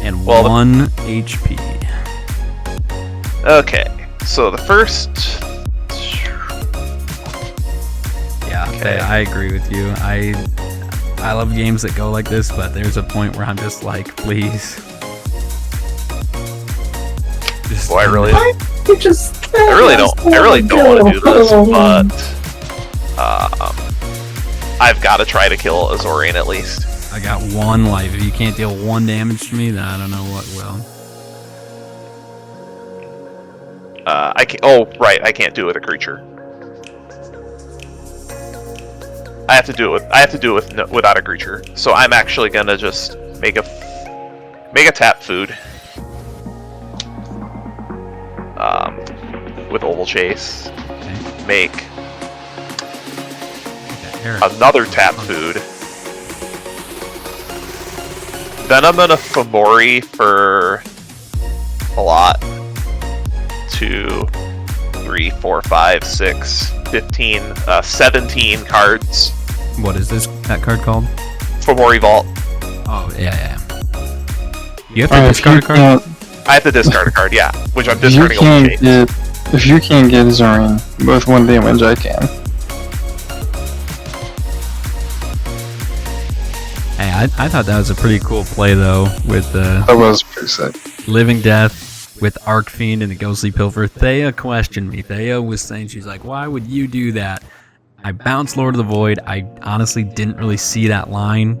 And Well, 1 HP. Okay, so the first... Yeah, Okay. I agree with you. I love games that go like this, but there's a point where I'm just like, please. Just Boy, I really, You just. I really don't want to do this, but I've got to try to kill Azoreign at least. I got 1 life. If you can't deal 1 damage to me, then I don't know what will. I can't. Oh, right, I can't do it with a creature. I have to do it without a creature. So I'm actually gonna just make a tap food. With Oval Chase. Okay. Make Here. another tap food. Then I'm gonna Fomori for a lot. 2, 3, 4, 5, 6, 15, 17 cards. What is that card called? Fomori Vault. Oh, yeah. You have to Alright, if discard you a card? can't, I have to discard a card, yeah. Which I'm if you discarding Oval can't Chase. get, if you can't get Azoreign with 1 damage, I can. Hey, I thought that was a pretty cool play, though, with That was pretty sick. Living Death with Arc Fiend and the Ghostly Pilfer. Thea questioned me. Thea was saying, she's like, why would you do that? I bounced Lord of the Void. I honestly didn't really see that line.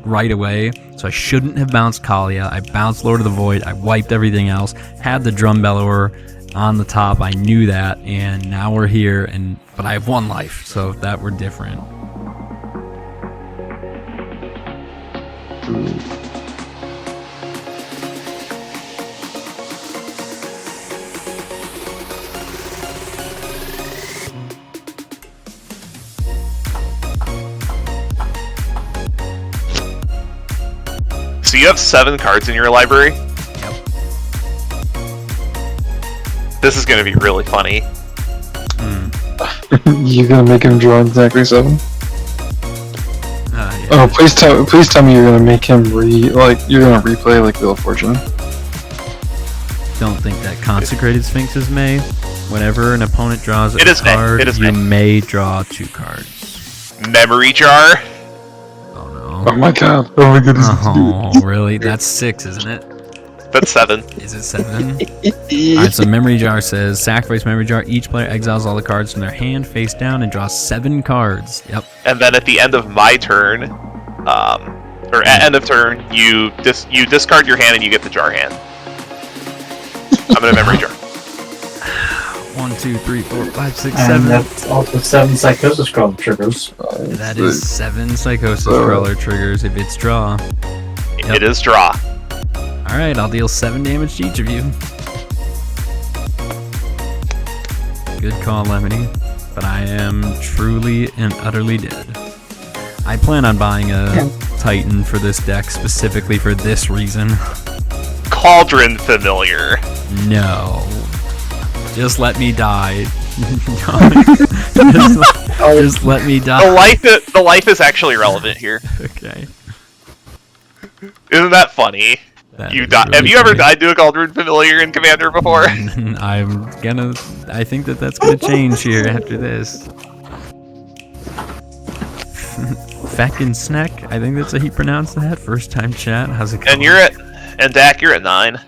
Right away. So I shouldn't have bounced Kaalia. I bounced Lord of the Void. I wiped everything else. Had the Drum Bellower on the top. I knew that. And now we're here. But I have 1 life. So if that were different. So you have 7 cards in your library? Yep. This is gonna be really funny. You're gonna make him draw exactly 7? Yeah. Oh, please tell me you're gonna make him you're gonna replay like Wheel of Fortune. Don't think that Consecrated Sphinxes may. Whenever an opponent draws a It is May. card, It is you May. may draw 2 cards. Memory Jar? Oh no. Oh my god. Oh my goodness. Oh, really? That's 6, isn't it? That's 7. Is it 7? Alright, so Memory Jar says, sacrifice Memory Jar. Each player exiles all the cards from their hand face down and draws 7 cards. Yep. And then at the end of my turn, or at end of turn, you discard your hand and you get the jar hand. I'm gonna Memory Jar. 1, 2, 3, 4, 5, 6, And 7. that's also 7 Psychosis Crawler triggers. That is 7 Psychosis Crawler triggers if it's draw. Yep. It is draw. Alright, I'll deal 7 damage to each of you. Good call, Lemony. But I am truly and utterly dead. I plan on buying a Titan for this deck specifically for this reason. Cauldron Familiar. No. Just let me die. just let me die. The life is actually relevant here. Okay. Isn't that funny? That You is die. really Have you ever funny. died to a Cauldron Familiar in Commander before? I think that's gonna change here after this. Feckin' Snack, I think that's how he pronounced that. First time chat. How's it going? And Dak, you're at 9.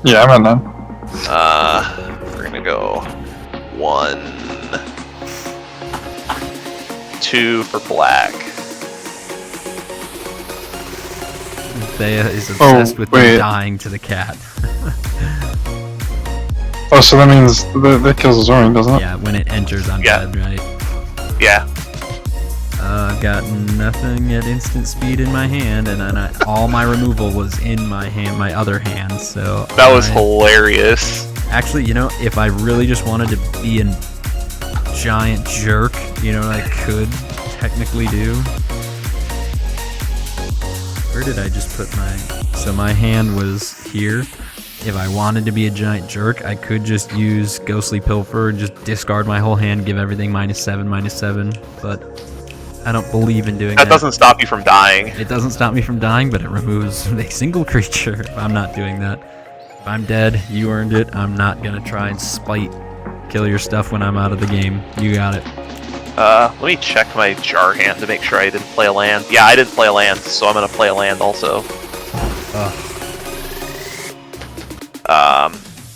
Yeah, I'm at 9. We're gonna go 1, 2 for black. Thea is obsessed with wait. them dying to the cat. Oh, so that means that kills Azoreign, doesn't it? Yeah, when it enters on Yeah. dead, right? Yeah. I've got nothing at instant speed in my hand, and then all my removal was in my hand, my other hand. So That was hilarious. Actually, if I really just wanted to be a giant jerk, what I could technically do? Where did I just put my... So my hand was here, if I wanted to be a giant jerk, I could just use Ghostly Pilfer and just discard my whole hand, give everything -7/-7, but I don't believe in doing that. That doesn't stop you from dying. It doesn't stop me from dying, but it removes a single creature if I'm not doing that. If I'm dead, you earned it. I'm not gonna try and kill your stuff when I'm out of the game. You got it. Let me check my jar hand to make sure I didn't play a land. Yeah, I didn't play a land, so I'm gonna play a land also.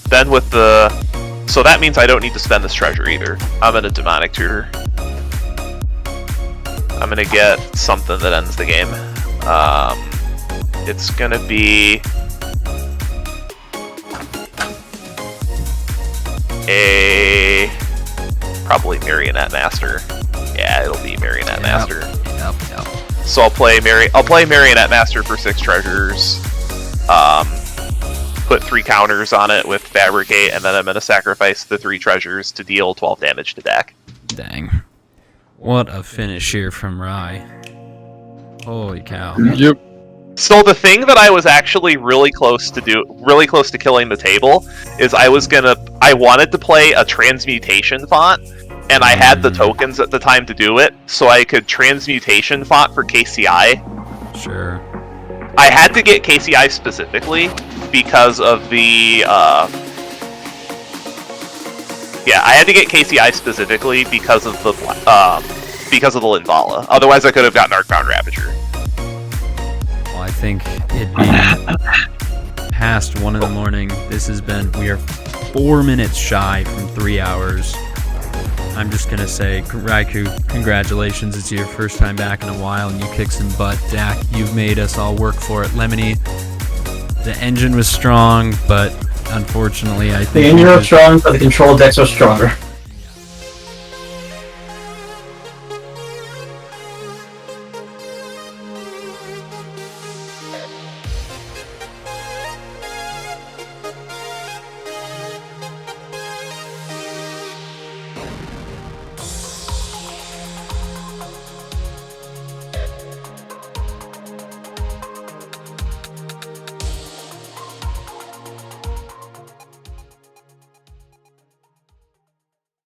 Then with the... So that means I don't need to spend this treasure either. I'm in a Demonic Tutor. I'm gonna get something that ends the game. It's gonna be... Probably Marionette Master. Yeah, it'll be Marionette Master. Yep. So I'll play Marionette Master for 6 treasures. Put 3 counters on it with Fabricate, and then I'm gonna sacrifice the 3 treasures to deal 12 damage to deck. Dang. What a finish here from Rye. Holy cow. Yep. So the thing that I was actually really close to killing the table is I wanted to play a Transmutation font, and I had the tokens at the time to do it, so I could Transmutation font for KCI. Sure. I had to get KCI specifically because of the I had to get KCI specifically because of the Linvala. Otherwise, I could have gotten Arcbound Ravager. Well, I think it being past 1 in the morning, we are 4 minutes shy from 3 hours. I'm just gonna say, Raikou, congratulations, it's your first time back in a while and you kicked some butt. Dak, you've made us all work for it. Lemony, the engine was strong, but unfortunately I think... The engine was strong, but the control decks are stronger.